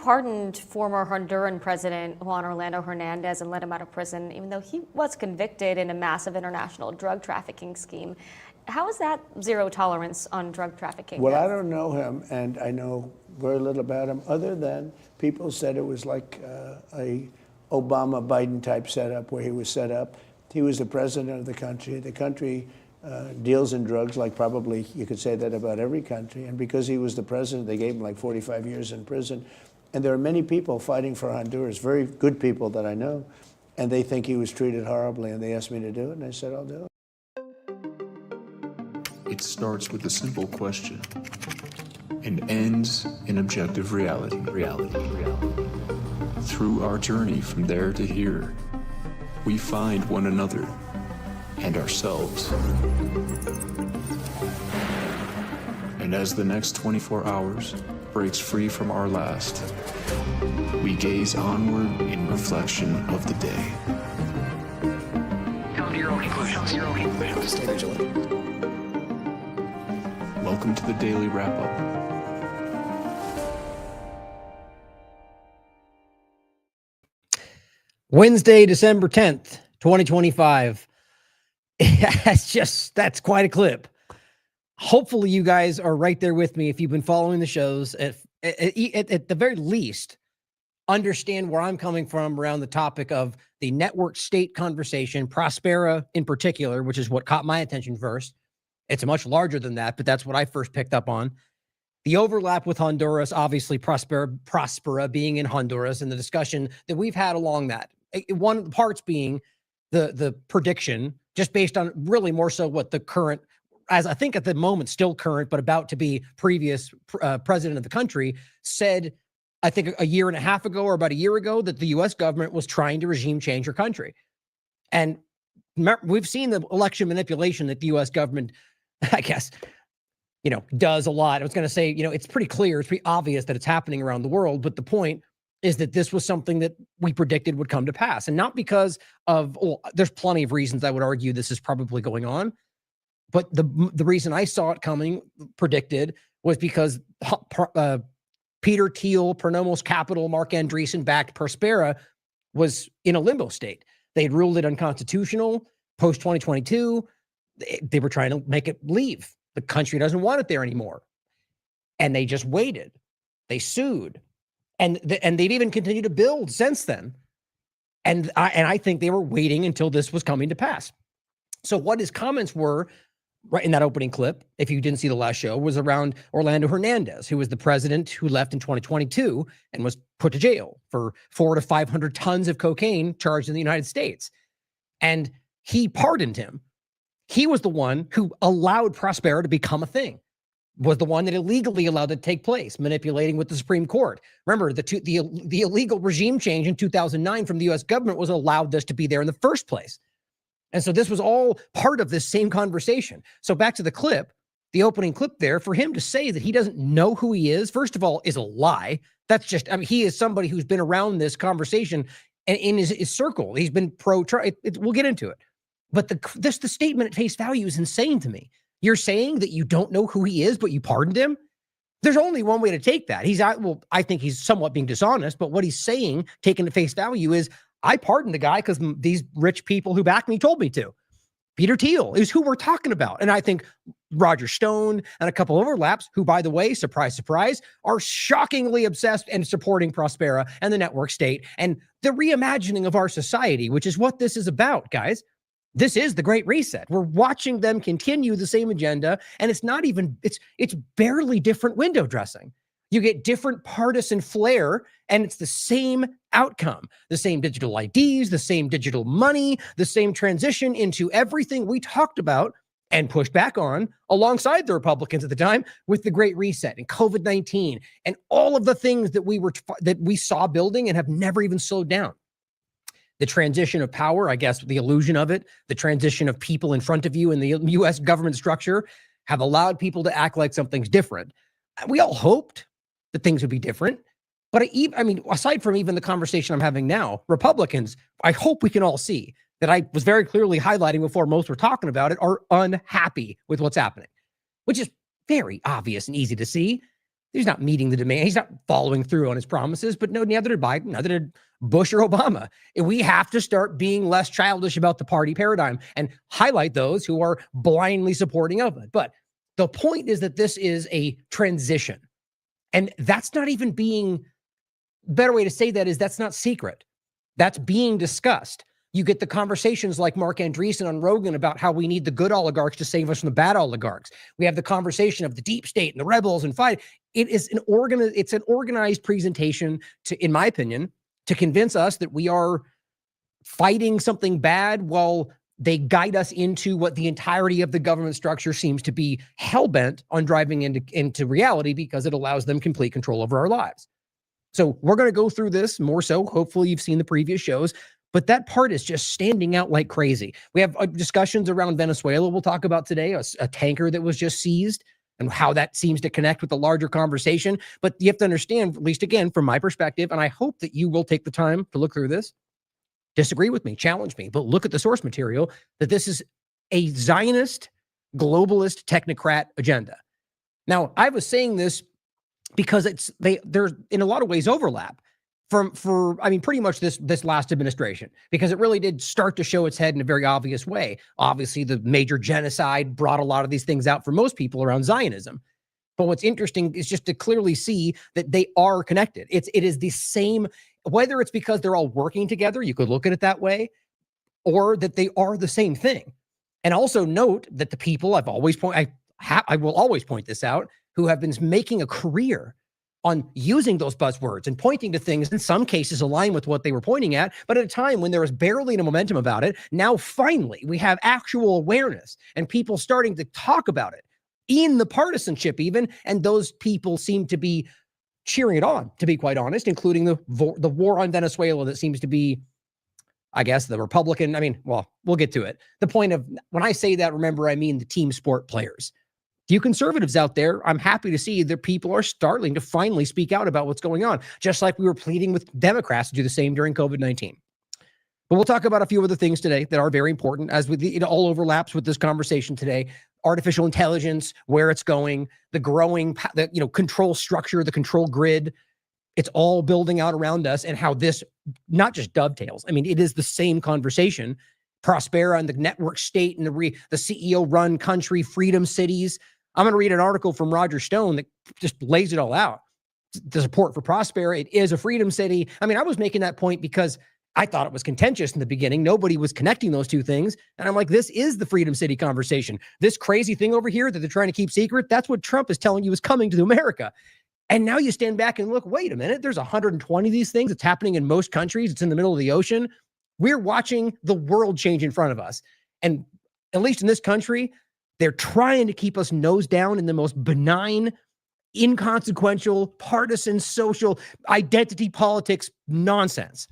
pardoned former Honduran President Juan Orlando Hernandez and let him out of prison, even though he was convicted in a massive international drug trafficking scheme. How is that zero tolerance on drug trafficking? Well, I don't know him, and I know very little about him, other than people said it was like a Obama-Biden type setup, where he was set up. He was the president of the country. The country deals in drugs like probably you could say that about every country. And because he was the president, they gave him like 45 years in prison. And there are many people fighting for Honduras, very good people that I know, and they think he was treated horribly, and they asked me to do it, and I said, I'll do it. It starts with a simple question and ends in objective reality. Through our journey from there to here, we find one another and ourselves. And as the next 24 hours breaks free from our last, we gaze onward in reflection of the day. Come to your own conclusions. Stay vigilant. Welcome to the Daily Wrap-Up. Wednesday, December 10th, 2025. That's quite a clip. Hopefully you guys are right there with me if you've been following the shows. At the very least, understand where I'm coming from around the topic of the network state conversation, Prospera in particular, which is what caught my attention first. It's much larger than that, but that's what I first picked up on. The overlap with Honduras, obviously Prospera being in Honduras, and the discussion that we've had along that. One of the parts being the prediction, just based on really more so what the current, as I think at the moment still current, but about to be previous president of the country said, I think a year and a half ago or about a year ago, that the U.S. government was trying to regime change your country. And we've seen the election manipulation that the U.S. government, I guess, does a lot. I was going to say, it's pretty clear, it's pretty obvious that it's happening around the world. But the point is that this was something that we predicted would come to pass. And not because of, there's plenty of reasons I would argue this is probably going on. But the reason I saw it coming, predicted, was because Peter Thiel, Pronomos Capital, Mark Andreessen-backed Prospera was in a limbo state. They had ruled it unconstitutional post-2022. They were trying to make it leave. The country doesn't want it there anymore. And they just waited. They sued. And they've even continued to build since then. And I think they were waiting until this was coming to pass. So what his comments were, right in that opening clip, if you didn't see the last show, was around Orlando Hernandez, who was the president who left in 2022 and was put to jail for 400 to 500 tons of cocaine charged in the United States. And he pardoned him. He was the one who allowed Prospera to become a thing, was the one that illegally allowed it to take place, manipulating with the Supreme Court. Remember, the illegal regime change in 2009 from the U.S. government was allowed this to be there in the first place. And so this was all part of this same conversation. So back to the clip, the opening clip there, for him to say that he doesn't know who he is, first of all, is a lie. That's just, he is somebody who's been around this conversation and in his circle. He's been pro-Trump. We'll get into it. But the statement at face value is insane to me. You're saying that you don't know who he is, but you pardoned him? There's only one way to take that. I think he's somewhat being dishonest, but what he's saying, taken at face value, is I pardoned the guy because these rich people who backed me told me to. Peter Thiel is who we're talking about. And I think Roger Stone and a couple overlaps, who, by the way, surprise, surprise, are shockingly obsessed and supporting Prospera and the network state and the reimagining of our society, which is what this is about, guys. This is the Great Reset. We're watching them continue the same agenda, and it's not even, it's barely different window dressing. You get different partisan flair, and it's the same outcome. The same digital IDs, the same digital money, the same transition into everything we talked about and pushed back on alongside the Republicans at the time with the Great Reset and COVID-19 and all of the things that we saw building and have never even slowed down. The transition of power, I guess the illusion of it, the transition of people in front of you in the U.S. government structure have allowed people to act like something's different. We all hoped that things would be different. But aside from even the conversation I'm having now, Republicans, I hope we can all see that I was very clearly highlighting before most were talking about it, are unhappy with what's happening, which is very obvious and easy to see. He's not meeting the demand. He's not following through on his promises, but no, neither did Biden, neither did Bush or Obama. And we have to start being less childish about the party paradigm and highlight those who are blindly supporting of it. But the point is that this is a transition. And that's not even being, better way to say that is that's not secret. That's being discussed. You get the conversations like Mark Andreessen on Rogan about how we need the good oligarchs to save us from the bad oligarchs. We have the conversation of the deep state and the rebels and fight. It is an organized presentation to, in my opinion, to convince us that we are fighting something bad while they guide us into what the entirety of the government structure seems to be hell-bent on driving into reality because it allows them complete control over our lives. So we're going to go through this more so. Hopefully you've seen the previous shows, but that part is just standing out like crazy. We have discussions around Venezuela we'll talk about today, a tanker that was just seized and how that seems to connect with the larger conversation. But you have to understand, at least again, from my perspective, and I hope that you will take the time to look through this, disagree with me, challenge me, but look at the source material, that this is a Zionist, globalist, technocrat agenda. Now, I was saying this because there's in a lot of ways overlap for pretty much this last administration, because it really did start to show its head in a very obvious way. Obviously, the major genocide brought a lot of these things out for most people around Zionism. But what's interesting is just to clearly see that they are connected. It is the same, whether it's because they're all working together, you could look at it that way, or that they are the same thing. And also note that the people I will always point this out, who have been making a career on using those buzzwords and pointing to things in some cases align with what they were pointing at, but at a time when there was barely any momentum about it, now finally we have actual awareness and people starting to talk about it in the partisanship even, and those people seem to be cheering it on, to be quite honest, including the war on Venezuela that seems to be, I guess, the Republican, we'll get to it. The point of, when I say that, remember, I mean the team sport players. You conservatives out there, I'm happy to see that people are starting to finally speak out about what's going on, just like we were pleading with Democrats to do the same during COVID-19. But we'll talk about a few other things today that are very important, as it all overlaps with this conversation today. Artificial intelligence, where it's going, the growing, control structure, the control grid. It's all building out around us, and how this not just dovetails. It is the same conversation. Prospera and the network state and the CEO-run country, freedom cities. I'm going to read an article from Roger Stone that just lays it all out. The support for Prospera, it is a freedom city. I was making that point because I thought it was contentious in the beginning. Nobody was connecting those two things. And I'm like, this is the freedom city conversation. This crazy thing over here that they're trying to keep secret, that's what Trump is telling you is coming to America. And now you stand back and look, wait a minute, there's 120 of these things. It's happening in most countries. It's in the middle of the ocean. We're watching the world change in front of us. And at least in this country, they're trying to keep us nose down in the most benign, inconsequential, partisan, social, identity politics nonsense.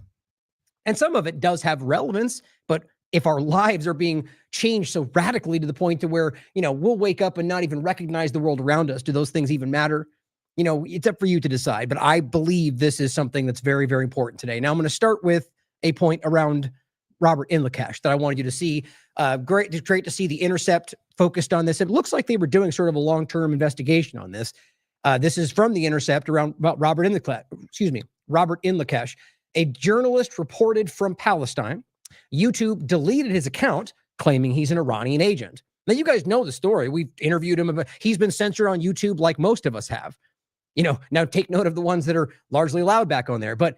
And some of it does have relevance, but if our lives are being changed so radically to the point to where, we'll wake up and not even recognize the world around us, do those things even matter? It's up for you to decide, but I believe this is something that's very, very important today. Now I'm going to start with a point around Robert Inlakesh that I wanted you to see. Great to see The Intercept focused on this. It looks like they were doing sort of a long-term investigation on this. This is from The Intercept about Robert Inlakesh. A journalist reported from Palestine. YouTube deleted his account, claiming he's an Iranian agent. Now, you guys know the story. We've interviewed him. He's been censored on YouTube like most of us have. Now take note of the ones that are largely allowed back on there. But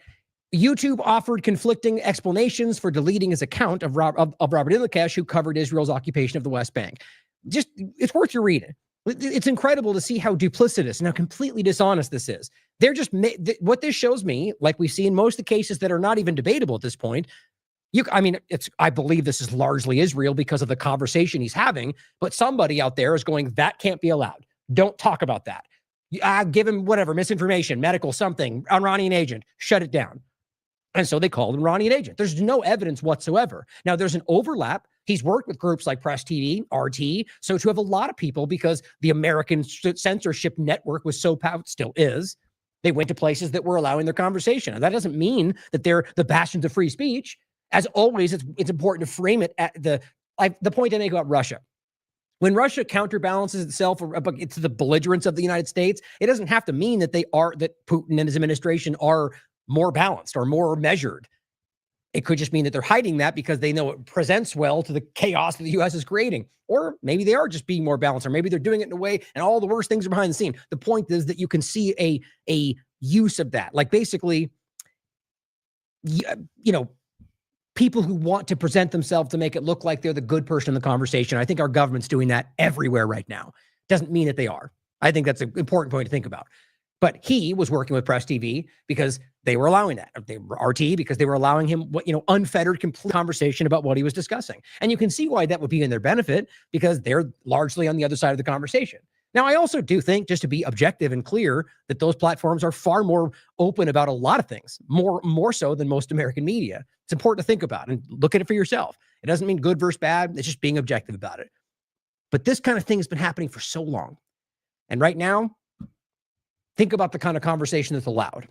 YouTube offered conflicting explanations for deleting his account of Robert Inlakesh, who covered Israel's occupation of the West Bank. It's worth your reading. It's incredible to see how duplicitous and how completely dishonest this is. They're just what this shows me, like we see in most of the cases that are not even debatable at this point. I believe this is largely Israel because of the conversation he's having, but somebody out there is going, that can't be allowed. Don't talk about that. Give him whatever, misinformation, medical, something, Iranian agent, shut it down. And so they called him Iranian agent. There's no evidence whatsoever. Now, there's an overlap. He's worked with groups like Press TV, RT, so to have a lot of people, because the American censorship network was so powerful, still is, they went to places that were allowing their conversation. And that doesn't mean that they're the bastions of free speech. As always, it's important to frame it at the point I make about Russia. When Russia counterbalances itself to the belligerence of the United States, it doesn't have to mean that that Putin and his administration are more balanced or more measured. It could just mean that they're hiding that because they know it presents well to the chaos that the U.S. is creating. Or maybe they are just being more balanced, or maybe they're doing it in a way and all the worst things are behind the scene. The point is that you can see a use of that. Like basically, people who want to present themselves to make it look like they're the good person in the conversation. I think our government's doing that everywhere right now. Doesn't mean that they are. I think that's an important point to think about. But he was working with Press TV because they were allowing that. They were RT because they were allowing him, unfettered, complete conversation about what he was discussing. And you can see why that would be in their benefit because they're largely on the other side of the conversation. Now, I also do think, just to be objective and clear, that those platforms are far more open about a lot of things, more so than most American media. It's important to think about and look at it for yourself. It doesn't mean good versus bad. It's just being objective about it. But this kind of thing has been happening for so long. And right now, think about the kind of conversation that's allowed.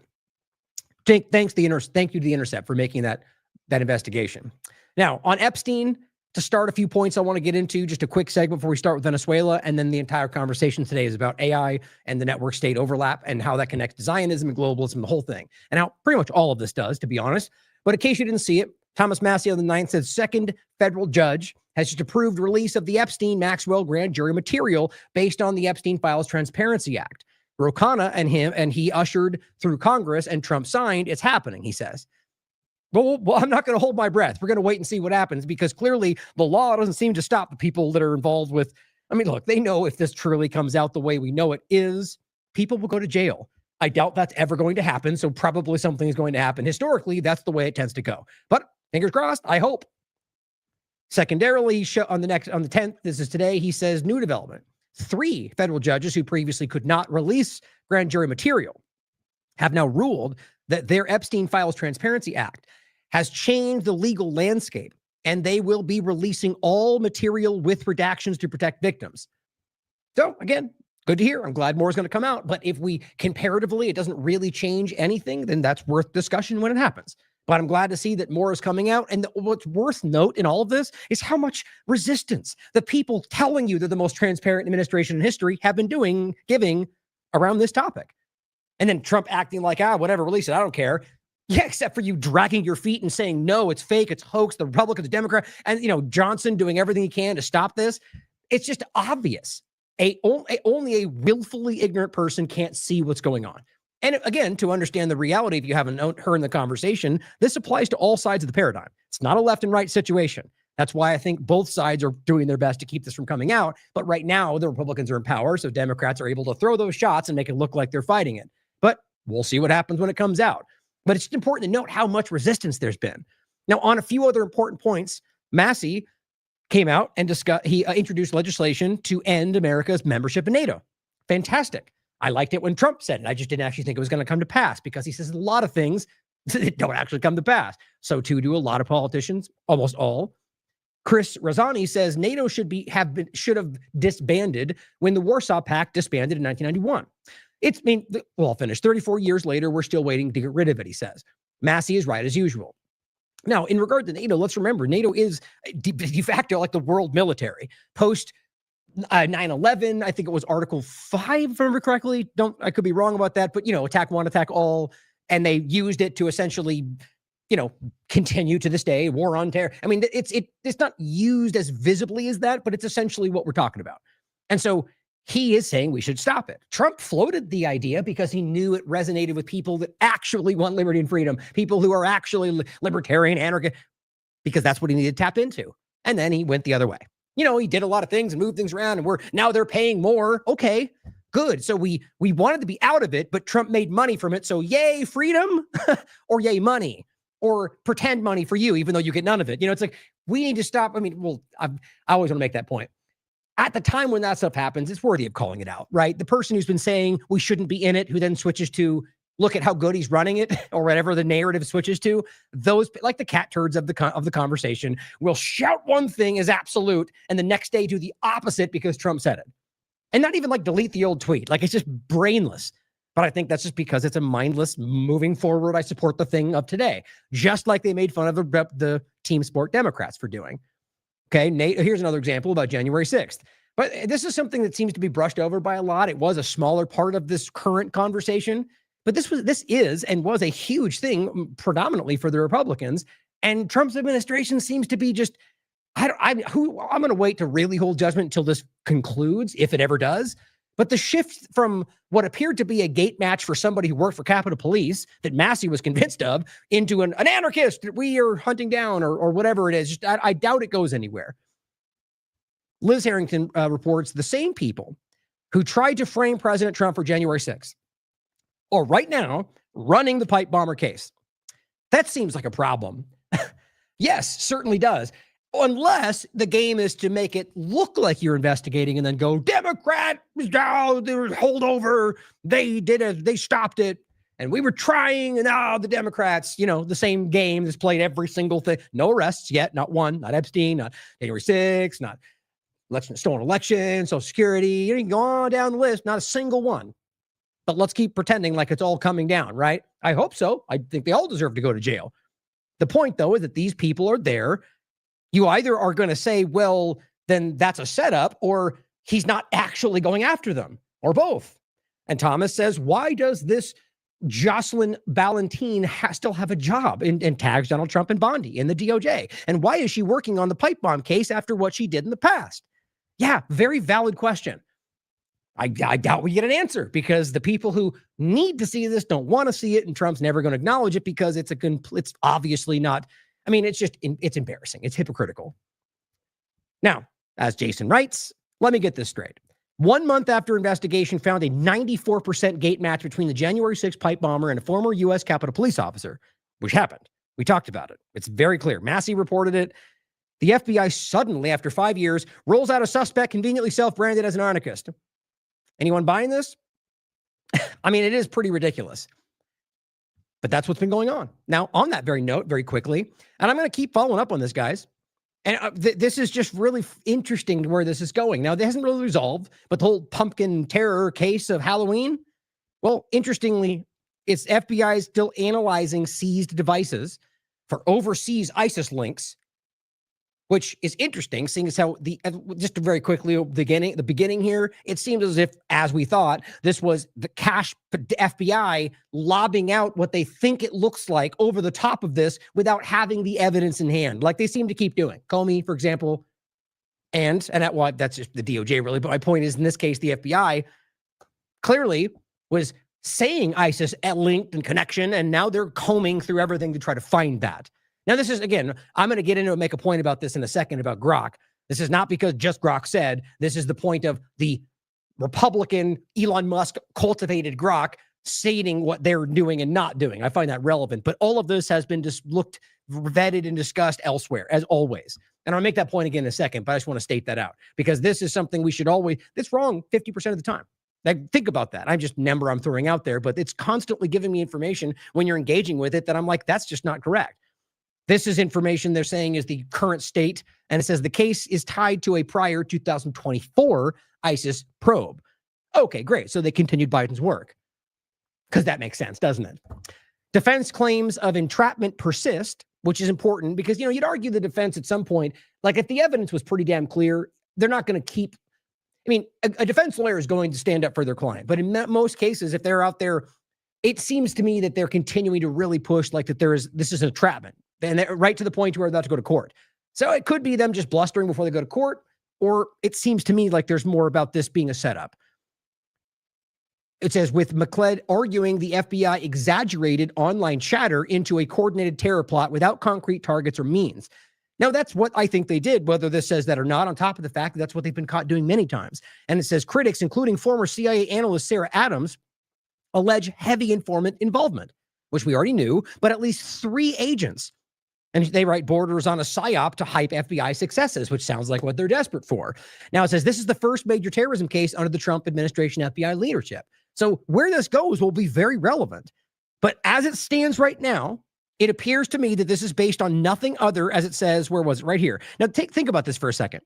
Thank you to The Intercept for making that investigation. Now, on Epstein, to start a few points I want to get into, just a quick segment before we start with Venezuela, and then the entire conversation today is about AI and the network state overlap and how that connects to Zionism and globalism, the whole thing, and how pretty much all of this does, to be honest. But in case you didn't see it, Thomas Massie on the 9th said second federal judge has just approved release of the Epstein-Maxwell grand jury material based on the Epstein Files Transparency Act. Ro Khanna and he ushered through Congress and Trump signed. It's happening, he says. Well, I'm not going to hold my breath. We're going to wait and see what happens because clearly the law doesn't seem to stop the people that are involved with. I mean, look, they know if this truly comes out the way we know it is, people will go to jail. I doubt that's ever going to happen. So probably something is going to happen. Historically, that's the way it tends to go. But fingers crossed, I hope. Secondarily, on the 10th, this is today, he says new development. 3 federal judges who previously could not release grand jury material have now ruled that their Epstein Files Transparency Act has changed the legal landscape, and they will be releasing all material with redactions to protect victims. So again, good to hear. I'm glad more is going to come out. But if we comparatively, it doesn't really change anything, then that's worth discussion when it happens. But I'm glad to see that more is coming out. And what's worth note in all of this is how much resistance the people telling you they're the most transparent administration in history have been giving around this topic. And then Trump acting like, whatever, release it. I don't care. Yeah, except for you dragging your feet and saying, no, it's fake, it's hoax, the Republicans, the Democrat, and, Johnson doing everything he can to stop this. It's just obvious. Only a willfully ignorant person can't see what's going on. And again, to understand the reality, if you haven't heard the conversation, this applies to all sides of the paradigm. It's not a left and right situation. That's why I think both sides are doing their best to keep this from coming out. But right now, the Republicans are in power, so Democrats are able to throw those shots and make it look like they're fighting it. But we'll see what happens when it comes out. But it's important to note how much resistance there's been. Now, on a few other important points, Massie came out and introduced legislation to end America's membership in NATO. Fantastic. I liked it when Trump said it. I just didn't actually think it was going to come to pass because he says a lot of things that don't actually come to pass. So too do a lot of politicians, almost all. Chris Razzani says NATO should have disbanded when the Warsaw Pact disbanded in 1991. I'll finish. 34 years later, we're still waiting to get rid of it, he says. Massie is right as usual. Now, in regard to NATO, let's remember, NATO is de facto like the world military. Post 9/11, I think it was Article 5, if I remember correctly. I could be wrong about that, but attack one, attack all, and they used it to essentially, continue to this day, war on terror. I mean, it's not used as visibly as that, but it's essentially what we're talking about. And so he is saying we should stop it. Trump floated the idea because he knew it resonated with people that actually want liberty and freedom, people who are actually libertarian, anarchist, because that's what he needed to tap into. And then he went the other way. He did a lot of things and moved things around, and now they're paying more. Okay, good. So we wanted to be out of it, but Trump made money from it. So yay, freedom, or yay, money, or pretend money for you, even though you get none of it. It's like, we need to stop. I always want to make that point. At the time when that stuff happens, it's worthy of calling it out, right? The person who's been saying we shouldn't be in it, who then switches to look at how good he's running it, or whatever the narrative switches to, those, like the cat turds of the conversation, will shout one thing as absolute and the next day do the opposite because Trump said it. And not even delete the old tweet. It's just brainless. But I think that's just because it's a mindless moving forward. I support the thing of today, just like they made fun of the team sport Democrats for doing. Okay, Nate, here's another example about January 6th. But this is something that seems to be brushed over by a lot. It was a smaller part of this current conversation, but this is and was a huge thing predominantly for the Republicans. And Trump's administration seems to be just, I'm going to wait to really hold judgment until this concludes, if it ever does. But the shift from what appeared to be a gate match for somebody who worked for Capitol Police that Massey was convinced of into an anarchist that we are hunting down or whatever it is, just, I doubt it goes anywhere. Liz Harrington reports the same people who tried to frame President Trump for January 6th are right now running the pipe bomber case. That seems like a problem. Yes, certainly does. Unless the game is to make it look like you're investigating and then go, Democrat, oh, they were holdover. They did it. They stopped it. And we were trying, and the Democrats, the same game that's played every single thing. No arrests yet. Not one, not Epstein, not January 6th, not stolen election, Social Security. You can go on down the list. Not a single one. But let's keep pretending like it's all coming down, right? I hope so. I think they all deserve to go to jail. The point, though, is that these people are there. You either are going to say, well, then that's a setup, or he's not actually going after them, or both. And Thomas says, why does this Jocelyn Ballantine still have a job and tags Donald Trump and Bondi in the DOJ? And why is she working on the pipe bomb case after what she did in the past? Yeah, very valid question. I doubt we get an answer because the people who need to see this don't want to see it, and Trump's never going to acknowledge it because it's obviously not. I mean, it's embarrassing. It's hypocritical. Now, as Jason writes, let me get this straight. 1 month after investigation found a 94% gate match between the January 6th pipe bomber and a former U.S. Capitol Police officer, which happened. We talked about it. It's very clear. Massey reported it. The FBI suddenly, after 5 years, rolls out a suspect conveniently self-branded as an anarchist. Anyone buying this? I mean, it is pretty ridiculous. But that's what's been going on. Now, on that very note, very quickly, and I'm going to keep following up on this, guys. And this is just really interesting to where this is going. Now, it hasn't really resolved, but the whole pumpkin terror case of Halloween, well, interestingly, it's FBI still analyzing seized devices for overseas ISIS links, which is interesting, seeing as how just very quickly, the beginning here, it seems as if, as we thought, this was the cash FBI lobbing out what they think it looks like over the top of this without having the evidence in hand, like they seem to keep doing. Comey, for example, and that's just the DOJ really, but my point is, in this case, the FBI clearly was saying ISIS linked and connection, and now they're combing through everything to try to find that. Now, this is, again, I'm going to get into and make a point about this in a second about Grok. This is not because just Grok said. This is the point of the Republican Elon Musk cultivated Grok stating what they're doing and not doing. I find that relevant. But all of this has been just vetted and discussed elsewhere, as always. And I'll make that point again in a second, but I just want to state that out because this is something we should always, it's wrong 50% of the time. Like, think about that. I'm just a number I'm throwing out there, but it's constantly giving me information when you're engaging with it that I'm like, that's just not correct. This is information they're saying is the current state, and it says the case is tied to a prior 2024 ISIS probe. Okay, great. So they continued Biden's work because that makes sense, doesn't it? Defense claims of entrapment persist, which is important because, you'd argue the defense at some point, like if the evidence was pretty damn clear, they're not going to keep, a defense lawyer is going to stand up for their client. But in most cases, if they're out there, it seems to me that they're continuing to really push like that this is an entrapment. And they're right to the point where they're about to go to court. So it could be them just blustering before they go to court, or it seems to me like there's more about this being a setup. It says, with McCled arguing the FBI exaggerated online chatter into a coordinated terror plot without concrete targets or means. Now, that's what I think they did, whether this says that or not, on top of the fact that that's what they've been caught doing many times. And it says critics, including former CIA analyst Sarah Adams, allege heavy informant involvement, which we already knew, but at least 3 agents. And they write borders on a psyop to hype FBI successes, which sounds like what they're desperate for. Now, it says this is the first major terrorism case under the Trump administration FBI leadership. So where this goes will be very relevant. But as it stands right now, it appears to me that this is based on nothing other, as it says, where was it? Right here. Now, think about this for a second.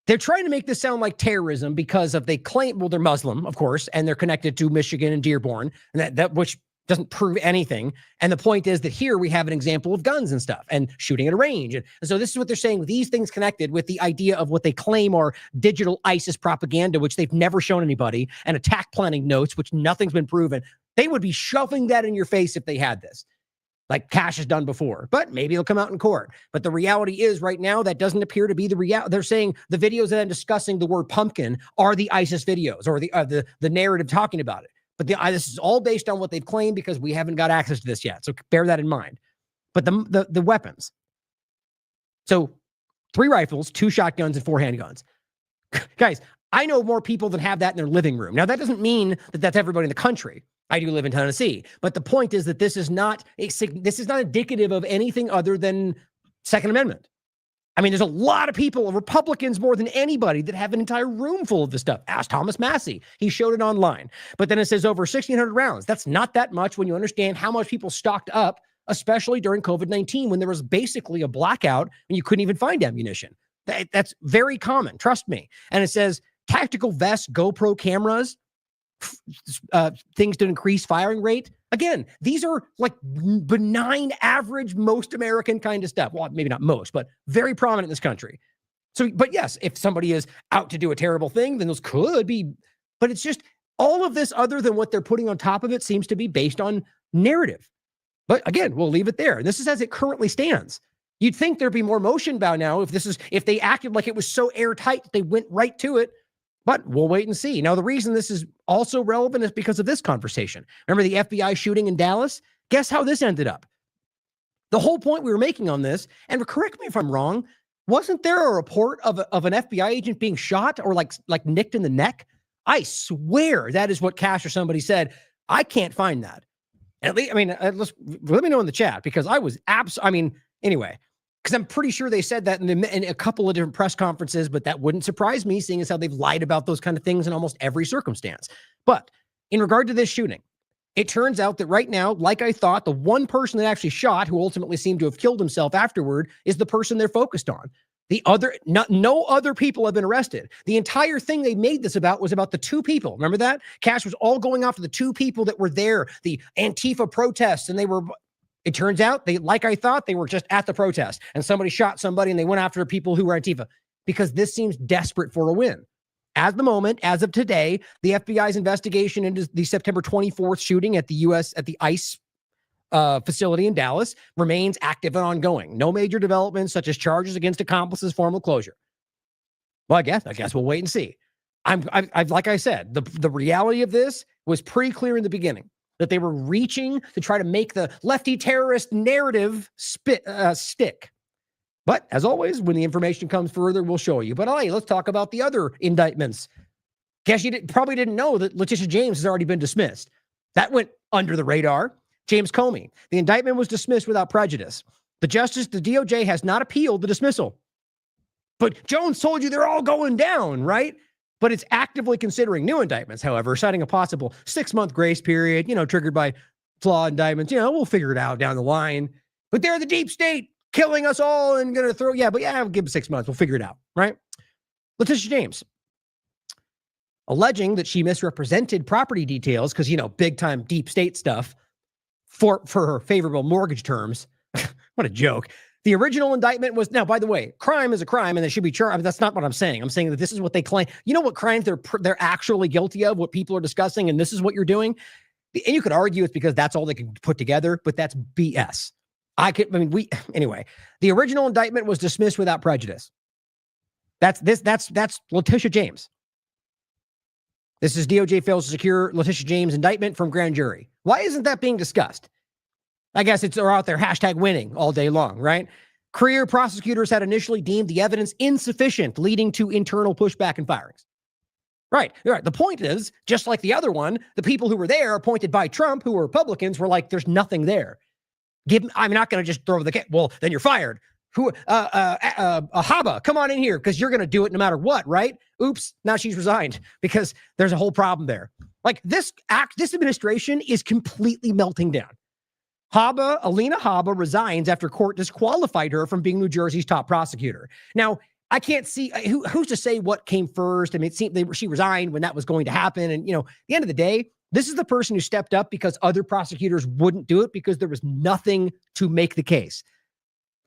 They're trying to make this sound like terrorism because of they claim, well, they're Muslim, of course, and they're connected to Michigan and Dearborn, and that which Doesn't prove anything. And the point is that here we have an example of guns and stuff and shooting at a range. And so this is what they're saying with these things connected with the idea of what they claim are digital ISIS propaganda, which they've never shown anybody, and attack planning notes, which nothing's been proven. They would be shoving that in your face if they had this, like Cash has done before, but maybe it'll come out in court. But the reality is right now, that doesn't appear to be the reality. They're saying the videos that I'm discussing the word pumpkin are the ISIS videos or the narrative talking about it. But this is all based on what they've claimed because we haven't got access to this yet. So bear that in mind. But the weapons. So 3 rifles, 2 shotguns, and 4 handguns. Guys, I know more people that have that in their living room. Now, that doesn't mean that that's everybody in the country. I do live in Tennessee. But the point is that this is not indicative of anything other than Second Amendment. I mean, there's a lot of people, Republicans more than anybody, that have an entire room full of this stuff. Ask Thomas Massey. He showed it online. But then it says over 1,600 rounds. That's not that much when you understand how much people stocked up, especially during COVID-19 when there was basically a blackout and you couldn't even find ammunition. That's very common. Trust me. And it says tactical vests, GoPro cameras, things to increase firing rate. Again, these are like benign, average, most American kind of stuff. Well, maybe not most, but very prominent in this country. So, but yes, if somebody is out to do a terrible thing, then those could be, but it's just all of this other than what they're putting on top of it seems to be based on narrative. But again, we'll leave it there. This is as it currently stands. You'd think there'd be more motion by now if they acted like it was so airtight that they went right to it. But we'll wait and see. Now, the reason this is also relevant is because of this conversation. Remember the FBI shooting in Dallas? Guess how this ended up? The whole point we were making on this, and correct me if I'm wrong, wasn't there a report of an FBI agent being shot or like nicked in the neck? I swear that is what Cash or somebody said. I can't find that. At least, let me know in the chat because I was anyway. Because I'm pretty sure they said that in a couple of different press conferences, but that wouldn't surprise me, seeing as how they've lied about those kind of things in almost every circumstance. But in regard to this shooting, it turns out that right now, like I thought, the one person that actually shot, who ultimately seemed to have killed himself afterward, is the person they're focused on. No other people have been arrested. The entire thing they made this about was about the 2 people. Remember that? Cash was all going after the 2 people that were there, the Antifa protests, and it turns out like I thought, they were just at the protest and somebody shot somebody and they went after people who were Antifa because this seems desperate for a win. At the moment, as of today, the FBI's investigation into the September 24th shooting at the ICE facility in Dallas remains active and ongoing. No major developments such as charges against accomplices, formal closure. Well, I guess we'll wait and see. I've like I said, the reality of this was pretty clear in the beginning. That they were reaching to try to make the lefty terrorist narrative stick. But as always, when the information comes further, we'll show you. But hey, let's talk about the other indictments. Guess you probably didn't know that Letitia James has already been dismissed. That went under the radar. James Comey. The indictment was dismissed without prejudice. The DOJ has not appealed the dismissal. But Jones told you they're all going down, right? But it's actively considering new indictments, however, citing a possible 6-month grace period, triggered by flaw indictments. We'll figure it out down the line. But they're the deep state killing us all and going to we'll give them 6 months. We'll figure it out, right? Letitia James, alleging that she misrepresented property details because, big time deep state stuff for her favorable mortgage terms. What a joke. The original indictment was, now, by the way, crime is a crime and they should be charged. That's not what I'm saying. I'm saying that this is what they claim. You know what crimes they're actually guilty of, what people are discussing, and this is what you're doing? And you could argue it's because that's all they can put together, but that's BS. Anyway, the original indictment was dismissed without prejudice. That's Letitia James. This is DOJ fails to secure Letitia James indictment from grand jury. Why isn't that being discussed? I guess they're out there #winning all day long, right? Career prosecutors had initially deemed the evidence insufficient, leading to internal pushback and firings. Right. The point is, just like the other one, the people who were there appointed by Trump, who were Republicans, were like, there's nothing there. I'm not going to just throw well, then you're fired. Haba, come on in here because you're going to do it no matter what, right? Oops, now she's resigned because there's a whole problem there. Like this administration is completely melting down. Alina Haba resigns after court disqualified her from being New Jersey's top prosecutor. Now, I can't see who's to say what came first. I mean, it seemed she resigned when that was going to happen. And, at the end of the day, This is the person who stepped up because other prosecutors wouldn't do it because there was nothing to make the case.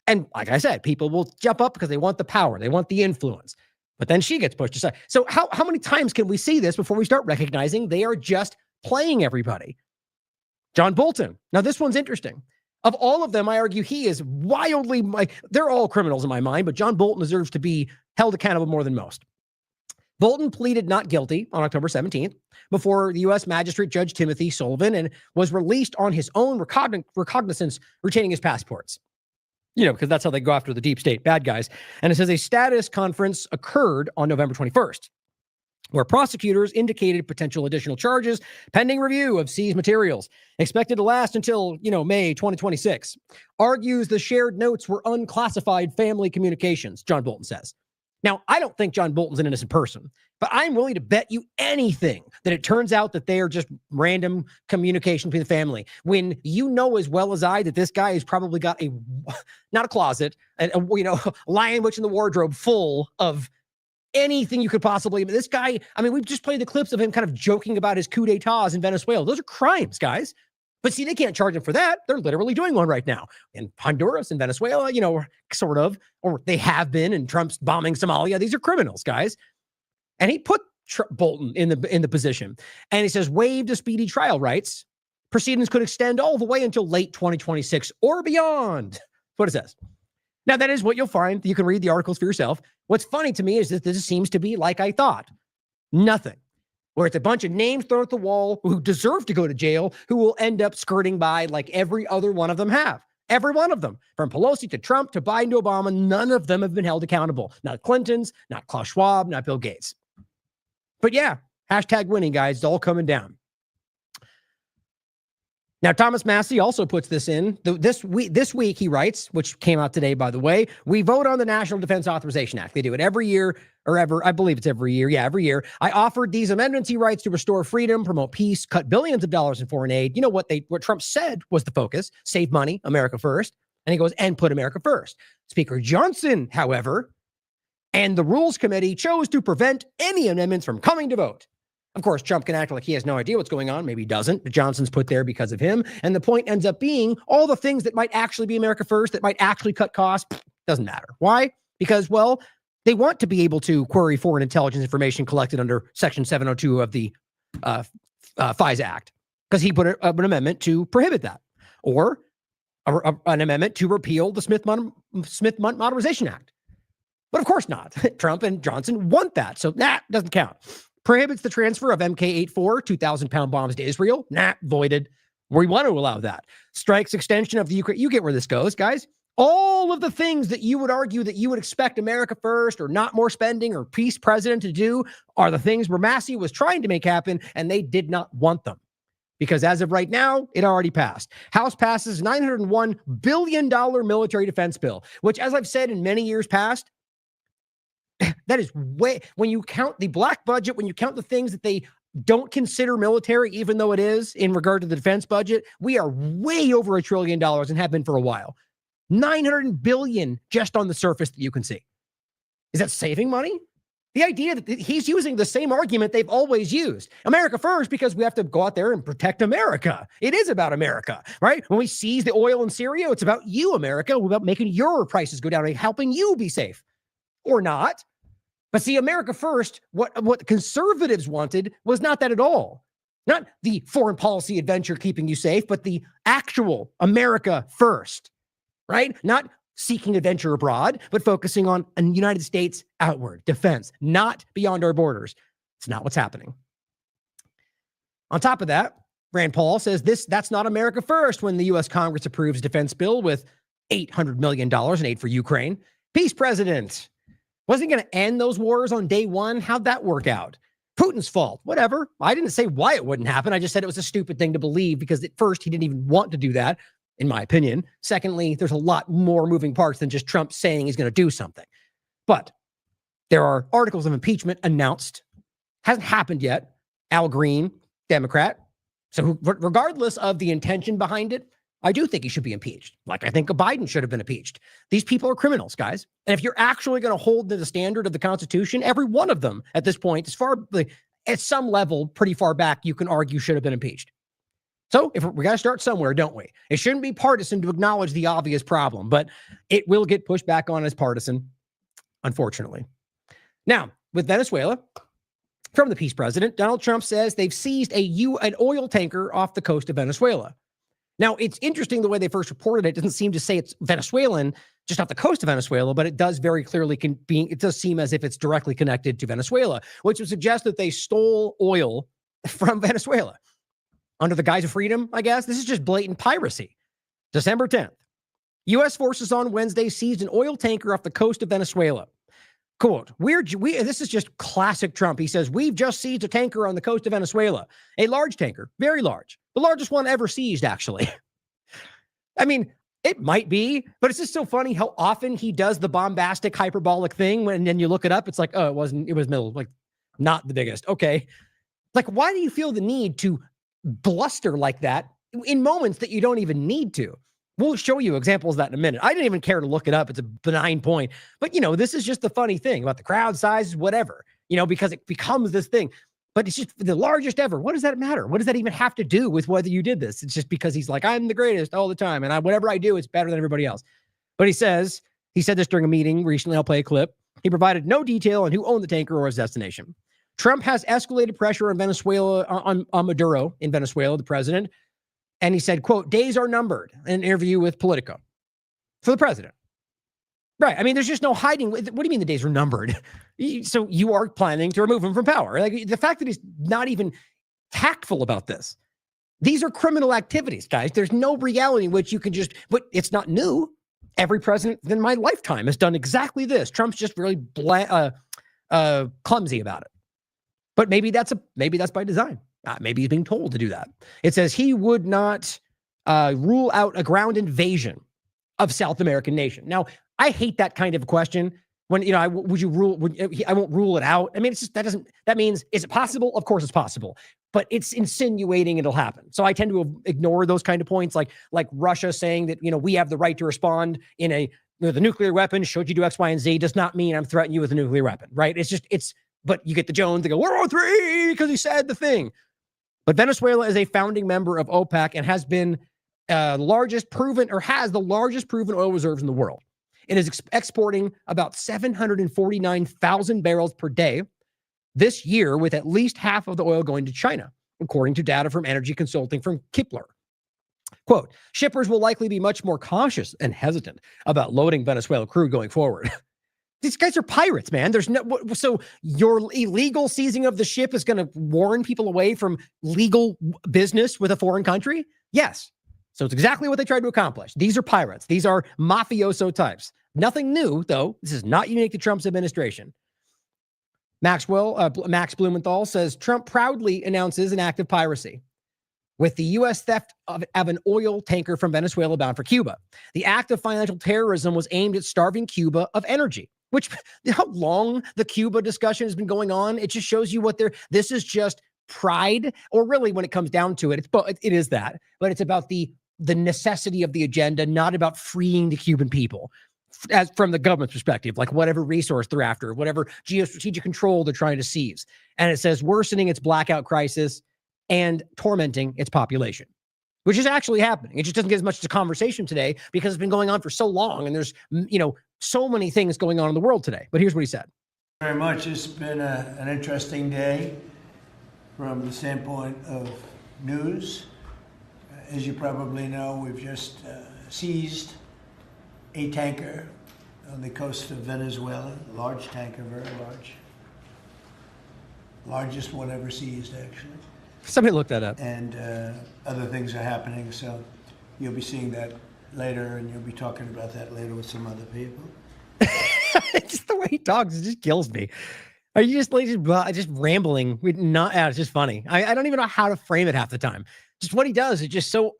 And like I said, people will jump up because they want the power. They want the influence. But then she gets pushed aside. So how many times can we see this before we start recognizing they are just playing everybody? John Bolton. Now, this one's interesting. Of all of them, I argue he is wildly, they're all criminals in my mind, but John Bolton deserves to be held accountable more than most. Bolton pleaded not guilty on October 17th before the U.S. Magistrate Judge Timothy Sullivan and was released on his own recognizance, retaining his passports. Because that's how they go after the deep state bad guys. And it says a status conference occurred on November 21st, where prosecutors indicated potential additional charges pending review of seized materials, expected to last until, May 2026. Argues the shared notes were unclassified family communications, John Bolton says. Now, I don't think John Bolton's an innocent person, but I'm willing to bet you anything that it turns out that they are just random communication between the family. When you know as well as I that this guy has probably got not a closet, a lion witch in the wardrobe full of anything you could possibly. This guy, we've just played the clips of him kind of joking about his coup d'etats in Venezuela. Those are crimes, guys. But see, they can't charge him for that. They're literally doing one right now in Honduras and Venezuela, sort of, or they have been, and Trump's bombing Somalia. These are criminals, guys. And he put Bolton in the position. And he says, waived a speedy trial rights. Proceedings could extend all the way until late 2026 or beyond. That's what it says. Now, that is what you'll find. You can read the articles for yourself. What's funny to me is that this seems to be like I thought. Nothing. Where it's a bunch of names thrown at the wall who deserve to go to jail, who will end up skirting by like every other one of them have. Every one of them. From Pelosi to Trump to Biden to Obama, none of them have been held accountable. Not Clinton's, not Klaus Schwab, not Bill Gates. But yeah, hashtag winning, guys. It's all coming down. Now, Thomas Massey also puts this in. This week, he writes, which came out today, by the way, we vote on the National Defense Authorization Act. They do it every year or ever. I believe it's every year. Yeah, every year. I offered these amendments he writes to restore freedom, promote peace, cut billions of dollars in foreign aid. You know what Trump said was the focus, save money, America first. And he goes, and put America first. Speaker Johnson, however, and the Rules Committee chose to prevent any amendments from coming to vote. Of course, Trump can act like he has no idea what's going on. Maybe he doesn't. But Johnson's put there because of him. And the point ends up being all the things that might actually be America first, that might actually cut costs, doesn't matter. Why? Because, well, they want to be able to query foreign intelligence information collected under Section 702 of the FISA Act, because he put an amendment to prohibit that, or an amendment to repeal the Smith-Mundt Modernization Act. But of course not. Trump and Johnson want that. So that doesn't count. Prohibits the transfer of MK-84 2,000-pound bombs to Israel. Voided. We want to allow that. Strikes extension of the Ukraine. You get where this goes, guys. All of the things that you would argue that you would expect America first or not more spending or peace president to do are the things where Massey was trying to make happen, and they did not want them. Because as of right now, it already passed. House passes $901 billion military defense bill, which, as I've said in many years past, that is way, when you count the black budget, when you count the things that they don't consider military, even though it is in regard to the defense budget, we are way over $1 trillion and have been for a while. 900 billion just on the surface that you can see. Is that saving money? The idea that he's using the same argument they've always used. America first, because we have to go out there and protect America. It is about America, right? When we seize the oil in Syria, it's about you, America. It's about making your prices go down and helping you be safe. Or not. But see, America first, what conservatives wanted was not that at all. Not the foreign policy adventure keeping you safe, but the actual America first, right? Not seeking adventure abroad, but focusing on a United States outward defense, not beyond our borders. It's not what's happening. On top of that, Rand Paul says that's not America first when the U.S. Congress approves a defense bill with $800 million in aid for Ukraine. Peace president. Wasn't going to end those wars on day one. How'd that work out? Putin's fault. Whatever. I didn't say why it wouldn't happen. I just said it was a stupid thing to believe because at first he didn't even want to do that, in my opinion. Secondly, there's a lot more moving parts than just Trump saying he's going to do something. But there are articles of impeachment announced. Hasn't happened yet. Al Green, Democrat. So regardless of the intention behind it, I do think he should be impeached. Like I think Biden should have been impeached. These people are criminals, guys. And if you're actually going to hold to the standard of the Constitution, every one of them at this point, as far at some level, pretty far back, you can argue should have been impeached. So if we got to start somewhere, don't we? It shouldn't be partisan to acknowledge the obvious problem, but it will get pushed back on as partisan, unfortunately. Now, with Venezuela, from the peace president, Donald Trump says they've seized an oil tanker off the coast of Venezuela. Now, it's interesting the way they first reported it. It doesn't seem to say it's Venezuelan, just off the coast of Venezuela, but it does very clearly it does seem as if it's directly connected to Venezuela, which would suggest that they stole oil from Venezuela under the guise of freedom, I guess. This is just blatant piracy. December 10th. U.S. forces on Wednesday seized an oil tanker off the coast of Venezuela. Quote, this is just classic Trump. He says, we've just seized a tanker on the coast of Venezuela. A large tanker, very large. The largest one ever seized, actually. I mean, it might be, but it's just so funny how often he does the bombastic, hyperbolic thing. When then you look it up, it's like, oh, it was middle, like not the biggest. Okay. Like, why do you feel the need to bluster like that in moments that you don't even need to? We'll show you examples of that in a minute. I didn't even care to look it up. It's a benign point. But, this is just the funny thing about the crowd sizes, whatever, because it becomes this thing. But it's just the largest ever. What does that matter? What does that even have to do with whether you did this? It's just because he's like, I'm the greatest all the time. And whatever I do, it's better than everybody else. But he said this during a meeting recently. I'll play a clip. He provided no detail on who owned the tanker or its destination. Trump has escalated pressure on Venezuela, on Maduro in Venezuela, the president. And he said, quote, days are numbered in an interview with Politico for the president. Right. I mean, there's just no hiding. What do you mean the days are numbered? So you are planning to remove him from power. Like the fact that he's not even tactful about this. These are criminal activities, guys. There's no reality in which you can but it's not new. Every president in my lifetime has done exactly this. Trump's just really clumsy about it. But maybe that's by design. Maybe he's being told to do that. It says he would not rule out a ground invasion of South American nation. Now, I hate that kind of question. When I won't rule it out. I mean, it's just that means, is it possible? Of course it's possible, but it's insinuating it'll happen. So I tend to ignore those kind of points, like Russia saying that we have the right to respond in with a nuclear weapon. Should you do X, Y, and Z does not mean I'm threatening you with a nuclear weapon, right? But you get the Jones, they go World War III because he said the thing. But Venezuela is a founding member of OPEC and has been has the largest proven oil reserves in the world. It is exporting about 749,000 barrels per day this year, with at least half of the oil going to China, according to data from energy consulting from Kepler. Quote, shippers will likely be much more cautious and hesitant about loading Venezuela crude going forward. These guys are pirates, man. So your illegal seizing of the ship is going to warn people away from legal business with a foreign country? Yes. So it's exactly what they tried to accomplish. These are pirates. These are mafioso types. Nothing new, though. This is not unique to Trump's administration. Max Blumenthal says Trump proudly announces an act of piracy with the U.S. theft of an oil tanker from Venezuela bound for Cuba. The act of financial terrorism was aimed at starving Cuba of energy, which how long the Cuba discussion has been going on. It just shows you this is just pride, or really when it comes down to it, it is that, but it's about the necessity of the agenda, not about freeing the Cuban people as from the government's perspective, like whatever resource they're after, whatever geostrategic control they're trying to seize. And it says worsening its blackout crisis and tormenting its population, which is actually happening. It just doesn't get as much as a conversation today because it's been going on for so long and there's, so many things going on in the world today. But here's what he said. Very much. It's been an interesting day from the standpoint of news. As you probably know, we've just seized a tanker on the coast of Venezuela, a large tanker, very large. Largest one ever seized, actually. Somebody looked that up. And other things are happening, so you'll be seeing that later, and you'll be talking about that later with some other people. Just the way he talks, it just kills me. Are you just rambling? It's just funny. I don't even know how to frame it half the time. Just what he does, it's so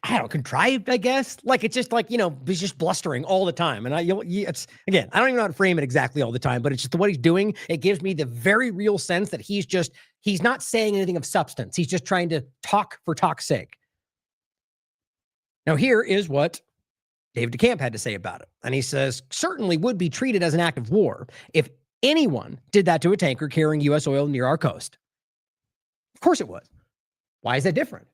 I don't know, contrived, I guess. Like, it's just like, he's just blustering all the time. And it's, again, I don't even know how to frame it exactly all the time, but it's just what he's doing. It gives me the very real sense that he's not saying anything of substance. He's just trying to talk for talk's sake. Now, here is what David DeCamp had to say about it. And he says, certainly would be treated as an act of war if anyone did that to a tanker carrying U.S. oil near our coast. Of course it would. Why is that different?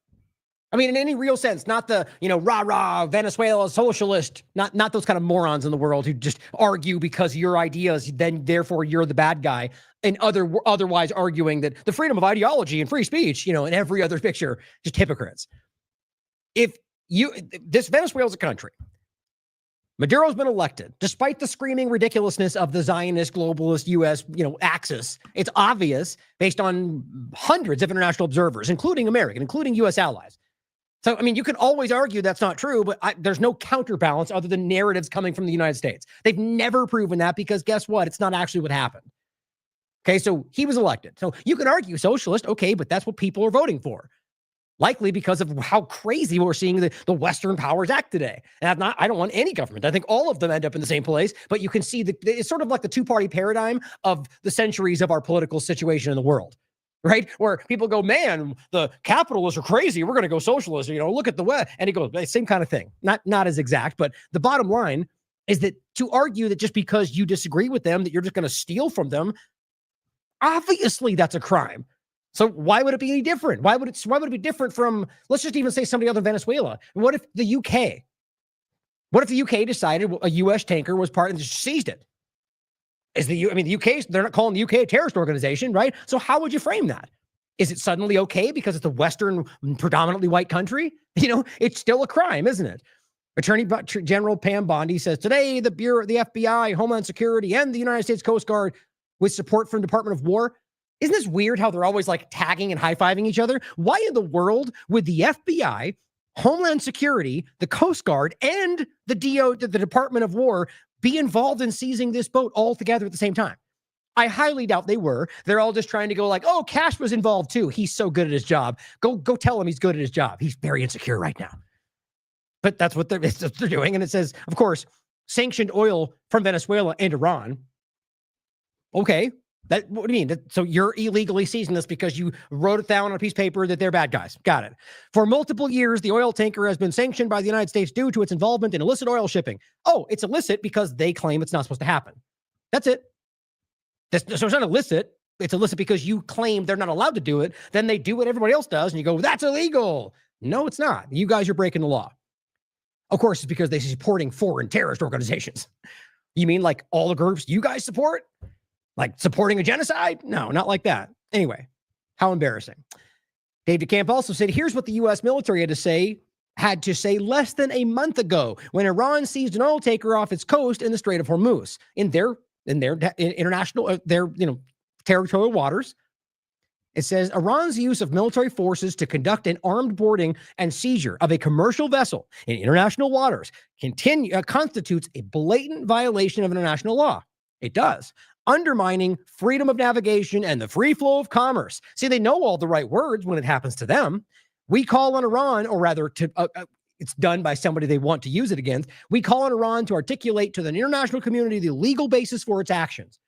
I mean, in any real sense, not the, rah-rah, Venezuela socialist, not those kind of morons in the world who just argue because your ideas, then therefore you're the bad guy, and otherwise arguing that the freedom of ideology and free speech, in every other picture, just hypocrites. This Venezuela's a country. Maduro's been elected, despite the screaming ridiculousness of the Zionist, globalist U.S., axis. It's obvious based on hundreds of international observers, including American, including U.S. allies. So, I mean, you can always argue that's not true, but there's no counterbalance other than narratives coming from the United States. They've never proven that because guess what? It's not actually what happened. Okay, so he was elected. So you can argue socialist, okay, but that's what people are voting for. Likely because of how crazy we're seeing the Western powers act today. And I don't want any government. I think all of them end up in the same place, but you can see it's sort of like the two-party paradigm of the centuries of our political situation in the world. Right? Where people go, man, the capitalists are crazy. We're going to go socialist. Look at the West. And he goes, same kind of thing. Not as exact, but the bottom line is that to argue that just because you disagree with them, that you're just going to steal from them, obviously that's a crime. So why would it be any different? Why would it be different from, let's just even say somebody other than Venezuela? What if the UK? What if the UK decided a US tanker was part and just seized it? The UK, they're not calling the UK a terrorist organization, right? So how would you frame that? Is it suddenly okay because it's a Western, predominantly white country? It's still a crime, isn't it? Attorney General Pam Bondi says, today, the Bureau, the FBI, Homeland Security, and the United States Coast Guard, with support from Department of War. Isn't this weird how they're always like tagging and high-fiving each other? Why in the world would the FBI, Homeland Security, the Coast Guard, and the Department of War be involved in seizing this boat all together at the same time? I highly doubt they were. They're all just trying to go like, oh, Cash was involved too. He's so good at his job. Go tell him he's good at his job. He's very insecure right now. But that's what they're doing. And it says, of course, sanctioned oil from Venezuela and Iran. Okay. What do you mean? So you're illegally seizing this because you wrote it down on a piece of paper that they're bad guys. Got it. For multiple years, the oil tanker has been sanctioned by the United States due to its involvement in illicit oil shipping. Oh, it's illicit because they claim it's not supposed to happen. That's it. So it's not illicit. It's illicit because you claim they're not allowed to do it. Then they do what everybody else does, and you go, that's illegal. No, it's not. You guys are breaking the law. Of course, it's because they're supporting foreign terrorist organizations. You mean like all the groups you guys support? Like supporting a genocide? No, not like that. Anyway, how embarrassing. Dave DeCamp also said, here's what the U.S. military had to say less than a month ago when Iran seized an oil tanker off its coast in the Strait of Hormuz in their international, territorial waters. It says Iran's use of military forces to conduct an armed boarding and seizure of a commercial vessel in international waters constitutes a blatant violation of international law. It does. Undermining freedom of navigation and the free flow of commerce. See, they know all the right words when it happens to them. We call on Iran, or rather, it's done by somebody they want to use it against. We call on Iran to articulate to the international community the legal basis for its actions.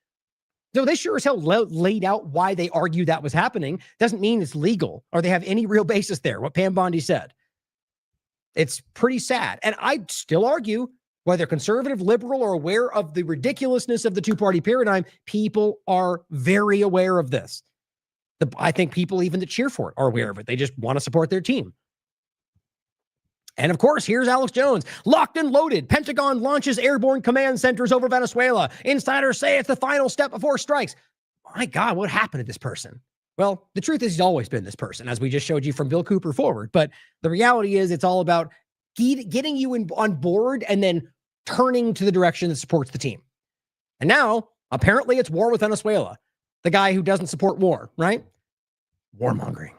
So they sure as hell laid out why they argue that was happening. Doesn't mean it's legal or they have any real basis there, what Pam Bondi said. It's pretty sad. And I still argue, whether conservative, liberal, or aware of the ridiculousness of the two-party paradigm, people are very aware of this. I think people even that cheer for it are aware of it. They just want to support their team. And of course, here's Alex Jones. Locked and loaded. Pentagon launches airborne command centers over Venezuela. Insiders say it's the final step before strikes. My God, what happened to this person? Well, the truth is he's always been this person, as we just showed you from Bill Cooper forward. But the reality is it's all about getting you on board and then turning to the direction that supports the team. And now, apparently, it's war with Venezuela. The guy who doesn't support war, right? Warmongering.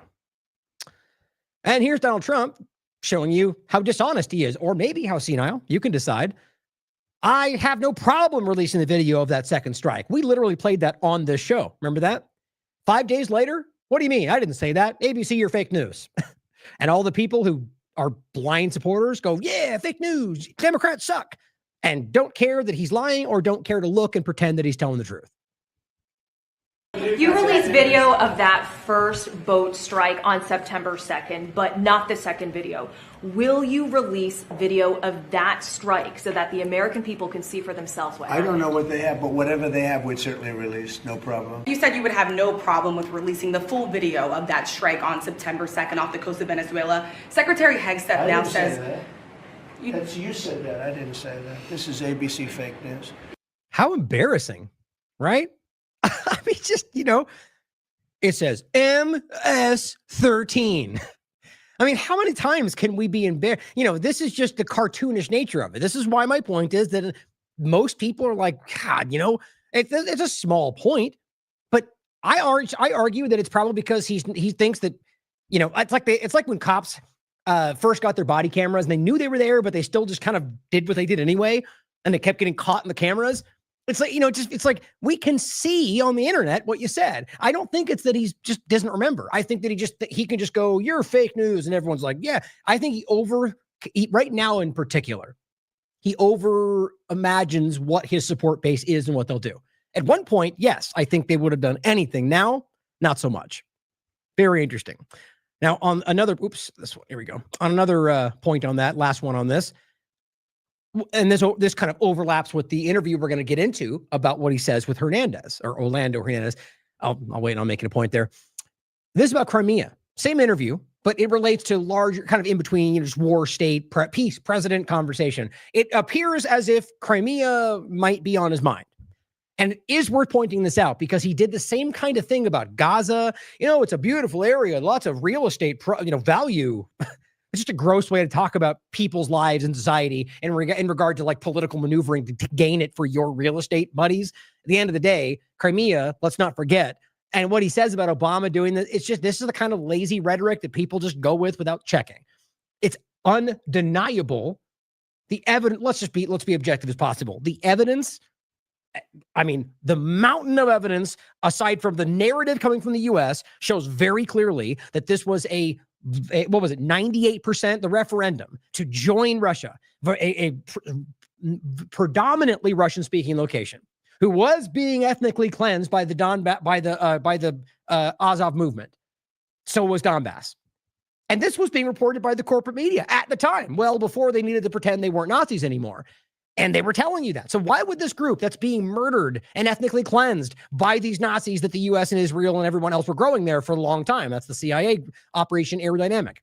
And here's Donald Trump showing you how dishonest he is, or maybe how senile. You can decide. I have no problem releasing the video of that second strike. We literally played that on this show. Remember that? 5 days later? What do you mean? I didn't say that. ABC, you're fake news. And all the people who are blind supporters go, yeah, fake news. Democrats suck. And don't care that he's lying or don't care to look and pretend that he's telling the truth. You released release video of that first boat strike on September 2nd, but not the second video. Will you release video of that strike so that the American people can see for themselves what happened? I don't know what they have, but whatever they have, we'd certainly release. No problem. You said you would have no problem with releasing the full video of that strike on September 2nd off the coast of Venezuela. Secretary Hegseth now says... You said that. I didn't say that. This is ABC fake news. How embarrassing, right? I mean, just, it says MS-13. I mean, how many times can we be embarrassed? This is just the cartoonish nature of it. This is why my point is that most people are like, God, it's a small point. But I argue that it's probably because he thinks that, it's like when cops first got their body cameras and they knew they were there, but they still just kind of did what they did anyway. And they kept getting caught in the cameras. It's like, it's like we can see on the internet what you said. I don't think it's that he just doesn't remember. I think that he can just go, you're fake news. And everyone's like, yeah, I think right now in particular, he over imagines what his support base is and what they'll do. At one point, yes, I think they would have done anything. Now, not so much. Very interesting. Now on another, this one, here we go. On another point on that, last one on this, and this kind of overlaps with the interview we're going to get into about what he says with Hernandez or Orlando Hernandez. I'll wait on making a point there. This is about Crimea. Same interview, but it relates to larger kind of in between, just war, state, peace, president conversation. It appears as if Crimea might be on his mind. And it is worth pointing this out because he did the same kind of thing about Gaza. It's a beautiful area, lots of real estate, value. It's just a gross way to talk about people's lives in society in regard to like political maneuvering to gain it for your real estate buddies. At the end of the day, Crimea, let's not forget. And what he says about Obama doing this, this is the kind of lazy rhetoric that people just go with without checking. It's undeniable. The evidence, let's be objective as possible. The evidence, the mountain of evidence, aside from the narrative coming from the U.S., shows very clearly that this was what was it, 98%, the referendum to join Russia, a predominantly Russian-speaking location, who was being ethnically cleansed by the Azov movement. So was Donbass. And this was being reported by the corporate media at the time, well before they needed to pretend they weren't Nazis anymore. And they were telling you that. So why would this group that's being murdered and ethnically cleansed by these Nazis that the U.S. and Israel and everyone else were growing there for a long time? That's the CIA Operation Aerodynamic.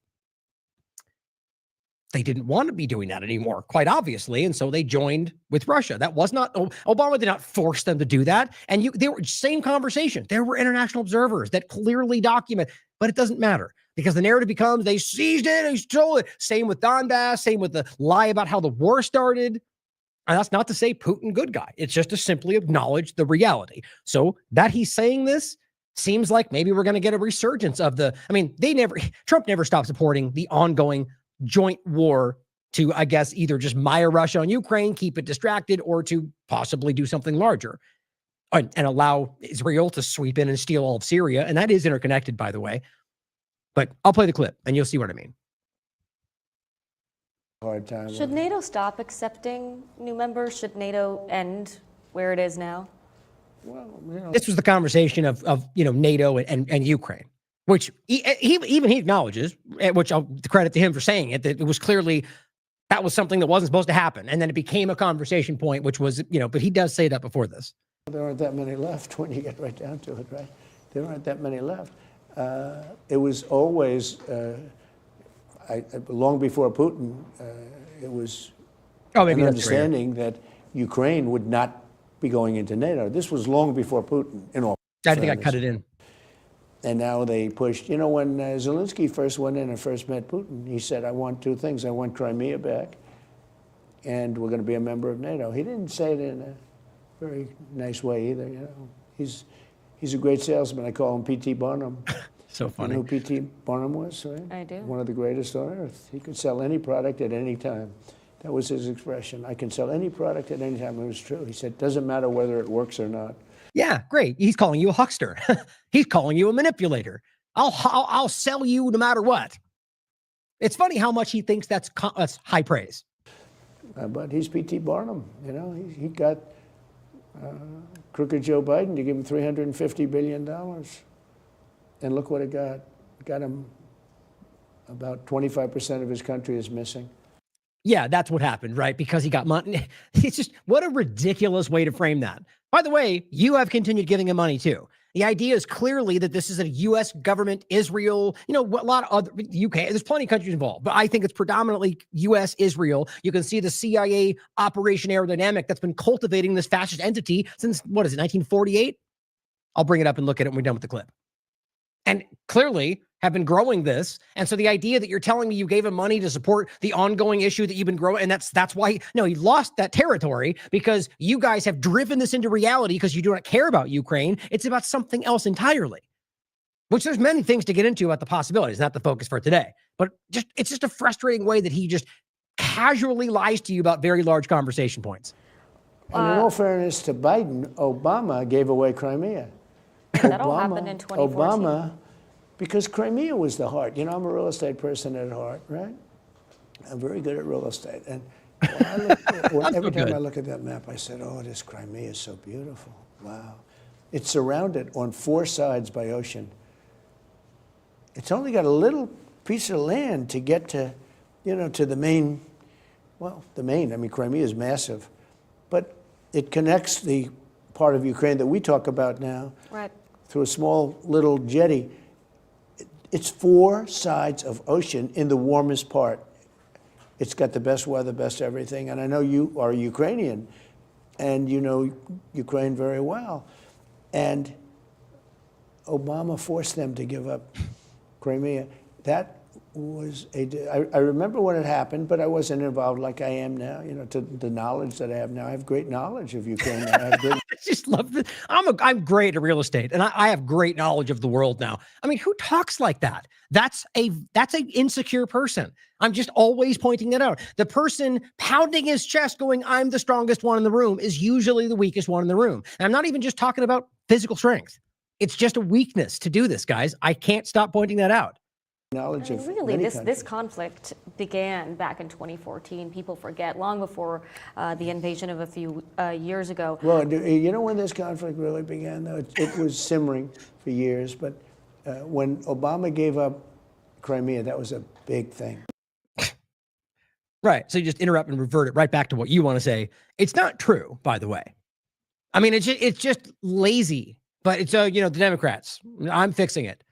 They didn't want to be doing that anymore, quite obviously. And so they joined with Russia. That was not, Obama did not force them to do that. And they were same conversation. There were international observers that clearly document, but it doesn't matter because the narrative becomes they seized it, they stole it. Same with Donbass, same with the lie about how the war started. And that's not to say Putin good guy. It's just to simply acknowledge the reality. So that he's saying this seems like maybe we're going to get a resurgence of Trump never stopped supporting the ongoing joint war to, I guess, either just mire Russia on Ukraine, keep it distracted, or to possibly do something larger and allow Israel to sweep in and steal all of Syria. And that is interconnected, by the way. But I'll play the clip and you'll see what I mean. Hard time. Should NATO stop accepting new members? Should NATO end where it is now? Well, this was the conversation of NATO and Ukraine, which he acknowledges, which I'll credit to him for saying it, that it was clearly that was something that wasn't supposed to happen. And then it became a conversation point, which was, but he does say that before this. There aren't that many left when you get right down to it, right? There aren't that many left. It was always... long before Putin, it was an understanding that Ukraine would not be going into NATO. This was long before Putin, in all I think I cut it in. And now they pushed. When Zelensky first went in and first met Putin, he said, I want two things. I want Crimea back, and we're going to be a member of NATO. He didn't say it in a very nice way either. He's a great salesman. I call him P.T. Barnum. So funny. You know who P.T. Barnum was, right? I do. One of the greatest on earth. He could sell any product at any time. That was his expression. I can sell any product at any time. It was true. He said, doesn't matter whether it works or not. Yeah, great. He's calling you a huckster. He's calling you a manipulator. I'll sell you no matter what. It's funny how much he thinks that's high praise. But he's P.T. Barnum. He got Crooked Joe Biden, you give him $350 billion. And look what it got. It got him about 25% of his country is missing. Yeah, that's what happened, right? Because he got money. It's just, what a ridiculous way to frame that. By the way, you have continued giving him money too. The idea is clearly that this is a U.S. government, Israel, a lot of other, UK, there's plenty of countries involved, but I think it's predominantly U.S., Israel. You can see the CIA Operation Aerodynamic that's been cultivating this fascist entity since, 1948? I'll bring it up and look at it when we're done with the clip. And clearly have been growing this. And so the idea that you're telling me you gave him money to support the ongoing issue that you've been growing, and that's why, he lost that territory, because you guys have driven this into reality because you do not care about Ukraine. It's about something else entirely, which there's many things to get into about the possibilities, not the focus for today. But it's just a frustrating way that he just casually lies to you about very large conversation points. And in all fairness to Biden, Obama gave away Crimea. That all happened in 2014. Obama, because Crimea was the heart. I'm a real estate person at heart, right? I'm very good at real estate. And every time I look at that map, I said, oh, this Crimea is so beautiful. Wow. It's surrounded on 4 sides by ocean. It's only got a little piece of land to get to, to the main, Crimea is massive. But it connects the part of Ukraine that we talk about now, right, through a small little jetty. It's 4 sides of ocean in the warmest part. It's got the best weather, best everything. And I know you are Ukrainian, and you know Ukraine very well. And Obama forced them to give up Crimea. That was I remember when it happened, but I wasn't involved like I am now. To the knowledge that I have now, I have great knowledge of Ukraine. I have great. I just love this. I'm great at real estate, and I have great knowledge of the world now. I mean, who talks like that? That's a insecure person. I'm just always pointing it out. The person pounding his chest going, I'm the strongest one in the room, is usually the weakest one in the room. And I'm not even just talking about physical strength. It's just a weakness to do this, guys. I can't stop pointing that out. Knowledge of really, many this countries. conflict began back in 2014. People forget, long before the invasion of a few years ago. Well, you know when this conflict really began, though? It was simmering for years, but when Obama gave up Crimea, that was a big thing. Right. So you just interrupt and revert it right back to what you want to say. It's not true, by the way. I mean, it's just lazy, but it's, the Democrats, I'm fixing it,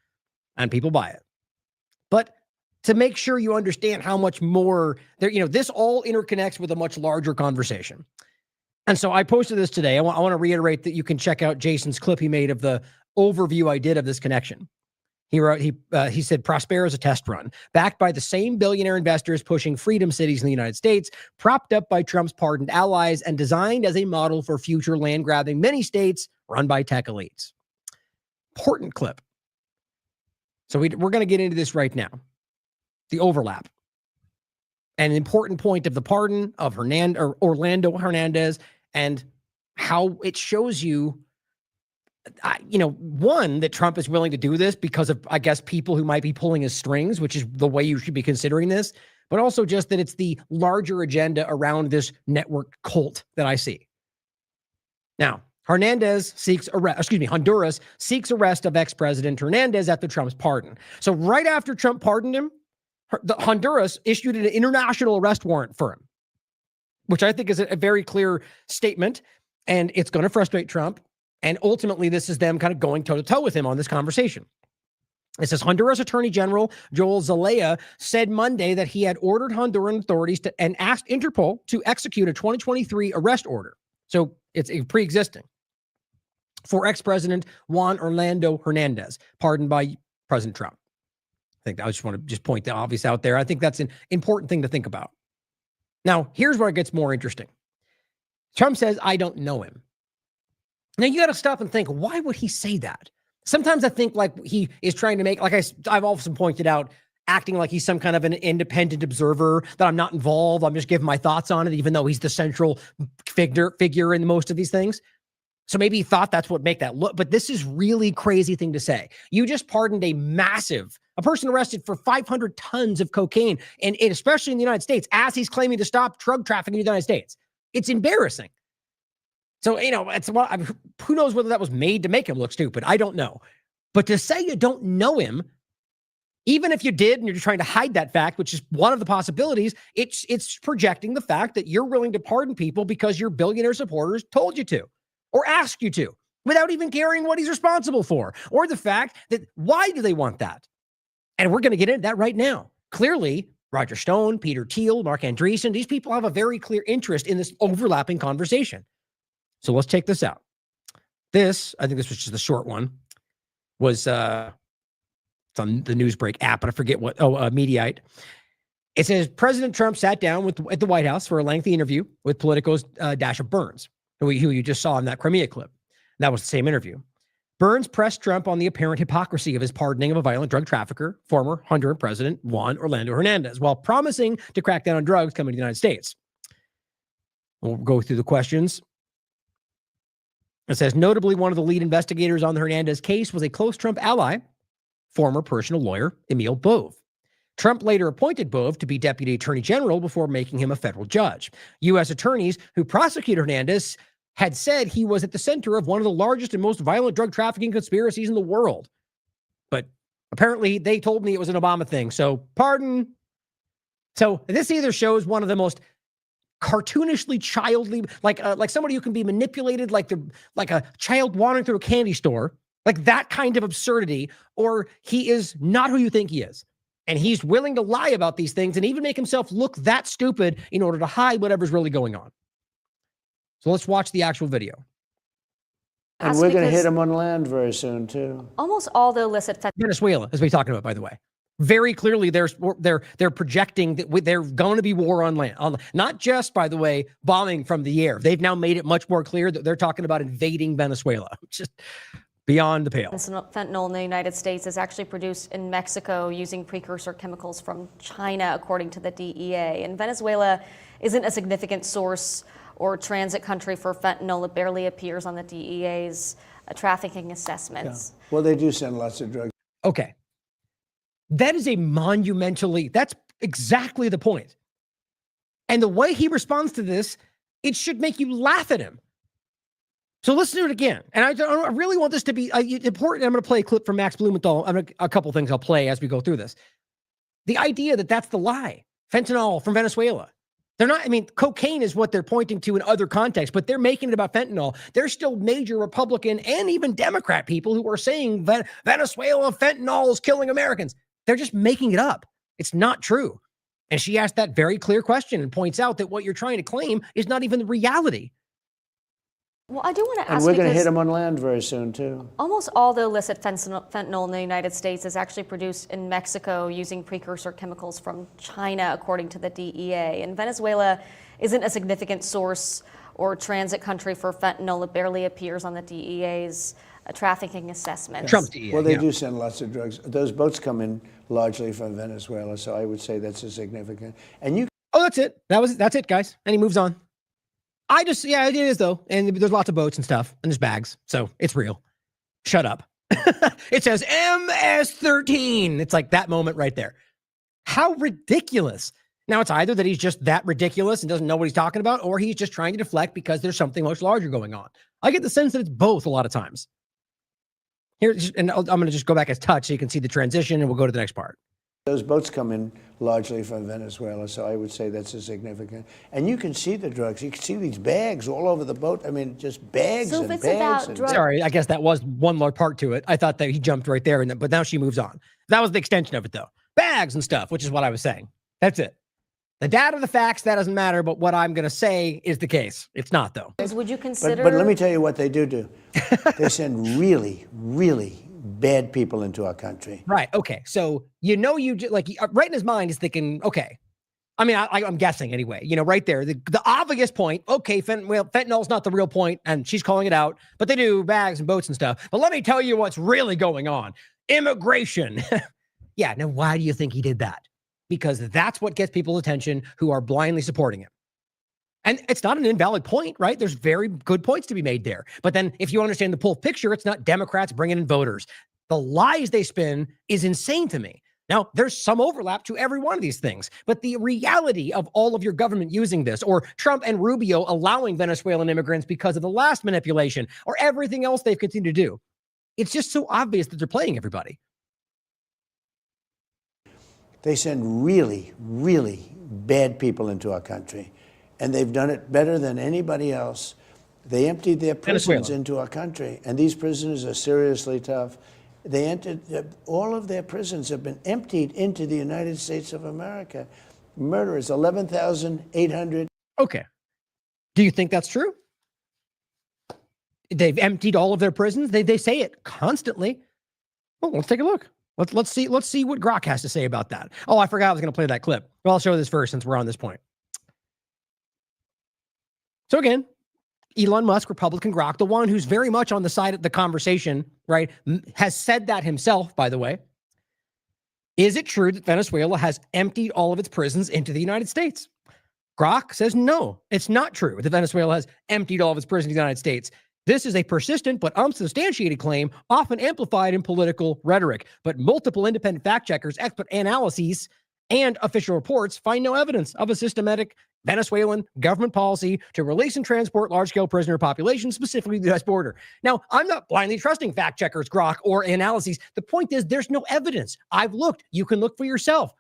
and people buy it. But to make sure you understand how much more there, this all interconnects with a much larger conversation. And so I posted this today. I want to reiterate that you can check out Jason's clip he made of the overview I did of this connection. He wrote, he said, Prospera is a test run, backed by the same billionaire investors pushing freedom cities in the United States, propped up by Trump's pardoned allies, and designed as a model for future land grabbing many states run by tech elites. Important clip. So we're going to get into this right now. The overlap. An important point of the pardon of Orlando Hernandez, and how it shows you, one, that Trump is willing to do this because of, I guess, people who might be pulling his strings, which is the way you should be considering this, but also just that it's the larger agenda around this network cult that I see. Now, Honduras seeks arrest of ex-President Hernandez after Trump's pardon. So right after Trump pardoned him, Honduras issued an international arrest warrant for him, which I think is a very clear statement, and it's going to frustrate Trump. And ultimately, this is them kind of going toe-to-toe with him on this conversation. It says Honduras Attorney General Joel Zelaya said Monday that he had ordered Honduran authorities and asked Interpol to execute a 2023 arrest order. So it's a pre-existing for ex-President Juan Orlando Hernandez, pardoned by President Trump. I think I just want to point the obvious out there. I think that's an important thing to think about. Now, here's where it gets more interesting. Trump says, I don't know him. Now, you got to stop and think, why would he say that? Sometimes I think like he is trying to make, like I've often pointed out, acting like he's some kind of an independent observer, that I'm not involved. I'm just giving my thoughts on it, even though he's the central figure in most of these things. So maybe he thought that's what make that look, but this is really crazy thing to say. You just pardoned a person arrested for 500 tons of cocaine, and especially in the United States, as he's claiming to stop drug trafficking in the United States. It's embarrassing. So, it's who knows whether that was made to make him look stupid. I don't know. But to say you don't know him, even if you did and you're just trying to hide that fact, which is one of the possibilities, it's projecting the fact that you're willing to pardon people because your billionaire supporters told you to or asked you to without even caring what he's responsible for, or the fact that why do they want that? And we're going to get into that right now. Clearly, Roger Stone, Peter Thiel, Mark Andreessen, these people have a very clear interest in this overlapping conversation. So let's take this out. This, I think this was just a short one, was it's on the Newsbreak app, but I forget what. Mediaite. It says President Trump sat down at the White House for a lengthy interview with Politico's Dasha Burns, who you just saw in that Crimea clip. That was the same interview. Burns pressed Trump on the apparent hypocrisy of his pardoning of a violent drug trafficker, former Honduran President Juan Orlando Hernandez, while promising to crack down on drugs coming to the United States. We'll go through the questions. It says, notably, one of the lead investigators on the Hernandez case was a close Trump ally, former personal lawyer Emil Bove. Trump later appointed Bove to be Deputy Attorney General before making him a federal judge. U.S. attorneys who prosecuted Hernandez had said he was at the center of one of the largest and most violent drug trafficking conspiracies in the world. But apparently they told me it was an Obama thing. So pardon. So this either shows one of the most cartoonishly childly, like somebody who can be manipulated like a child wandering through a candy store, like that kind of absurdity, or he is not who you think he is. And he's willing to lie about these things and even make himself look that stupid in order to hide whatever's really going on. So let's watch the actual video. And we're going to hit them on land very soon, too. Almost all the illicit Venezuela, as we're talking about, by the way. Very clearly, they're projecting that they're going to be war on land. Not just, by the way, bombing from the air. They've now made it much more clear that they're talking about invading Venezuela. Just beyond the pale. Fentanyl in the United States is actually produced in Mexico using precursor chemicals from China, according to the DEA. And Venezuela isn't a significant source or transit country for fentanyl. It barely appears on the DEA's trafficking assessments. Yeah. Well, they do send lots of drugs. Okay. That is that's exactly the point. And the way he responds to this, it should make you laugh at him. So listen to it again. And I really want this to be important. I'm going to play a clip from Max Blumenthal. A couple things I'll play as we go through this. The idea that that's the lie. Fentanyl from Venezuela. They're not, cocaine is what they're pointing to in other contexts, but they're making it about fentanyl. There's still major Republican and even Democrat people who are saying Venezuela fentanyl is killing Americans. They're just making it up. It's not true. And she asked that very clear question and points out that what you're trying to claim is not even the reality. Well, I do want to ask, and we're going to hit them on land very soon, too. Almost all the illicit fentanyl in the United States is actually produced in Mexico using precursor chemicals from China, according to the DEA. And Venezuela isn't a significant source or transit country for fentanyl. It barely appears on the DEA's trafficking assessments. Trump DEA. Well, they do send lots of drugs. Those boats come in largely from Venezuela, so I would say that's a significant. And you. Oh, that's it. That's it, guys. And he moves on. It is though. And there's lots of boats and stuff and there's bags. So it's real. Shut up. It says MS-13. It's like that moment right there. How ridiculous. Now it's either that he's just that ridiculous and doesn't know what he's talking about, or he's just trying to deflect because there's something much larger going on. I get the sense that it's both a lot of times. Here, and I'm going to just go back as touch so you can see the transition and we'll go to the next part. Those boats come in largely from Venezuela, so I would say that's a significant. And you can see the drugs. You can see these bags all over the boat. Just bags so and if it's bags. About drugs. Sorry, I guess that was one more part to it. I thought that he jumped right there, but now she moves on. That was the extension of it, though. Bags and stuff, which is what I was saying. That's it. The data, the facts, that doesn't matter, but what I'm going to say is the case. It's not, though. Would you consider... But let me tell you what they do. They send really, really bad people into our country. Right. Okay. So, right in his mind is thinking, okay. I'm guessing anyway, right there, the obvious point. Okay. Fentanyl's not the real point and she's calling it out, but they do bags and boats and stuff. But let me tell you what's really going on. Immigration. Yeah. Now, why do you think he did that? Because that's what gets people's attention who are blindly supporting him. And it's not an invalid point, right? There's very good points to be made there. But then if you understand the full picture, it's not Democrats bringing in voters. The lies they spin is insane to me. Now, there's some overlap to every one of these things, but the reality of all of your government using this, or Trump and Rubio allowing Venezuelan immigrants because of the last manipulation, or everything else they've continued to do, it's just so obvious that they're playing everybody. They send really, really bad people into our country, and they've done it better than anybody else. They emptied their prisons into our country, and these prisoners are seriously tough. They entered, all of their prisons have been emptied into the United States of America. Murderers, 11,800. Okay. Do you think that's true? They've emptied all of their prisons. They say it constantly. Well, let's take a look. Let's see what Grok has to say about that. Oh, I forgot I was going to play that clip. Well, I'll show this first since we're on this point. So again, Elon Musk, Republican Grok, the one who's very much on the side of the conversation, right, has said that himself, by the way. Is it true that Venezuela has emptied all of its prisons into the United States? Grok says no, it's not true that Venezuela has emptied all of its prisons in the United States. This is a persistent but unsubstantiated claim, often amplified in political rhetoric. But multiple independent fact checkers, expert analyses, and official reports find no evidence of a systematic Venezuelan government policy to release and transport large-scale prisoner populations, specifically the U.S. border. Now, I'm not blindly trusting fact checkers, Grok, or analyses. The point is, there's no evidence. I've looked. You can look for yourself.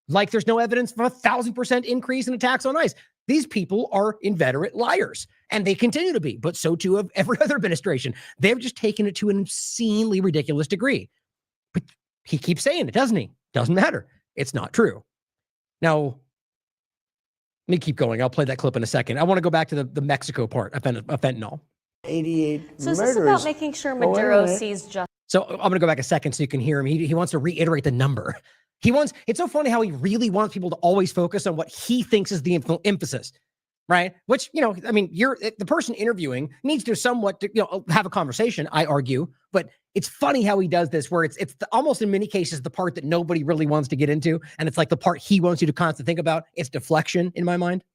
Like there's no evidence of a 1,000% increase in attacks on ICE. These people are inveterate liars, and they continue to be, but so too of every other administration. They've just taken it to an obscenely ridiculous degree. But he keeps saying it, doesn't he? Doesn't matter. It's not true. Now, let me keep going. I'll play that clip in a second. I want to go back to the Mexico part of fentanyl. 88 So is murders. this about making sure Maduro sees justice? So I'm going to go back a second so you can hear him. He wants to reiterate the number. It's so funny how he really wants people to always focus on what he thinks is the emphasis, right? Which, I mean, the person interviewing needs to somewhat, have a conversation, I argue, but it's funny how he does this where it's almost in many cases the part that nobody really wants to get into. And it's like the part he wants you to constantly think about. It's deflection in my mind.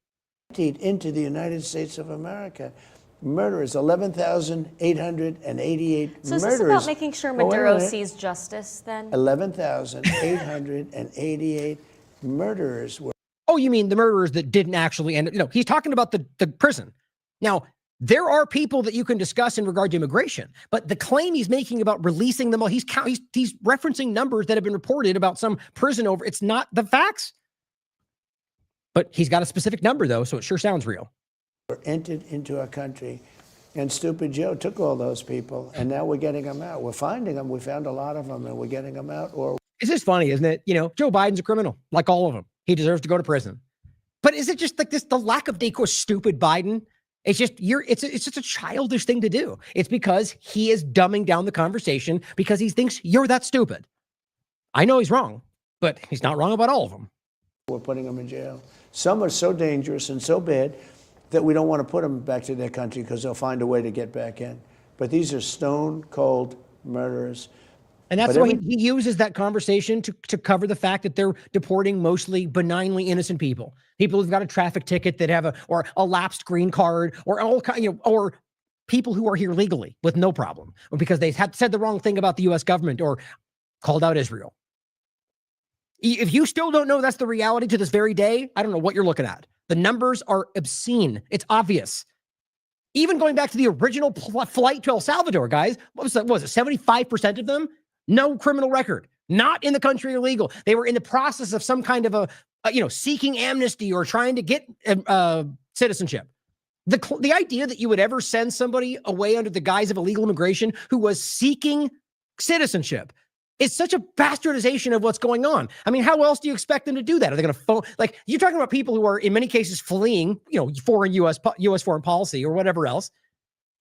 Into the United States of America. Murderers, 11,888 So is murderers. this about making sure Maduro sees justice then? 11,888 murderers were. Oh, you mean the murderers that didn't actually end? He's talking about the prison. Now, there are people that you can discuss in regard to immigration, but the claim he's making about releasing them all, he's referencing numbers that have been reported about some prison over. It's not the facts. But he's got a specific number, though, so it sure sounds real. Were entered into our country, and Stupid Joe took all those people, and now we're getting them out. We're finding them. We found a lot of them, and we're getting them out. It's just funny, isn't it? Joe Biden's a criminal, like all of them. He deserves to go to prison. But is it just like this, the lack of decorum, stupid Biden? It's just, it's just a childish thing to do. It's because he is dumbing down the conversation because he thinks you're that stupid. I know he's wrong, but he's not wrong about all of them. We're putting them in jail. Some are so dangerous and so bad that we don't want to put them back to their country because they'll find a way to get back in. But these are stone cold murderers. And that's why he uses that conversation to cover the fact that they're deporting mostly benignly innocent people. People who've got a traffic ticket that have or a lapsed green card or all or people who are here legally with no problem or because they had said the wrong thing about the U.S. government or called out Israel. If you still don't know that's the reality to this very day, I don't know what you're looking at. The numbers are obscene. It's obvious. Even going back to the original flight to El Salvador, guys, what was it, 75% of them? No criminal record, not in the country illegal. They were in the process of some kind of seeking amnesty or trying to get citizenship. The idea that you would ever send somebody away under the guise of illegal immigration who was seeking citizenship is such a bastardization of what's going on. I mean, how else do you expect them to do that? Are they going to phone? Like, you're talking about people who are in many cases fleeing, foreign U.S. foreign policy or whatever else.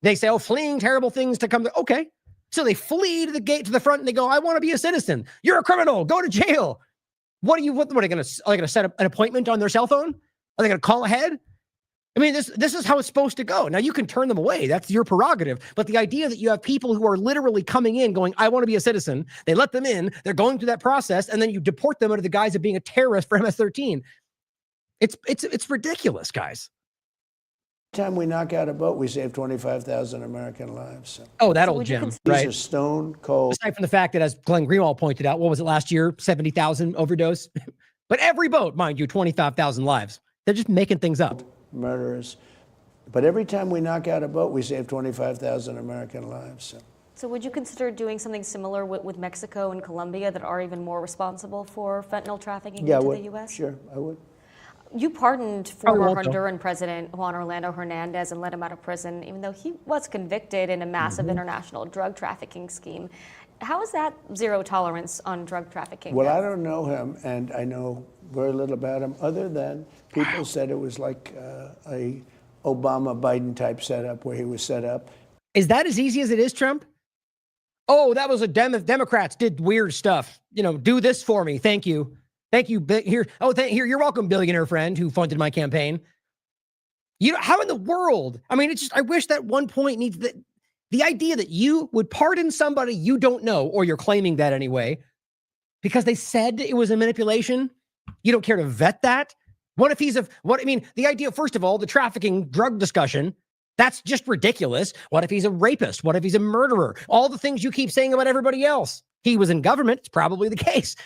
They say, fleeing terrible things to come to. Okay. So they flee to the gate to the front and they go, I want to be a citizen. You're a criminal. Go to jail. What are they going to set up an appointment on their cell phone? Are they going to call ahead? I mean, this is how it's supposed to go. Now, you can turn them away. That's your prerogative. But the idea that you have people who are literally coming in going, I want to be a citizen. They let them in. They're going through that process. And then you deport them under the guise of being a terrorist for MS-13. It's ridiculous, guys. Time we knock out a boat, we save 25,000 American lives. So. Oh, that So old would you Jim, consider- These right? are stone cold. Aside from the fact that, as Glenn Greenwald pointed out, what was it last year? 70,000 overdose. But every boat, mind you, 25,000 lives. They're just making things up. Murderers. But every time we knock out a boat, we save 25,000 American lives. So would you consider doing something similar with Mexico and Colombia that are even more responsible for fentanyl trafficking Yeah, I into would. the U.S.? Sure, I would. You pardoned Probably former won't, though. Honduran President Juan Orlando Hernandez and let him out of prison, even though he was convicted in a massive international drug trafficking scheme. How is that zero tolerance on drug trafficking? Well, I don't know him, and I know very little about him, other than people said it was like a Obama-Biden type setup, where he was set up. Is that as easy as it is, Trump? Oh, that was a Democrats did weird stuff. You know, do this for me. Thank you. Thank you. Here. Oh, here. You're welcome, billionaire friend who funded my campaign. You know, how in the world? I mean, it's just, I wish that one point needs the idea that you would pardon somebody you don't know, or you're claiming that anyway, because they said it was a manipulation. You don't care to vet that. What if the idea, first of all, the trafficking drug discussion, that's just ridiculous. What if he's a rapist? What if he's a murderer? All the things you keep saying about everybody else. He was in government. It's probably the case.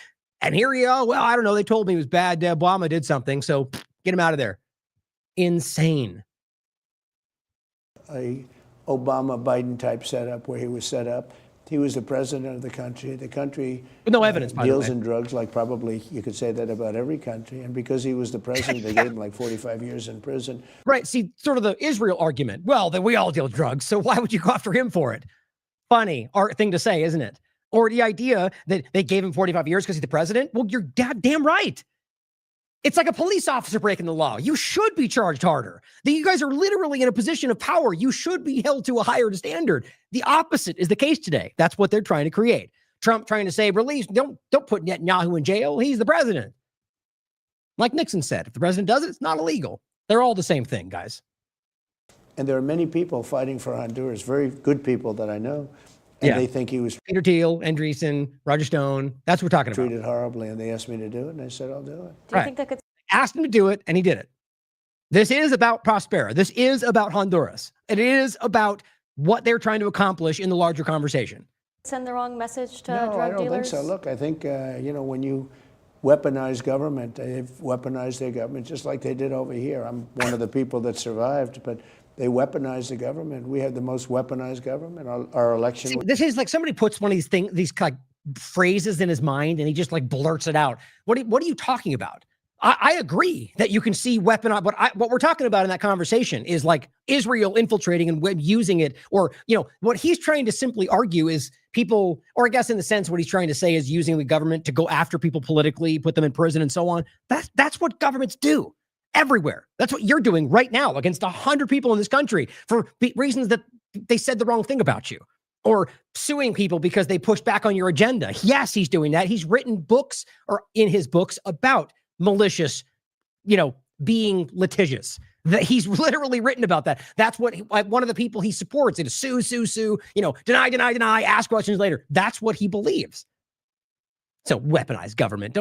And here you go. Well, I don't know. They told me he was bad. Obama did something. So get him out of there. Insane. A Obama-Biden type setup, where he was set up. He was the president of the country. The country With no evidence, by the deals way. in drugs, like probably you could say that about every country. And because he was the president, they gave him like 45 years in prison. Right. See, sort of the Israel argument. Well, then we all deal drugs. So why would you go after him for it? Funny thing to say, isn't it? Or the idea that they gave him 45 years because he's the president. Well, you're damn right. It's like a police officer breaking the law. You should be charged harder. You guys are literally in a position of power. You should be held to a higher standard. The opposite is the case today. That's what they're trying to create. Trump trying to say, release, don't put Netanyahu in jail. He's the president. Like Nixon said, if the president does it, it's not illegal. They're all the same thing, guys. And there are many people fighting for Honduras, very good people that I know. And Yeah. they think he was Peter Thiel, Andreessen, Roger Stone. That's what we're talking about. treated horribly, and they asked me to do it, and I said, I'll do it. Do you Right. think that could Asked him to do it, and he did it. This is about Prospera. This is about Honduras. It is about what they're trying to accomplish in the larger conversation. send the wrong message to No, drug I don't dealers? think so. Look, I think, when you weaponize government, they've weaponized their government just like they did over here. I'm one of the people that survived, but they weaponized the government. We had the most weaponized government. Our election. See, this is like somebody puts one of these things, these like phrases in his mind, and he just like blurts it out. What are you talking about? I agree that you can see weapon, but what we're talking about in that conversation is like Israel infiltrating and using it, or, what he's trying to simply argue is people, or I guess in the sense what he's trying to say is using the government to go after people politically, put them in prison and so on. That's what governments do everywhere. That's what you're doing right now against 100 people in this country for reasons that they said the wrong thing about you. Or suing people because they pushed back on your agenda. Yes, he's doing that. He's written books, or in his books, about malicious, being litigious. That he's literally written about that. That's what one of the people he supports. It is sue, deny, ask questions later. That's what he believes. So weaponized government.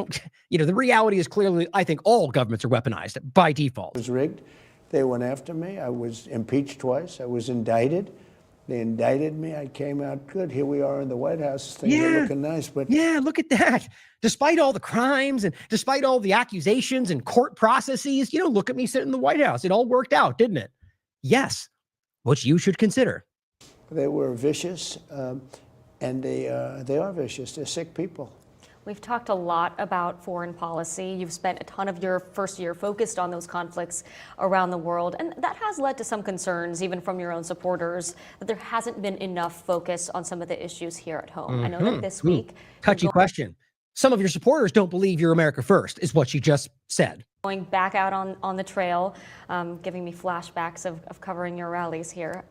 The reality is clearly, I think all governments are weaponized by default. It was rigged. They went after me. I was impeached twice. I was indicted. They indicted me. I came out good. Here we are in the White House. Things are looking nice. But yeah, look at that. Despite all the crimes and despite all the accusations and court processes, look at me sitting in the White House. It all worked out, didn't it? Yes, which you should consider. they were vicious, and they are vicious. They're sick people. We've talked a lot about foreign policy. You've spent a ton of your first year focused on those conflicts around the world, and that has led to some concerns, even from your own supporters, that there hasn't been enough focus on some of the issues here at home. I know that this week... Touchy question. Some of your supporters don't believe you're America first, is what you just said. Going back out on the trail, giving me flashbacks of covering your rallies here.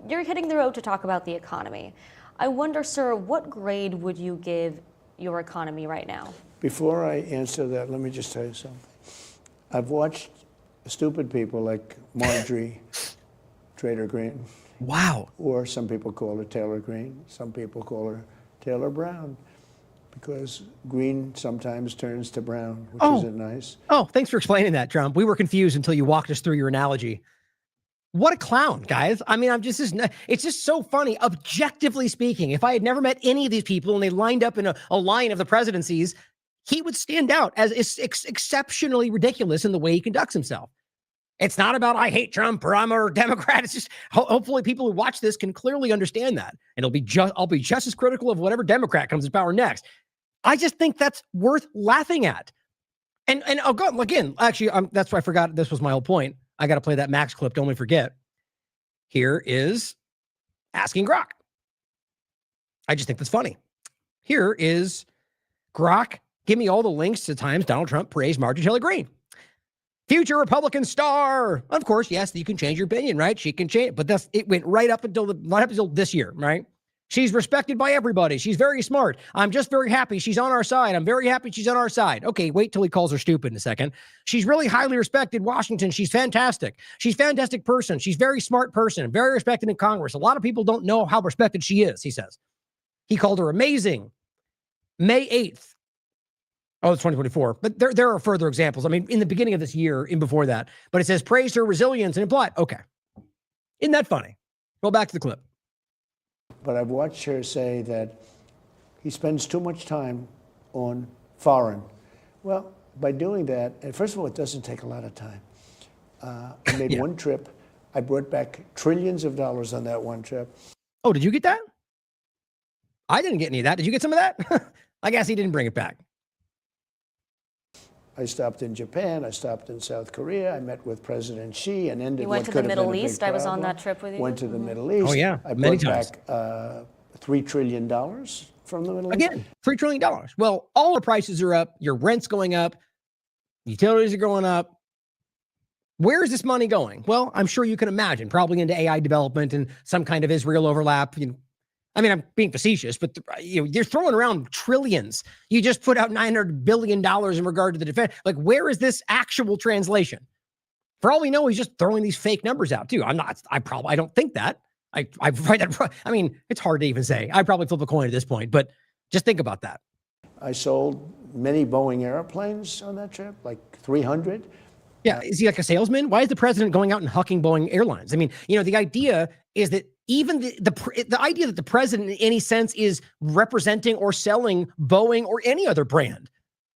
You're hitting the road to talk about the economy. I wonder, sir, what grade would you give your economy right now? Before I answer that, let me just tell you something. I've watched stupid people like Marjorie Trader Green. Wow. Or some people call her Taylor Green. Some people call her Taylor Brown, because green sometimes turns to brown, which isn't nice. Oh, thanks for explaining that, Trump. We were confused until you walked us through your analogy. What a clown, guys. I mean, it's just so funny. Objectively speaking, if I had never met any of these people and they lined up in a line of the presidencies, he would stand out as exceptionally ridiculous in the way he conducts himself. It's not about I hate Trump or I'm a Democrat. It's just hopefully people who watch this can clearly understand that. And I'll be just as critical of whatever Democrat comes to power next. I just think that's worth laughing at. And I'll go again. Actually, that's why I forgot. This was my whole point. I got to play that Max clip. Don't let me forget. Here is asking Grok. I just think that's funny. Here is Grok. Give me all the links to times Donald Trump praised Marjorie Taylor Greene. Future Republican star. Of course, yes, you can change your opinion, right? She can change, but it went right up until this year, right? She's respected by everybody. She's very smart. I'm just very happy she's on our side. I'm very happy she's on our side. Okay, wait till he calls her stupid in a second. She's really highly respected in Washington. She's fantastic. She's a fantastic person. She's a very smart person, very respected in Congress. A lot of people don't know how respected she is, he says. He called her amazing. May 8th. Oh, it's 2024. But there are further examples. I mean, in the beginning of this year, in before that. But it says, praise her resilience and implied. Okay. Isn't that funny? Go back to the clip. But I've watched her say that he spends too much time on foreign. Well, by doing that, and first of all, it doesn't take a lot of time. I made one trip. I brought back trillions of dollars on that one trip. Oh, did you get that? I didn't get any of that. Did you get some of that? I guess he didn't bring it back. I stopped in Japan. I stopped in South Korea. I met with President Xi and ended You went what to could the have been a Middle big East. I was on problem. that trip with you. Went to the Middle East. Oh, yeah. I Many brought times. back $3 trillion from the Middle East. Again, $3 trillion. Well, all the prices are up. Your rent's going up. Utilities are going up. Where is this money going? Well, I'm sure you can imagine, probably into AI development and some kind of Israel overlap. I mean, I'm being facetious, but you're throwing around trillions. You just put out $900 billion in regard to the defense. Like, where is this actual translation? For all we know, he's just throwing these fake numbers out too. I don't think that. I mean, it's hard to even say. I'd probably flip a coin at this point, but just think about that. I sold many Boeing airplanes on that trip, like 300. Yeah, is he like a salesman? Why is the president going out and hucking Boeing Airlines? I mean, the idea is that even the idea that the president in any sense is representing or selling Boeing or any other brand,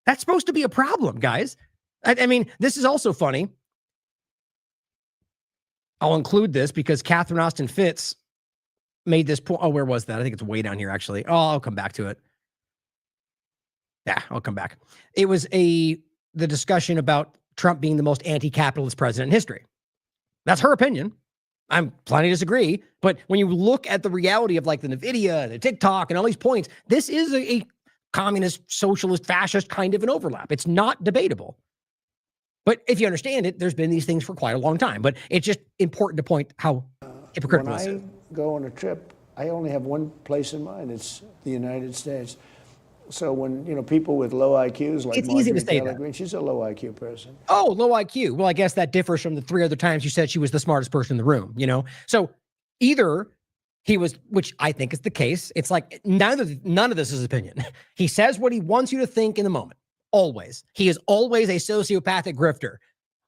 that's supposed to be a problem, guys. I mean, this is also funny. I'll include this because Catherine Austin Fitts made this point. Oh, where was that? I think it's way down here, actually. Oh, I'll come back to it. Yeah, I'll come back. It was the discussion about Trump being the most anti-capitalist president in history. That's her opinion. I'm planning to disagree. But when you look at the reality of like the NVIDIA, the TikTok, and all these points, this is a communist, socialist, fascist kind of an overlap. It's not debatable. But if you understand it, there's been these things for quite a long time. But it's just important to point how hypocritical this is. When I go on a trip, I only have one place in mind. It's the United States. So when, people with low IQs like It's easy to Marjorie say Taylor that. Greene, she's a low IQ person. Oh, low IQ. Well, I guess that differs from the 3 other times you said she was the smartest person in the room, So either he was, which I think is the case. It's like none of this is his opinion. He says what he wants you to think in the moment. Always. He is always a sociopathic grifter.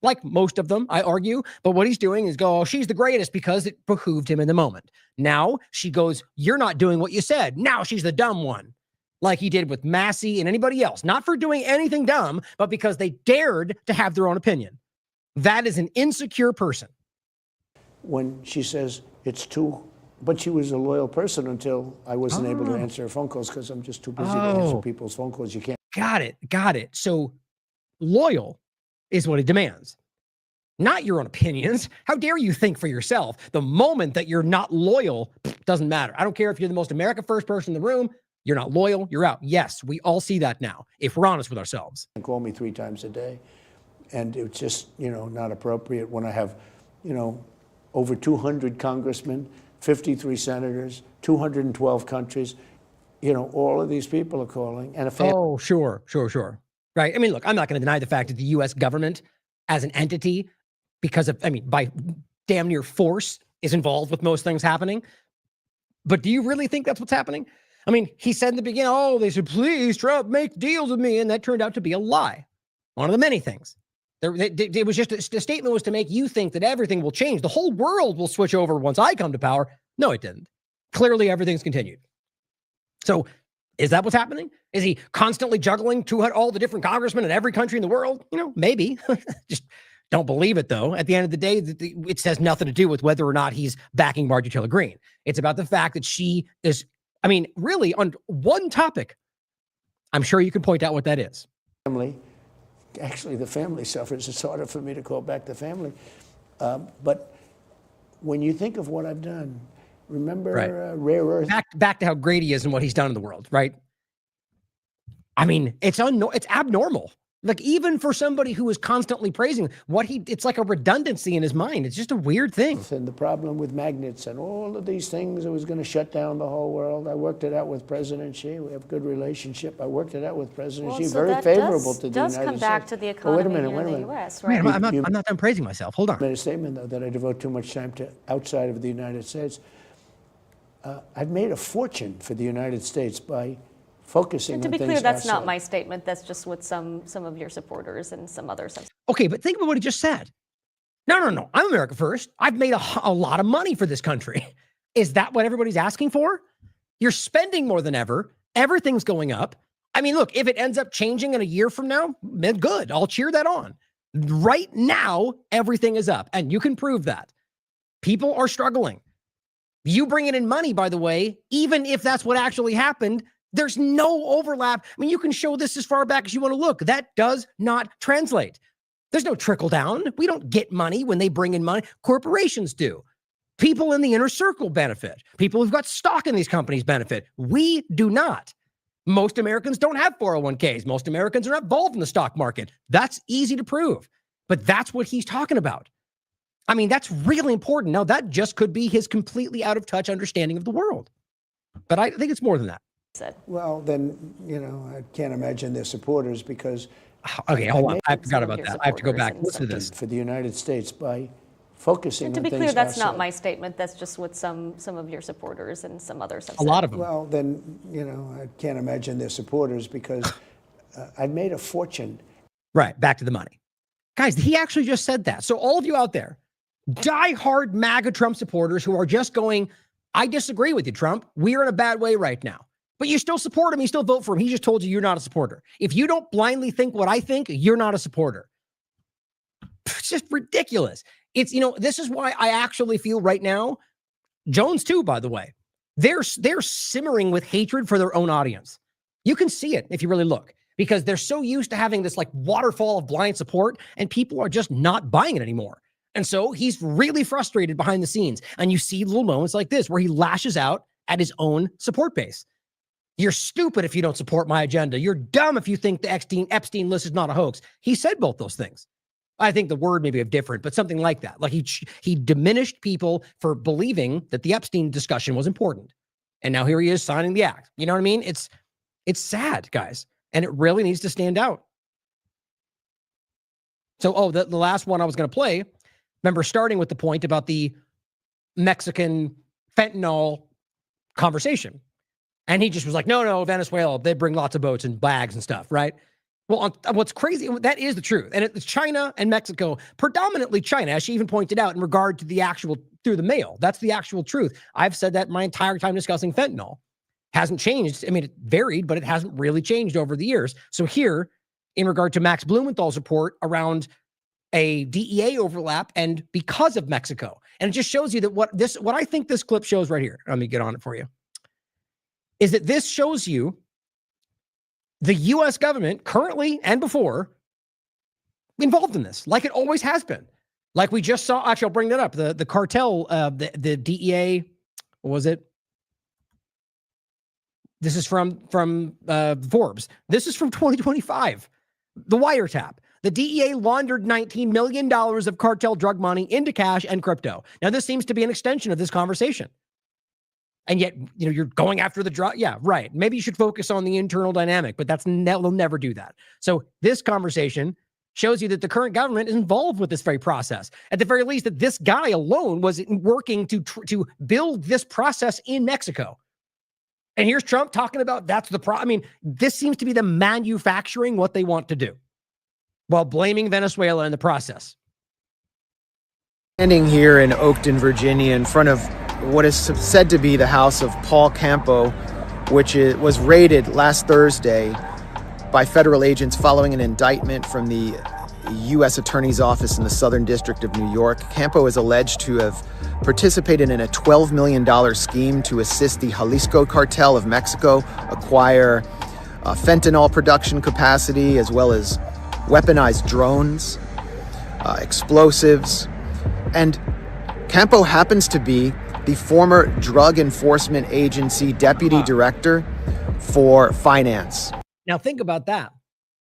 Like most of them, I argue. But what he's doing is go, oh, she's the greatest because it behooved him in the moment. Now she goes, you're not doing what you said. Now she's the dumb one. Like he did with Massey and anybody else, not for doing anything dumb, but because they dared to have their own opinion. That is an insecure person. When she says but she was a loyal person until I wasn't able to answer her phone calls because I'm just too busy to answer people's phone calls. You can't. Got it. So loyal is what it demands. Not your own opinions. How dare you think for yourself? The moment that you're not loyal, doesn't matter. I don't care if you're the most America first person in the room. You're not loyal, you're out. Yes, we all see that now, if we're honest with ourselves. Call me 3 times a day. And it's just, not appropriate when I have, over 200 congressmen, 53 senators, 212 countries. All of these people are calling. And Oh, sure. Right. I mean, look, I'm not going to deny the fact that the U.S. government as an entity, by damn near force, is involved with most things happening. But do you really think that's what's happening? I mean, he said in the beginning, they said, please, Trump, make deals with me. And that turned out to be a lie. One of the many things It was just the statement was to make you think that everything will change. The whole world will switch over once I come to power. No, it didn't. Clearly, everything's continued. So is that what's happening? Is he constantly juggling all the different congressmen in every country in the world? Maybe. Just don't believe it, though. At the end of the day, it has nothing to do with whether or not he's backing Marjorie Taylor Greene. It's about the fact that she is, really on one topic. I'm sure you can point out what that is. Family. Actually, the family suffers. It's harder for me to call back the family. But when you think of what I've done, remember rare earth? Back to how great he is and what he's done in the world, right? It's abnormal. Like, even for somebody who is constantly praising it's like a redundancy in his mind. It's just a weird thing. And the problem with magnets and all of these things, it was going to shut down the whole world. I worked it out with President Xi. We have a good relationship. I worked it out with President Xi. Very favorable to the United States. Does come back to the economy in the U.S., right? I'm not done praising myself. Hold on. I made a statement, though, that I devote too much time to outside of the United States. I've made a fortune for the United States by focusing on things outside. To be clear, that's not my statement. That's just what some of your supporters and some others have. Okay, but think about what he just said. No. I'm America first. I've made a lot of money for this country. Is that what everybody's asking for? You're spending more than ever. Everything's going up. Look, if it ends up changing in a year from now, then good. I'll cheer that on. Right now, everything is up, and you can prove that. People are struggling. You bringing in money, by the way, even if that's what actually happened, there's no overlap. You can show this as far back as you want to look. That does not translate. There's no trickle down. We don't get money when they bring in money. Corporations do. People in the inner circle benefit. People who've got stock in these companies benefit. We do not. Most Americans don't have 401ks. Most Americans are not involved in the stock market. That's easy to prove. But that's what he's talking about. That's really important. Now, that just could be his completely out of touch understanding of the world. But I think it's more than that. Well, then, I can't imagine their supporters because... Okay, hold on. I forgot about that. I have to go back. Listen to this. For the United States by focusing on things outside. To be clear, that's not my statement. That's just what some of your supporters and some others have said. A lot of them. Well, then, I can't imagine their supporters because I've made a fortune. Right, back to the money. Guys, he actually just said that. So all of you out there, diehard MAGA Trump supporters who are just going, I disagree with you, Trump. We're in a bad way right now. But you still support him. You still vote for him. He just told you you're not a supporter. If you don't blindly think what I think, you're not a supporter. It's just ridiculous. This is why I actually feel right now, Jones too, by the way, they're simmering with hatred for their own audience. You can see it if you really look, because they're so used to having this like waterfall of blind support, and people are just not buying it anymore. And so he's really frustrated behind the scenes. And you see little moments like this where he lashes out at his own support base. You're stupid if you don't support my agenda. You're dumb if you think the Epstein list is not a hoax. He said both those things. I think the word maybe different, but something like that. Like he diminished people for believing that the Epstein discussion was important. And now here he is signing the act. You know what I mean? It's sad, guys. And it really needs to stand out. So, the last one I was going to play, remember starting with the point about the Mexican fentanyl conversation. And he just was like, no, Venezuela, they bring lots of boats and bags and stuff, right? Well, what's crazy, that is the truth. And it's China and Mexico, predominantly China, as she even pointed out in regard to the actual, through the mail. That's the actual truth. I've said that my entire time discussing fentanyl. Hasn't changed. It varied, but it hasn't really changed over the years. So here, in regard to Max Blumenthal's report around a DEA overlap and because of Mexico. And it just shows you that what I think this clip shows right here, let me get on it for you, is that this shows you the U.S. government currently and before involved in this, like it always has been. Like we just saw, actually, I'll bring that up. The cartel, the DEA, what was it? This is from Forbes. This is from 2025. The wiretap. The DEA laundered $19 million of cartel drug money into cash and crypto. Now, this seems to be an extension of this conversation. And yet, you're going after the drug. Yeah, right. Maybe you should focus on the internal dynamic, but they'll never do that. So this conversation shows you that the current government is involved with this very process. At the very least, that this guy alone was working to build this process in Mexico. And here's Trump talking about that's the problem. This seems to be them manufacturing what they want to do. while blaming Venezuela in the process. Standing here in Oakton, Virginia, in front of what is said to be the house of Paul Campo, which was raided last Thursday by federal agents following an indictment from the U.S. Attorney's Office in the Southern District of New York. Campo is alleged to have participated in a $12 million scheme to assist the Jalisco cartel of Mexico acquire fentanyl production capacity, as well as weaponized drones, explosives. And Campo happens to be the former Drug Enforcement Agency Deputy Director for Finance. Now think about that.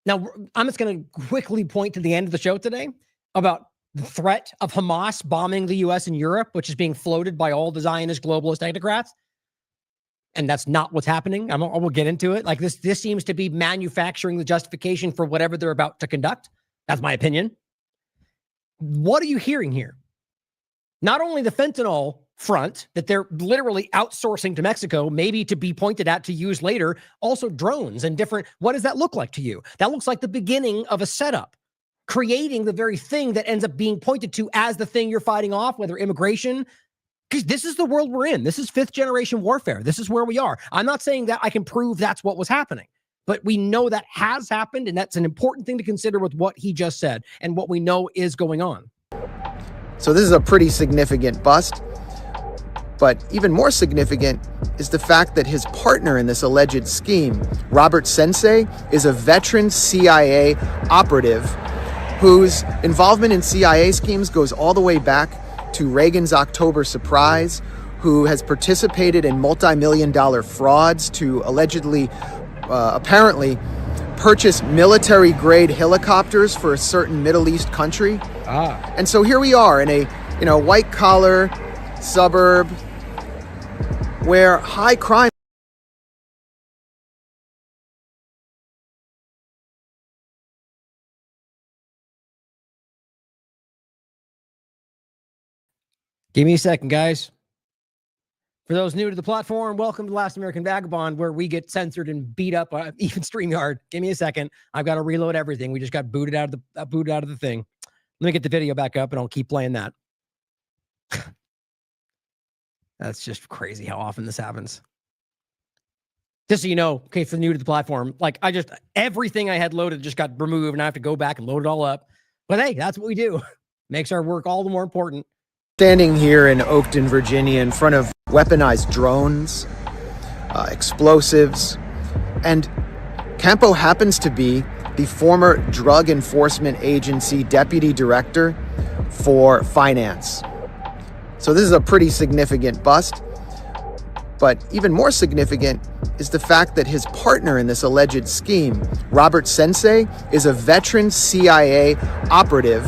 Now, I'm just going to quickly point to the end of the show today about the threat of Hamas bombing the U.S. and Europe, which is being floated by all the Zionist globalist technocrats. And that's not what's happening. I will get into it. Like this seems to be manufacturing the justification for whatever they're about to conduct. That's my opinion. What are you hearing here? Not only the fentanyl front that they're literally outsourcing to Mexico, maybe to be pointed at to use later, also drones and different. What does that look like to you? That looks like the beginning of a setup, creating the very thing that ends up being pointed to as the thing you're fighting off, whether immigration, because this is the world we're in. This is 5th generation warfare. This is where we are. I'm not saying that I can prove that's what was happening, but we know that has happened, and that's an important thing to consider with what he just said and what we know is going on. So this is a pretty significant bust. But even more significant is the fact that his partner in this alleged scheme, Robert Sensei, is a veteran CIA operative whose involvement in CIA schemes goes all the way back to Reagan's October surprise, who has participated in multi-million-dollar frauds to allegedly, apparently, purchase military-grade helicopters for a certain Middle East country. And so here we are in a white-collar suburb where high crime. Give me a second, guys. For those new to the platform, welcome to Last American Vagabond, where we get censored and beat up, even StreamYard. Give me a second. I've got to reload everything. We just got booted out of the thing. Let me get the video back up, and I'll keep playing that. That's just crazy how often this happens. Just so you know, okay, for new to the platform, like everything I had loaded just got removed, and I have to go back and load it all up. But hey, that's what we do. Makes our work all the more important. Standing here in Oakton, Virginia, in front of weaponized drones, explosives, and Campo happens to be the former Drug Enforcement Agency Deputy Director for Finance. So this is a pretty significant bust. But even more significant is the fact that his partner in this alleged scheme, Robert Sensei, is a veteran CIA operative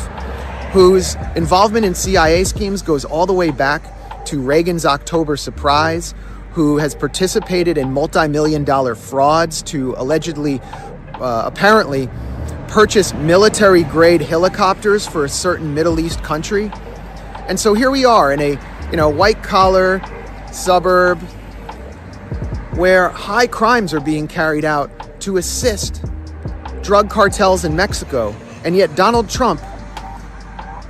whose involvement in CIA schemes goes all the way back to Reagan's October surprise, who has participated in multi-million-dollar frauds to allegedly, apparently, purchase military-grade helicopters for a certain Middle East country. And so here we are in a white-collar suburb where high crimes are being carried out to assist drug cartels in Mexico. And yet Donald Trump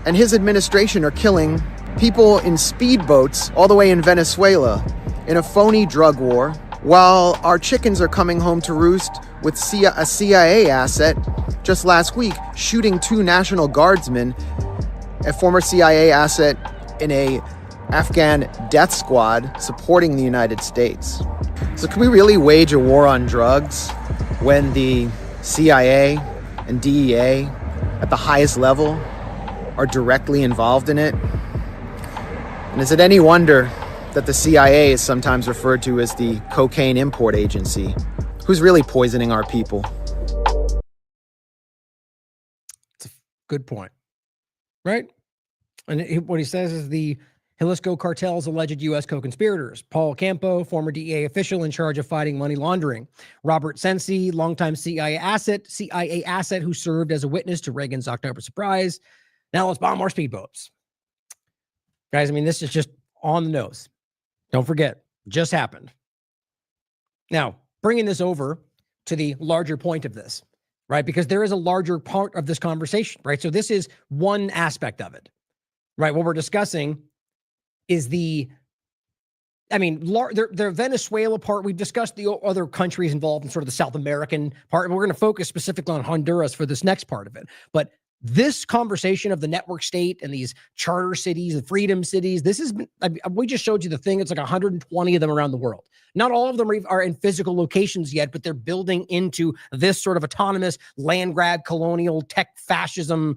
and his administration are killing people in speedboats all the way in Venezuela in a phony drug war, while our chickens are coming home to roost with a CIA asset just last week shooting 2 National Guardsmen, a former CIA asset in a Afghan death squad supporting the United States. So can we really wage a war on drugs when the CIA and DEA at the highest level are directly involved in it? And is it any wonder that the CIA is sometimes referred to as the cocaine import agency? Who's really poisoning our people? It's a good point, right? And what he says is the Jalisco cartel's alleged U.S. co-conspirators: Paul Campo, former DEA official in charge of fighting money laundering; Robert Sensei, longtime CIA asset who served as a witness to Reagan's October surprise. Now let's bomb more speedboats. Guys, I mean, this is just on the nose. Don't forget, just happened. Now, bringing this over to the larger point of this, right? Because there is a larger part of this conversation, right? So this is one aspect of it, right? What we're discussing is the Venezuela part. We discussed the other countries involved in sort of the South American part, and we're going to focus specifically on Honduras for this next part of it. But this conversation of the network state and these charter cities and freedom cities, this has been, we just showed you the thing. It's like 120 of them around the world. Not all of them are in physical locations yet, but they're building into this sort of autonomous land grab, colonial tech fascism,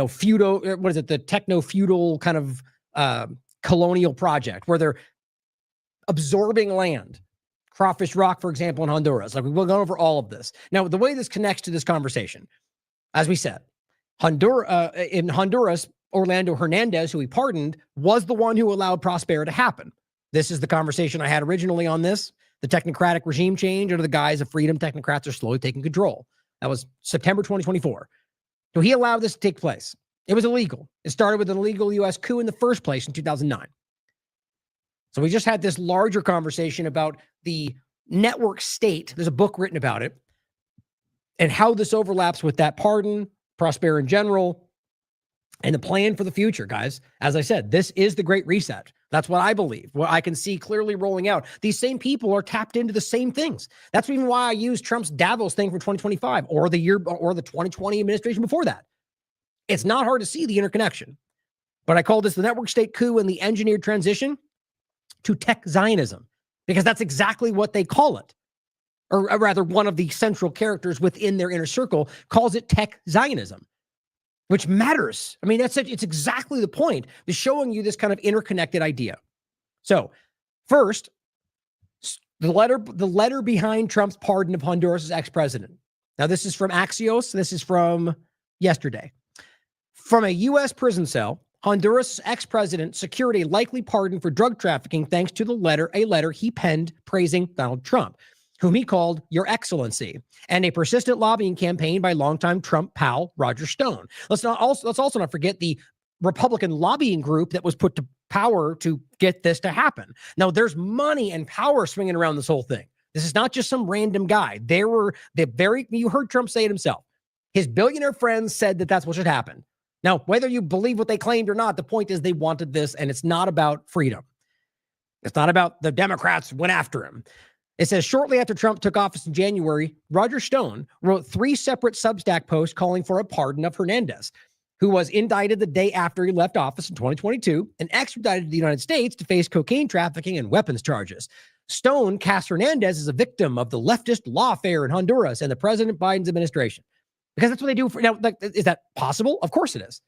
feudal, what is it? The techno-feudal kind of colonial project where they're absorbing land. Crawfish Rock, for example, in Honduras. Like, we'll go over all of this. Now, the way this connects to this conversation, as we said, in Honduras, Orlando Hernandez, who he pardoned, was the one who allowed Prospera to happen. This is the conversation I had originally on this. The technocratic regime change under the guise of freedom, technocrats are slowly taking control. That was September 2024. So he allowed this to take place. It was illegal. It started with an illegal U.S. coup in the first place in 2009. So we just had this larger conversation about the network state. There's a book written about it and how this overlaps with that pardon, Prospera in general, and the plan for the future, guys. As I said, this is the Great Reset. That's what I believe. What I can see clearly rolling out. These same people are tapped into the same things. That's even why I use Trump's Davos thing for 2025 or the 2020 administration before that. It's not hard to see the interconnection. But I call this the network state coup and the engineered transition to tech Zionism, because that's exactly what they call it. Or rather, one of the central characters within their inner circle calls it tech Zionism, which matters. I mean, it's exactly the point, is showing you this kind of interconnected idea. So first, the letter behind Trump's pardon of Honduras' ex-president. Now, this is from Axios. This is from yesterday. From a U.S. prison cell, Honduras' ex-president secured a likely pardon for drug trafficking thanks to a letter he penned praising Donald Trump, whom he called Your Excellency, and a persistent lobbying campaign by longtime Trump pal Roger Stone. Let's also not forget the Republican lobbying group that was put to power to get this to happen. Now, there's money and power swinging around this whole thing. This is not just some random guy. You heard Trump say it himself. His billionaire friends said that that's what should happen. Now, whether you believe what they claimed or not, the point is they wanted this, and it's not about freedom. It's not about the Democrats went after him. It says, shortly after Trump took office in January, Roger Stone wrote 3 separate Substack posts calling for a pardon of Hernandez, who was indicted the day after he left office in 2022 and extradited to the United States to face cocaine trafficking and weapons charges. Stone cast Hernandez as a victim of the leftist lawfare in Honduras and the President Biden's administration. Because that's what they do. Now, is that possible? Of course it is.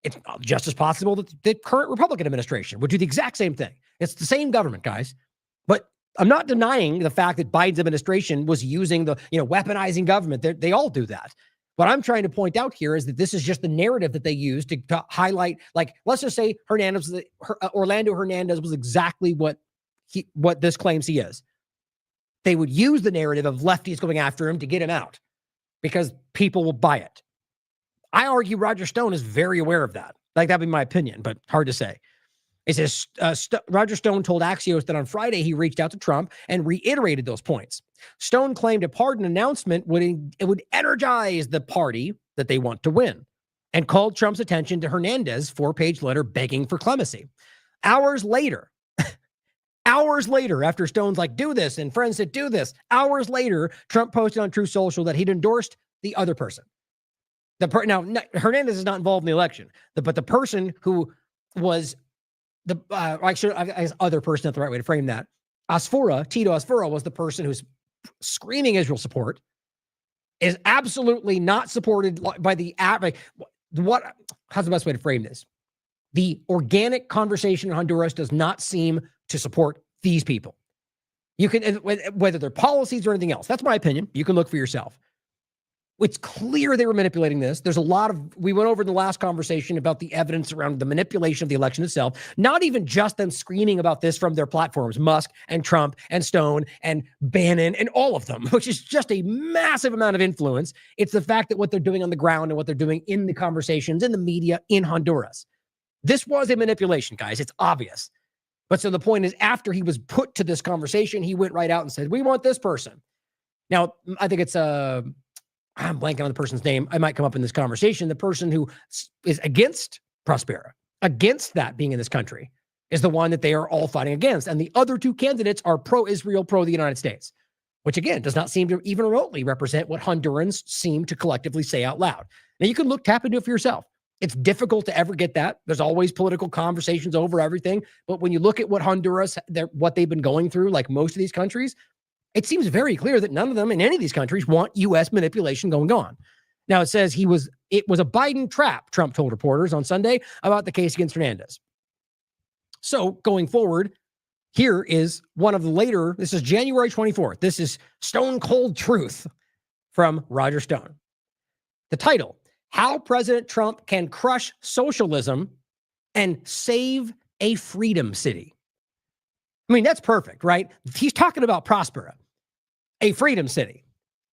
It's just as possible that the current Republican administration would do the exact same thing. It's the same government, guys. But I'm not denying the fact that Biden's administration was using the, weaponizing government. They all do that. What I'm trying to point out here is that this is just the narrative that they use to highlight, like, let's just say Orlando Hernandez was exactly what this claims he is. They would use the narrative of lefties going after him to get him out, because people will buy it. I argue Roger Stone is very aware of that. Like, that'd be my opinion, but hard to say. It says Roger Stone told Axios that on Friday he reached out to Trump and reiterated those points. Stone claimed a pardon announcement would energize the party that they want to win, and called Trump's attention to Hernandez's 4-page letter begging for clemency. Hours later, after Stone's like, do this, and friends said, do this, hours later, Trump posted on Truth Social that he'd endorsed the other person. Now, Hernandez is not involved in the election, but the person who was other person, not the right way to frame that. Tito Asfura was the person who's screaming Israel support, is absolutely not supported by how's the best way to frame this? The organic conversation in Honduras does not seem to support these people. You can, whether they're policies or anything else, that's my opinion. You can look for yourself. It's clear they were manipulating this. There's a lot of, we went over in the last conversation about the evidence around the manipulation of the election itself, not even just them screaming about this from their platforms, Musk and Trump and Stone and Bannon and all of them, which is just a massive amount of influence. It's the fact that what they're doing on the ground and what they're doing in the conversations, in the media, in Honduras. This was a manipulation, guys. It's obvious. But so the point is, after he was put to this conversation, he went right out and said, we want this person. Now, I think it's I'm blanking on the person's name. I might come up in this conversation. The person who is against Prospera, against that being in this country, is the one that they are all fighting against. And the other two candidates are pro-Israel, pro the United States, which again does not seem to even remotely represent what Hondurans seem to collectively say out loud. Now you can tap into it for yourself. It's difficult to ever get that. There's always political conversations over everything. But when you look at what Honduras, what they've been going through, like most of these countries, it seems very clear that none of them in any of these countries want U.S. manipulation going on. Now, it says it was a Biden trap, Trump told reporters on Sunday about the case against Hernandez. So going forward, here is one of the later, this is January 24th. This is Stone Cold Truth from Roger Stone. The title, How President Trump Can Crush Socialism and Save a Freedom City. I mean, that's perfect, right? He's talking about Prospera, a freedom city.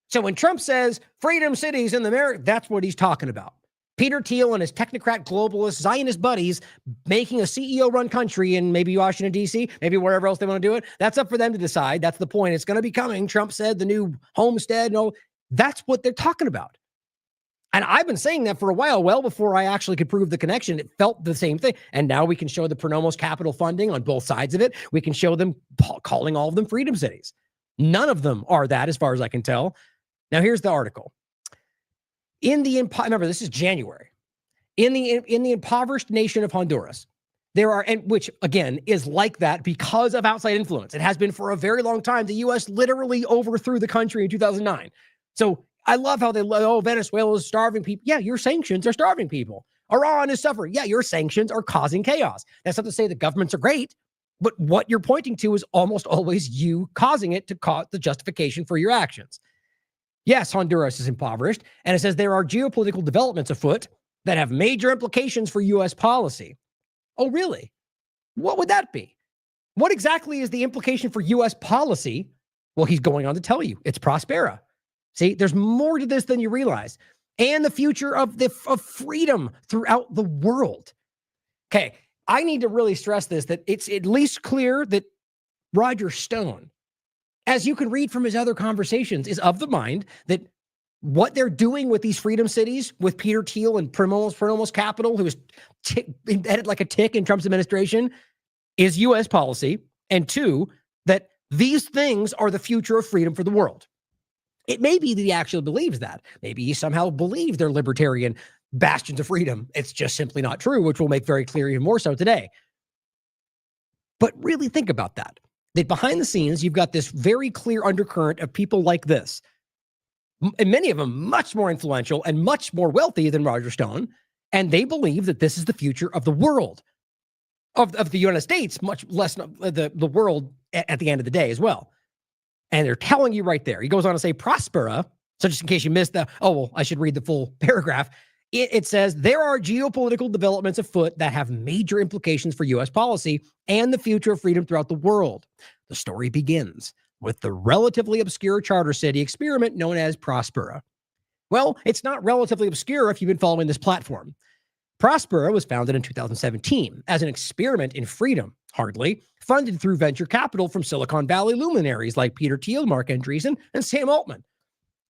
So when Trump says freedom cities in America, that's what he's talking about. Peter Thiel and his technocrat globalist Zionist buddies making a CEO-run country in maybe Washington, D.C., maybe wherever else they want to do it. That's up for them to decide. That's the point. It's going to be coming. Trump said the new homestead and all. That's what they're talking about. And I've been saying that for a while, well before I actually could prove the connection. It felt the same thing. And now we can show the Pronomos capital funding on both sides of it. We can show them calling all of them freedom cities. None of them are that, as far as I can tell. Now, here's the article. Remember, this is January. In the impoverished nation of Honduras, there are, and which again is like that because of outside influence. It has been for a very long time. The U.S. literally overthrew the country in 2009. So I love how Venezuela is starving people. Yeah, your sanctions are starving people. Iran is suffering. Yeah, your sanctions are causing chaos. That's not to say the governments are great, but what you're pointing to is almost always you causing it to cause the justification for your actions. Yes, Honduras is impoverished, and it says there are geopolitical developments afoot that have major implications for U.S. policy. Oh, really? What would that be? What exactly is the implication for U.S. policy? Well, he's going on to tell you. It's Prospera. See, there's more to this than you realize. And the future of freedom throughout the world. Okay, I need to really stress this, that it's at least clear that Roger Stone, as you can read from his other conversations, is of the mind that what they're doing with these freedom cities, with Peter Thiel and Pronomos Capital, who is embedded like a tick in Trump's administration, is U.S. policy. And two, that these things are the future of freedom for the world. It may be that he actually believes that. Maybe he somehow believes they're libertarian bastions of freedom. It's just simply not true, which we'll make very clear even more so today. But really think about that. That behind the scenes, you've got this very clear undercurrent of people like this, and many of them much more influential and much more wealthy than Roger Stone, and they believe that this is the future of the world, of the United States, much less the world at the end of the day as well. And they're telling you right there. He goes on to say Prospera, so just in case you missed I should read the full paragraph. It says, there are geopolitical developments afoot that have major implications for U.S. policy and the future of freedom throughout the world. The story begins with the relatively obscure charter city experiment known as Prospera. Well, it's not relatively obscure if you've been following this platform. Prospera was founded in 2017 as an experiment in freedom, hardly, funded through venture capital from Silicon Valley luminaries like Peter Thiel, Mark Andreessen, and Sam Altman.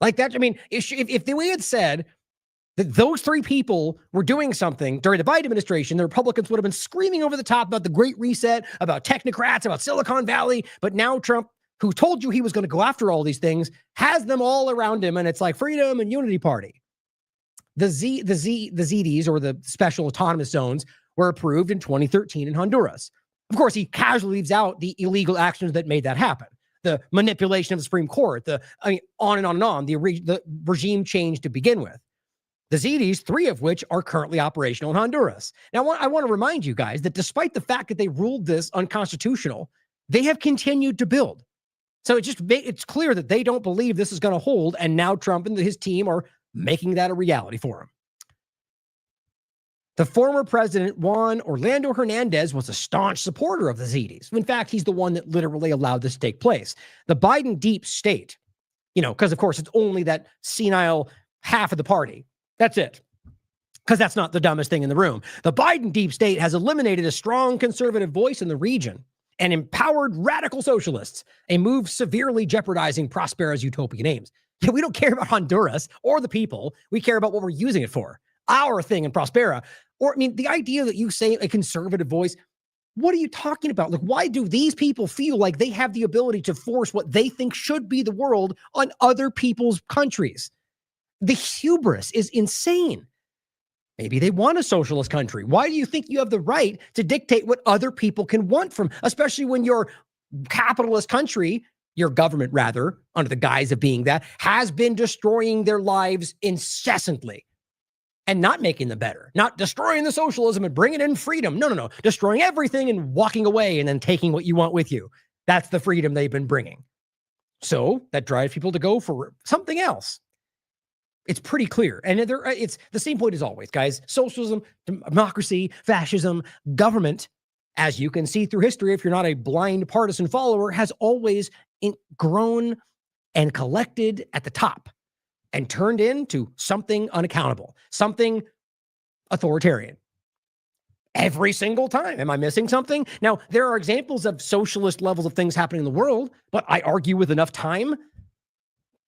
Like that, I mean, if we had said that those three people were doing something during the Biden administration, the Republicans would have been screaming over the top about the Great Reset, about technocrats, about Silicon Valley. But now Trump, who told you he was going to go after all these things, has them all around him, and it's like freedom and unity party. The ZDs, or the special autonomous zones, were approved in 2013 in Honduras. Of course, he casually leaves out the illegal actions that made that happen. The manipulation of the Supreme Court, on and on and on, the regime change to begin with. The ZDs, 3 of which are currently operational in Honduras. Now, I want to remind you guys that despite the fact that they ruled this unconstitutional, they have continued to build. So it's clear that they don't believe this is going to hold, and now Trump and his team are making that a reality for him. The former president, Juan Orlando Hernandez, was a staunch supporter of the ZDs. In fact, he's the one that literally allowed this to take place. The Biden deep state, because of course it's only that senile half of the party. That's it. Because that's not the dumbest thing in the room. The Biden deep state has eliminated a strong conservative voice in the region and empowered radical socialists, a move severely jeopardizing Prospera's utopian aims. We don't care about Honduras or the people. We care about what we're using it for. Our thing in Prospera. Or, I mean, the idea that you say a conservative voice, what are you talking about? Like, why do these people feel like they have the ability to force what they think should be the world on other people's countries? The hubris is insane. Maybe they want a socialist country. Why do you think you have the right to dictate what other people can want from, especially when your capitalist country, your government rather, under the guise of being that, has been destroying their lives incessantly and not making them better, not destroying the socialism and bringing in freedom. No. Destroying everything and walking away and then taking what you want with you. That's the freedom they've been bringing. So that drives people to go for something else. It's pretty clear. And it's the same point as always, guys. Socialism, democracy, fascism, government, as you can see through history, if you're not a blind partisan follower, has always grown and collected at the top and turned into something unaccountable, something authoritarian. Every single time. Am I missing something? Now, there are examples of socialist levels of things happening in the world, but I argue with enough time,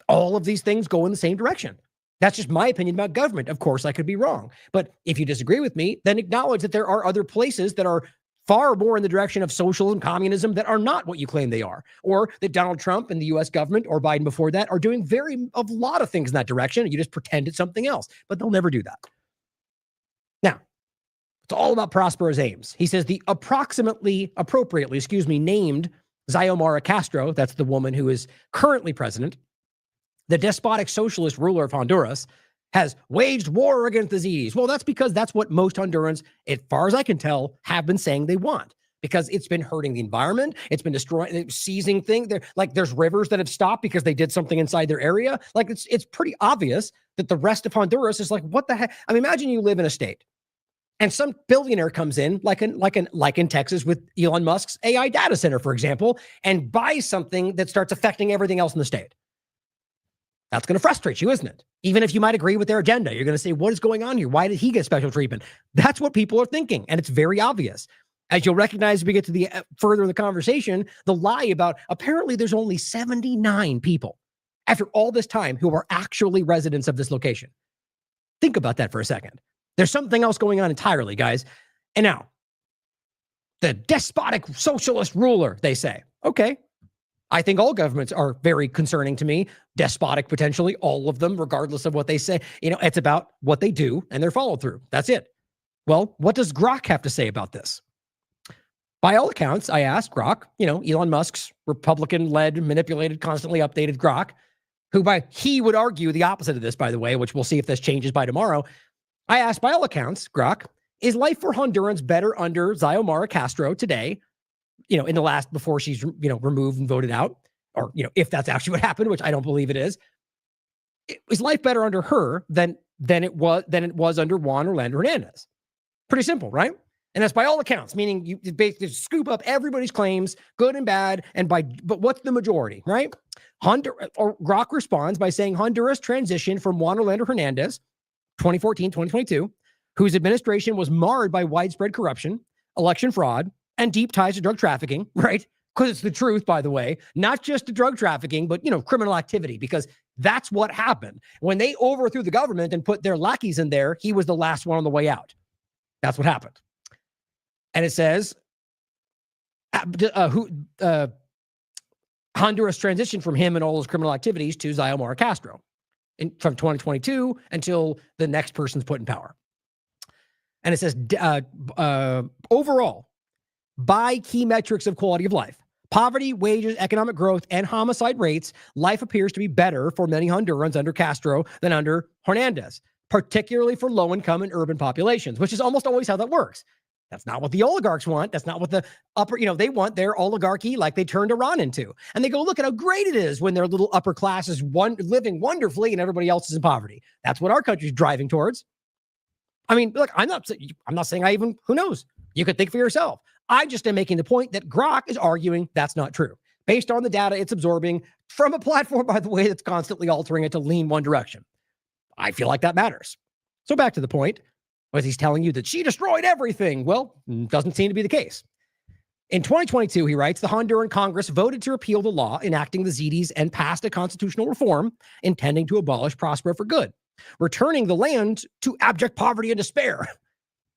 all of these things go in the same direction. That's just my opinion about government. Of course, I could be wrong. But if you disagree with me, then acknowledge that there are other places that are far more in the direction of socialism, communism, that are not what you claim they are, or that Donald Trump and the U.S. government or Biden before that are doing a lot of things in that direction. And you just pretend it's something else, but they'll never do that. Now, it's all about Prospero's aims. He says the appropriately named Xiomara Castro, that's the woman who is currently president, the despotic socialist ruler of Honduras, has waged war against disease. Well, that's because that's what most Hondurans, as far as I can tell, have been saying they want, because it's been hurting the environment. It's been destroying, seizing things. There's rivers that have stopped because they did something inside their area. Like, it's pretty obvious that the rest of Honduras is like, what the heck? I mean, imagine you live in a state and some billionaire comes in, like in Texas with Elon Musk's AI data center, for example, and buys something that starts affecting everything else in the state. That's going to frustrate you, isn't it? Even if you might agree with their agenda, you're going to say, what is going on here? Why did he get special treatment? That's what people are thinking. And it's very obvious. As you'll recognize, as we get to the further in the conversation, the lie about apparently there's only 79 people after all this time who are actually residents of this location. Think about that for a second. There's something else going on entirely, guys. And now, the despotic socialist ruler, they say. Okay. I think all governments are very concerning to me, despotic potentially, all of them, regardless of what they say. It's about what they do and their follow through. That's it. Well, what does Grok have to say about this? By all accounts, I asked Grok, Elon Musk's Republican-led, manipulated, constantly updated Grok, who he would argue the opposite of this, by the way, which we'll see if this changes by tomorrow. I asked, by all accounts, Grok, is life for Hondurans better under Xiomara Castro today? In the last, before she's, removed and voted out, or, if that's actually what happened, which I don't believe it is life better under her than it was under Juan Orlando Hernandez? Pretty simple, right? And that's by all accounts, meaning you basically scoop up everybody's claims, good and bad, but what's the majority, right? Grok responds by saying Honduras transitioned from Juan Orlando Hernandez, 2014, 2022, whose administration was marred by widespread corruption, election fraud, and deep ties to drug trafficking, right? Because it's the truth, by the way, not just the drug trafficking, but, criminal activity, because that's what happened. When they overthrew the government and put their lackeys in there, he was the last one on the way out. That's what happened. And it says, Honduras transitioned from him and all his criminal activities to Xiomara Castro from 2022 until the next person's put in power. And it says, overall, by key metrics of quality of life, poverty, wages, economic growth, and homicide rates, life appears to be better for many Hondurans under Castro than under Hernandez, particularly for low-income and urban populations, which is almost always how that works. That's not what the oligarchs want. That's not what the upper, they want their oligarchy like they turned Iran into. And they go, look at how great it is when their little upper class is living wonderfully and everybody else is in poverty. That's what our country's driving towards. I mean, look, I'm not saying who knows? You could think for yourself. I just am making the point that Grok is arguing that's not true, based on the data it's absorbing from a platform, by the way, that's constantly altering it to lean one direction. I feel like that matters. So back to the point, was he's telling you that she destroyed everything? Well, doesn't seem to be the case. In 2022, he writes, the Honduran Congress voted to repeal the law enacting the ZDs and passed a constitutional reform intending to abolish Prospero for good, returning the land to abject poverty and despair.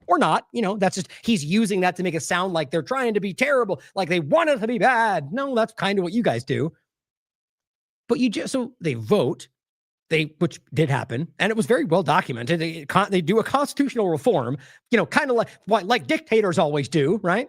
Or not, that's just, he's using that to make it sound like they're trying to be terrible, like they want it to be bad. No, that's kind of what you guys do. But so they vote, which did happen, and it was very well documented. They do a constitutional reform, kind of like dictators always do, right?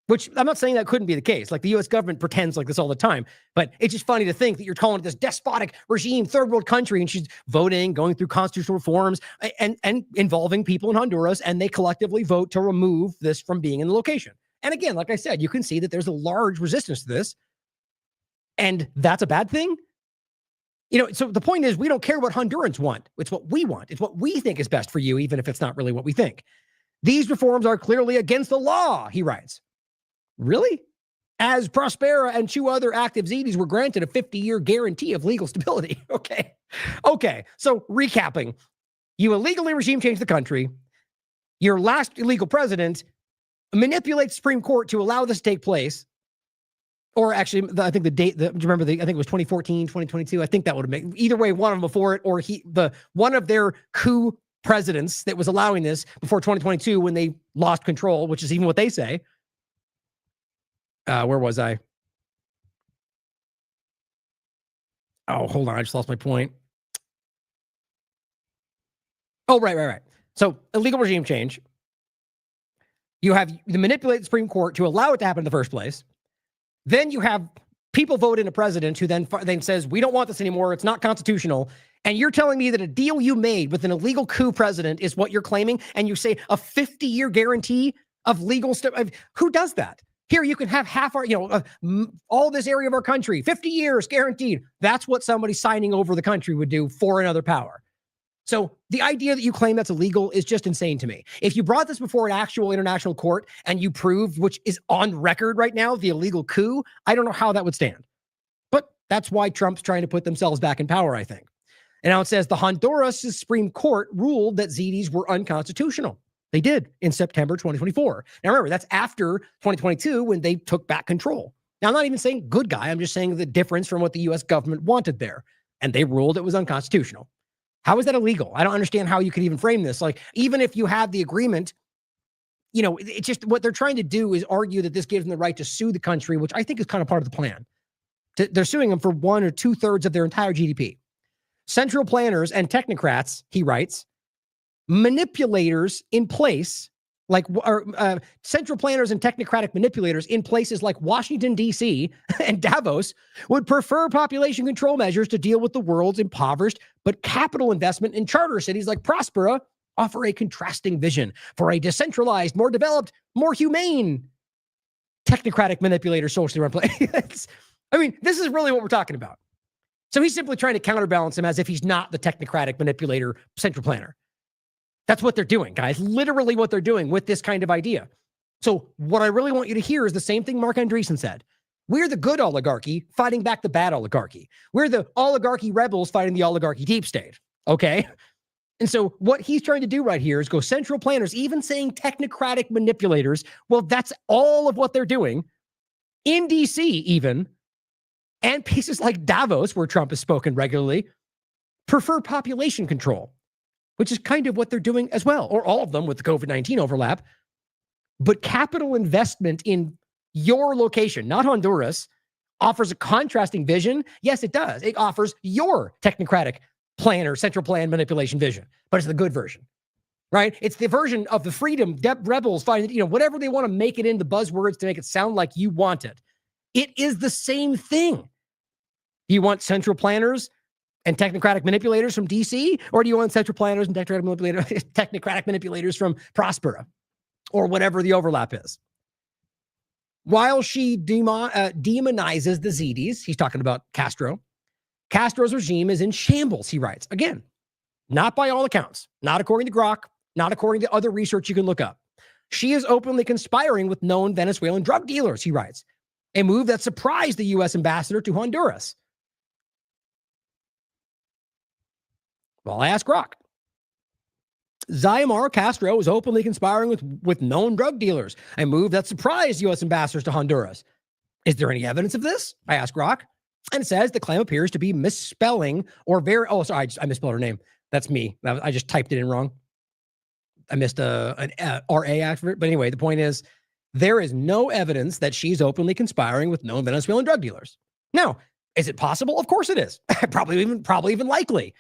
Which I'm not saying that couldn't be the case. Like the U.S. government pretends like this all the time, but it's just funny to think that you're calling it this despotic regime, third world country, and she's voting, going through constitutional reforms, and involving people in Honduras, and they collectively vote to remove this from being in the location. And again, like I said, you can see that there's a large resistance to this, and that's a bad thing. So the point is, we don't care what Hondurans want. It's what we want. It's what we think is best for you, even if it's not really what we think. These reforms are clearly against the law, he writes. Really? As Prospero and 2 other active ZDs were granted a 50-year guarantee of legal stability. Okay. So recapping, you illegally regime change the country. Your last illegal president manipulates Supreme Court to allow this to take place. Or actually, I think the date, I think it was 2014, 2022. I think that would have made, either way, one of them before it, or one of their coup presidents that was allowing this before 2022 when they lost control, which is even what they say. Where was I? Oh, hold on. I just lost my point. Oh, right. So illegal regime change. You have the manipulate the Supreme Court to allow it to happen in the first place. Then you have people vote in a president who then says, we don't want this anymore. It's not constitutional. And you're telling me that a deal you made with an illegal coup president is what you're claiming. And you say a 50-year guarantee of legal stuff. Who does that? Here, you can have half our, all this area of our country, 50 years guaranteed. That's what somebody signing over the country would do for another power. So the idea that you claim that's illegal is just insane to me. If you brought this before an actual international court and you proved, which is on record right now, the illegal coup, I don't know how that would stand. But that's why Trump's trying to put themselves back in power, I think. And now it says the Honduras Supreme Court ruled that ZDs were unconstitutional. They did in September 2024. Now remember, that's after 2022 when they took back control. Now I'm not even saying good guy. I'm just saying the difference from what the U.S. government wanted there. And they ruled it was unconstitutional. How is that illegal? I don't understand how you could even frame this. Like, even if you have the agreement, it's just what they're trying to do is argue that this gives them the right to sue the country, which I think is kind of part of the plan. They're suing them for 1 or 2/3 of their entire GDP. Central planners and technocrats, he writes, manipulators in place, central planners and technocratic manipulators in places like Washington, D.C. and Davos would prefer population control measures to deal with the world's impoverished, but capital investment in charter cities like Prospero offer a contrasting vision for a decentralized, more developed, more humane technocratic manipulator socially run place. This is really what we're talking about. So he's simply trying to counterbalance him as if he's not the technocratic manipulator central planner. That's what they're doing, guys. Literally what they're doing with this kind of idea. So what I really want you to hear is the same thing Mark Andreessen said. We're the good oligarchy fighting back the bad oligarchy. We're the oligarchy rebels fighting the oligarchy deep state. Okay? And so what he's trying to do right here is go central planners, even saying technocratic manipulators. Well, that's all of what they're doing in DC even, and places like Davos, where Trump has spoken regularly, prefer population control, which is kind of what they're doing as well, or all of them with the COVID-19 overlap. But capital investment in your location, not Honduras, offers a contrasting vision. Yes, it does. It offers your technocratic planner, central plan manipulation vision, but it's the good version, right? It's the version of the freedom rebels fighting, whatever they want to make it into buzzwords to make it sound like you want it. It is the same thing. Do you want central planners and technocratic manipulators from DC, or do you want central planners and technocratic manipulators from Prospero, or whatever the overlap is? While she demonizes the ZDs, he's talking about Castro, Castro's regime is in shambles, he writes. Again, not by all accounts, not according to Grok, not according to other research you can look up. She is openly conspiring with known Venezuelan drug dealers, he writes, a move that surprised the U.S. ambassador to Honduras. Well, I asked Grok. Xiomara Castro is openly conspiring with known drug dealers, a move that surprised U.S. ambassadors to Honduras. Is there any evidence of this? I asked Rock. And it says the claim appears to be misspelling or I misspelled her name. That's me. I just typed it in wrong. I missed an RA after it. But anyway, the point is there is no evidence that she's openly conspiring with known Venezuelan drug dealers. Now, is it possible? Of course it is. probably even likely.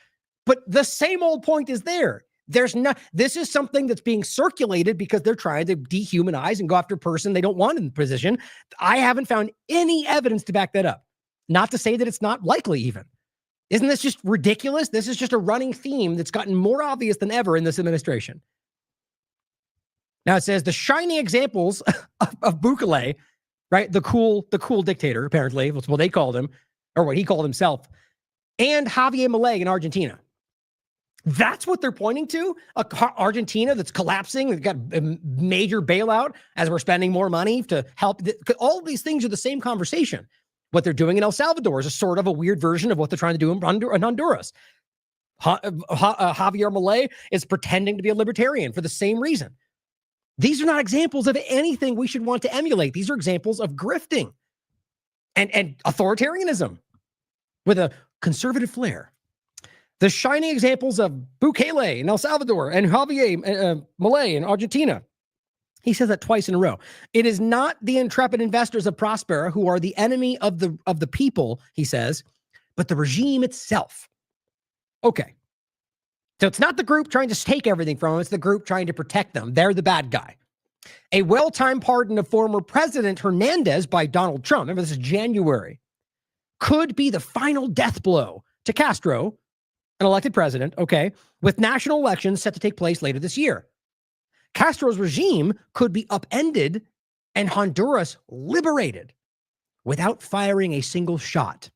But the same old point is there. This is something that's being circulated because they're trying to dehumanize and go after a person they don't want in the position. I haven't found any evidence to back that up. Not to say that it's not likely even. Isn't this just ridiculous? This is just a running theme that's gotten more obvious than ever in this administration. Now it says the shining examples of Bukele, right? The cool dictator, apparently, that's what they called him, or what he called himself, and Javier Milei in Argentina. That's what they're pointing to? Argentina that's collapsing, they've got a major bailout as we're spending more money to help. All of these things are the same conversation. What they're doing in El Salvador is a sort of a weird version of what they're trying to do in Honduras. Javier Milei is pretending to be a libertarian for the same reason. These are not examples of anything we should want to emulate. These are examples of grifting and authoritarianism with a conservative flair. The shining examples of Bukele in El Salvador and Javier Milei in Argentina. He says that twice in a row. It is not the intrepid investors of Prospera who are the enemy of the people, he says, but the regime itself. Okay. So it's not the group trying to take everything from them. It's the group trying to protect them. They're the bad guy. A well-timed pardon of former President Hernandez by Donald Trump, remember this is January, could be the final death blow to Castro, an elected president, okay, with national elections set to take place later this year. Castro's regime could be upended and Honduras liberated without firing a single shot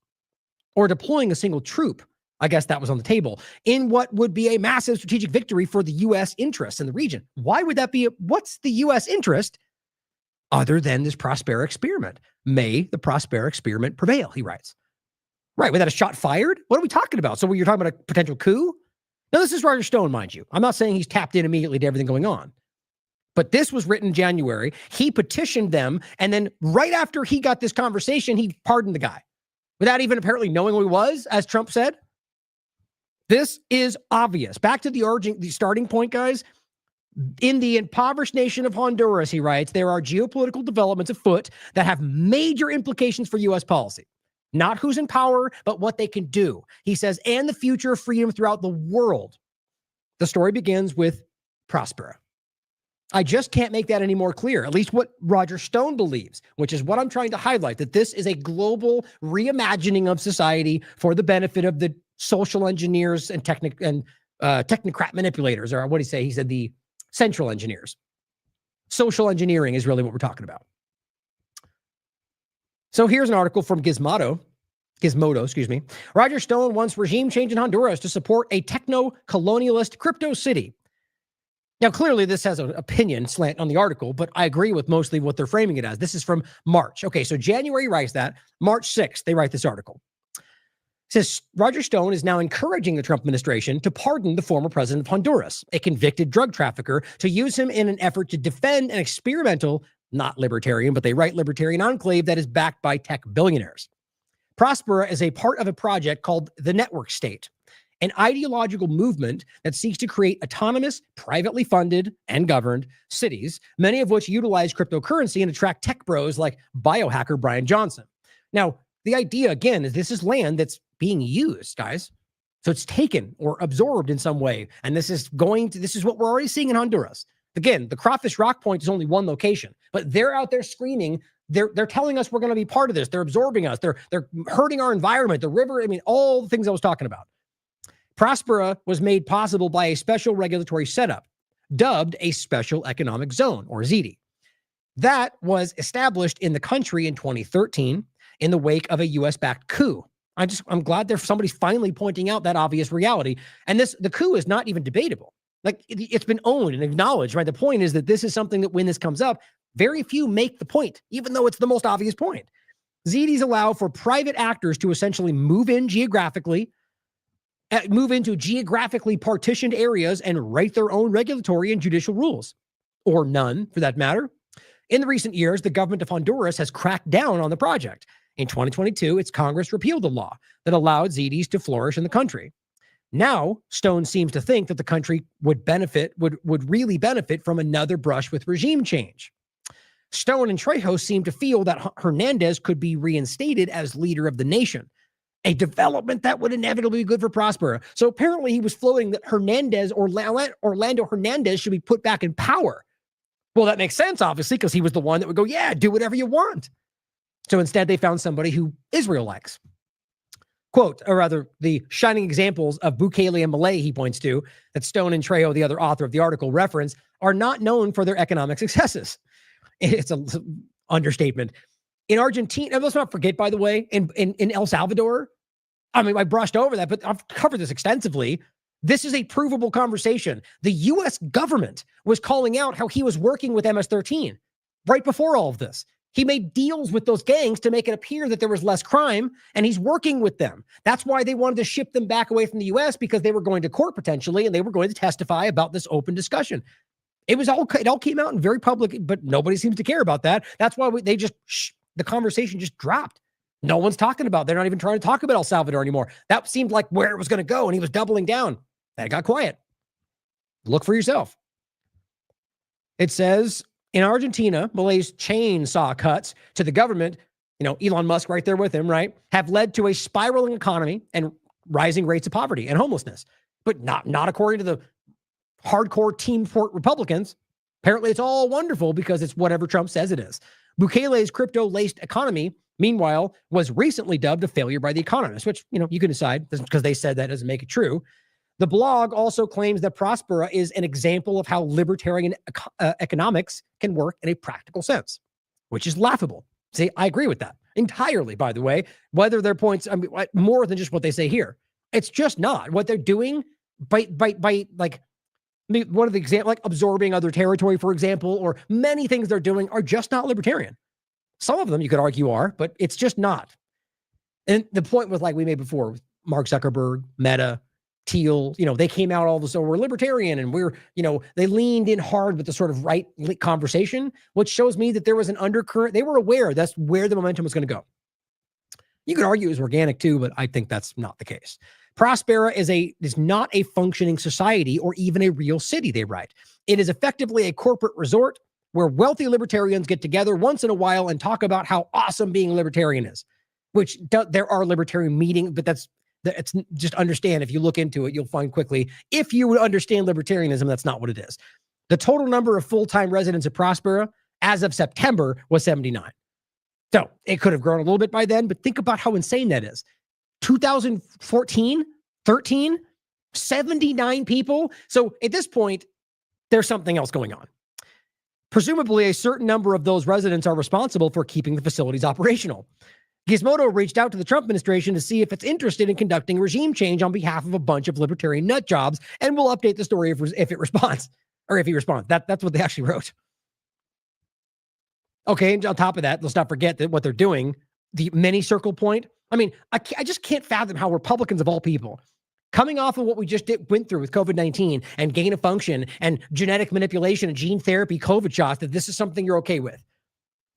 or deploying a single troop. I guess that was on the table in what would be a massive strategic victory for the U.S. interests in the region. Why would that be? What's the U.S. interest other than this Prospera experiment? May the Prospera experiment prevail, he writes. Right, without a shot fired? What are we talking about? So you're talking about a potential coup? Now, this is Roger Stone, mind you. I'm not saying he's tapped in immediately to everything going on. But this was written in January. He petitioned them, and then right after he got this conversation, he pardoned the guy without even apparently knowing who he was, as Trump said. This is obvious. Back to the starting point, guys. In the impoverished nation of Honduras, he writes, there are geopolitical developments afoot that have major implications for U.S. policy. Not who's in power, but what they can do. He says, and the future of freedom throughout the world. The story begins with Prospera. I just can't make that any more clear, at least what Roger Stone believes, which is what I'm trying to highlight, that this is a global reimagining of society for the benefit of the social engineers and technocrat manipulators, or what did he say? He said the central engineers. Social engineering is really what we're talking about. So here's an article from Gizmodo, excuse me. Roger Stone wants regime change in Honduras to support a techno-colonialist crypto city. Now, clearly, this has an opinion slant on the article, but I agree with mostly what they're framing it as. This is from March. Okay, so January writes that. March 6th, they write this article. It says, Roger Stone is now encouraging the Trump administration to pardon the former president of Honduras, a convicted drug trafficker, to use him in an effort to defend an experimental, not libertarian, but they write libertarian enclave that is backed by tech billionaires. Prospera is a part of a project called the Network State, an ideological movement that seeks to create autonomous, privately funded and governed cities, many of which utilize cryptocurrency and attract tech bros like biohacker Brian Johnson. Now, the idea, again, is this is land that's being used, guys. So it's taken or absorbed in some way. And this is what we're already seeing in Honduras. Again, the Crawfish Rock Point is only one location, but they're out there screaming. They're telling us we're going to be part of this. They're absorbing us. They're hurting our environment, the river. I mean, all the things I was talking about. Prospera was made possible by a special regulatory setup, dubbed a Special Economic Zone, or ZEDI. That was established in the country in 2013 in the wake of a U.S.-backed coup. I'm glad somebody's finally pointing out that obvious reality. And the coup is not even debatable. Like, it's been owned and acknowledged, right? The point is that this is something that when this comes up, very few make the point, even though it's the most obvious point. ZEDIs allow for private actors to essentially move in geographically, move into geographically partitioned areas and write their own regulatory and judicial rules, or none for that matter. In the recent years, the government of Honduras has cracked down on the project. In 2022, its Congress repealed the law that allowed ZDs to flourish in the country. Now, Stone seems to think that the country would really benefit from another brush with regime change. Stone and Trejo seem to feel that Hernandez could be reinstated as leader of the nation, a development that would inevitably be good for Prospera. So apparently he was floating that Orlando Hernandez should be put back in power. Well, that makes sense, obviously, because he was the one that would go, yeah, do whatever you want. So instead, they found somebody who Israel likes. Quote, or rather, the shining examples of Bukele and Malay he points to, that Stone and Trejo, the other author of the article, reference, are not known for their economic successes. It's an understatement. In Argentina, let's not forget, by the way, in El Salvador, I mean, I brushed over that, but I've covered this extensively. This is a provable conversation. The U.S. government was calling out how he was working with MS-13 right before all of this. He made deals with those gangs to make it appear that there was less crime, and he's working with them. That's why they wanted to ship them back away from the U.S., because they were going to court potentially, and they were going to testify about this open discussion. It all came out in very public, but nobody seems to care about that. That's why the conversation just dropped. No one's talking about it. They're not even trying to talk about El Salvador anymore. That seemed like where it was going to go, and he was doubling down. That got quiet. Look for yourself. It says, in Argentina, Malay's chainsaw cuts to the government, Elon Musk right there with him, right, have led to a spiraling economy and rising rates of poverty and homelessness. But not according to the hardcore Team Fort Republicans. Apparently, it's all wonderful because it's whatever Trump says it is. Bukele's crypto-laced economy, meanwhile, was recently dubbed a failure by The Economist, which, you can decide because they said that doesn't make it true. The blog also claims that Prospera is an example of how libertarian economics can work in a practical sense, which is laughable. See, I agree with that entirely, by the way, whether their points, more than just what they say here. It's just not. What they're doing by like, one of the examples, like absorbing other territory, for example, or many things they're doing are just not libertarian. Some of them you could argue are, but it's just not. And the point was, like we made before, with Mark Zuckerberg, Meta, Teal, they came out all of a sudden, we're libertarian, and they leaned in hard with the sort of right conversation, which shows me that there was an undercurrent. They were aware that's where the momentum was going to go. You could argue it was organic too, but I think that's not the case. Prospera is not a functioning society or even a real city, they write. It is effectively a corporate resort where wealthy libertarians get together once in a while and talk about how awesome being a libertarian is, which there are libertarian meetings, but it's just understand, if you look into it, you'll find quickly, if you would understand libertarianism, that's not what it is. The total number of full-time residents of Prospera as of September was 79. So it could have grown a little bit by then, but think about how insane that is. 2014, 13, 79 people. So at this point, there's something else going on. Presumably, a certain number of those residents are responsible for keeping the facilities operational. Gizmodo reached out to the Trump administration to see if it's interested in conducting regime change on behalf of a bunch of libertarian nut jobs, and we'll update the story if it responds, or if he responds. That's what they actually wrote. Okay, and on top of that, let's not forget that what they're doing, the mini circle point. I mean, I just can't fathom how Republicans of all people, coming off of what we just went through with COVID-19 and gain of function and genetic manipulation and gene therapy COVID shots, that this is something you're okay with.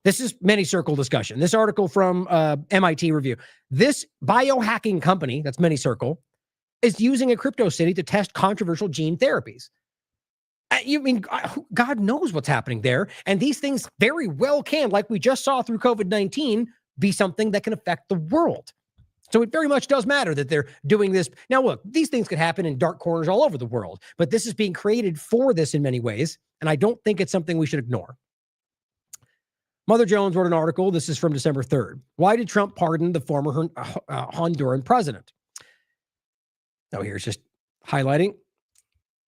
This is many circle discussion. This article from MIT Review. This biohacking company, that's many circle, is using a crypto city to test controversial gene therapies. God knows what's happening there. And these things very well can, like we just saw through COVID-19, be something that can affect the world. So it very much does matter that they're doing this. Now, look, these things could happen in dark corners all over the world, but this is being created for this in many ways. And I don't think it's something we should ignore. Mother Jones wrote an article. This is from December 3rd. Why did Trump pardon the former Honduran president? Now, here's just highlighting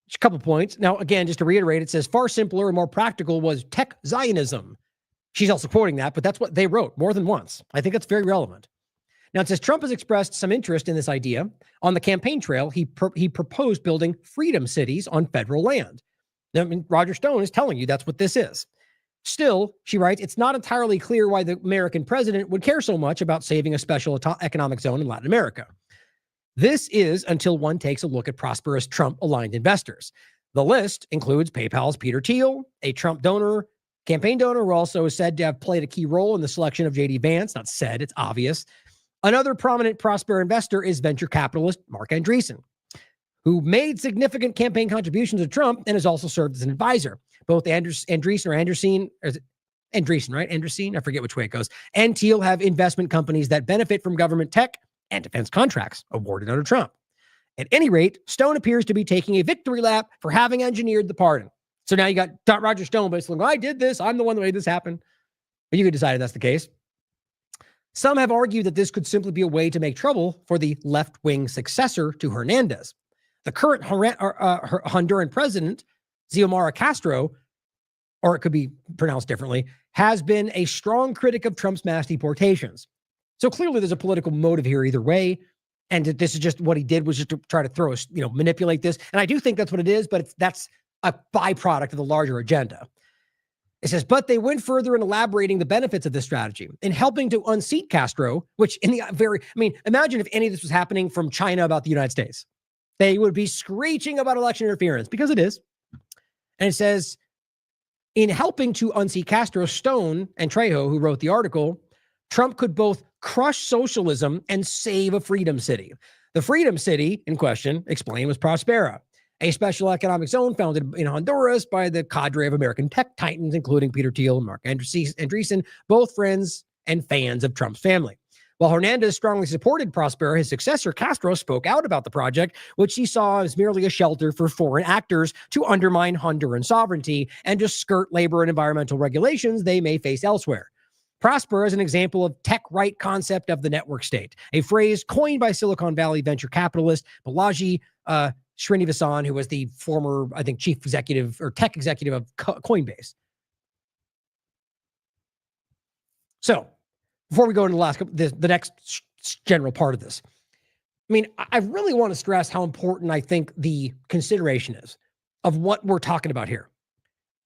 just a couple points. Now, again, just to reiterate, it says far simpler and more practical was tech Zionism. She's also quoting that, but that's what they wrote more than once. I think that's very relevant. Now, it says Trump has expressed some interest in this idea. On the campaign trail, he proposed building freedom cities on federal land. Now, Roger Stone is telling you that's what this is. Still, she writes, it's not entirely clear why the American president would care so much about saving a special economic zone in Latin America. This is until one takes a look at prosperous Trump-aligned investors. The list includes PayPal's Peter Thiel, a Trump donor, campaign donor, who also is said to have played a key role in the selection of J.D. Vance. Not said, it's obvious. Another prominent Prospera investor is venture capitalist Mark Andreessen, who made significant campaign contributions to Trump and has also served as an advisor. Both Andreessen, right? Andreessen, I forget which way it goes, and Thiel have investment companies that benefit from government tech and defense contracts awarded under Trump. At any rate, Stone appears to be taking a victory lap for having engineered the pardon. So now you got Roger Stone basically going, I did this. I'm the one that made this happen. But you could decide if that's the case. Some have argued that this could simply be a way to make trouble for the left-wing successor to Hernandez. The current Honduran president, Xiomara Castro, or it could be pronounced differently, has been a strong critic of Trump's mass deportations. So clearly there's a political motive here either way. And this is just what he did, was just to try to throw us, manipulate this. And I do think that's what it is, but that's a byproduct of the larger agenda. It says, but they went further in elaborating the benefits of this strategy in helping to unseat Castro, which imagine if any of this was happening from China about the United States. They would be screeching about election interference, because it is. And it says, in helping to unseat Castro, Stone and Trejo, who wrote the article, Trump could both crush socialism and save a freedom city. The freedom city in question, explained, was Prospera, a special economic zone founded in Honduras by the cadre of American tech titans, including Peter Thiel and Mark Andreessen, both friends and fans of Trump's family. While Hernandez strongly supported Prospera, his successor, Castro, spoke out about the project, which he saw as merely a shelter for foreign actors to undermine Honduran sovereignty and to skirt labor and environmental regulations they may face elsewhere. Prospera is an example of tech-right concept of the network state, a phrase coined by Silicon Valley venture capitalist Balaji Srinivasan, who was the former, I think, chief executive or tech executive of Coinbase. So, before we go into the next general part of this, I really want to stress how important I think the consideration is of what we're talking about here.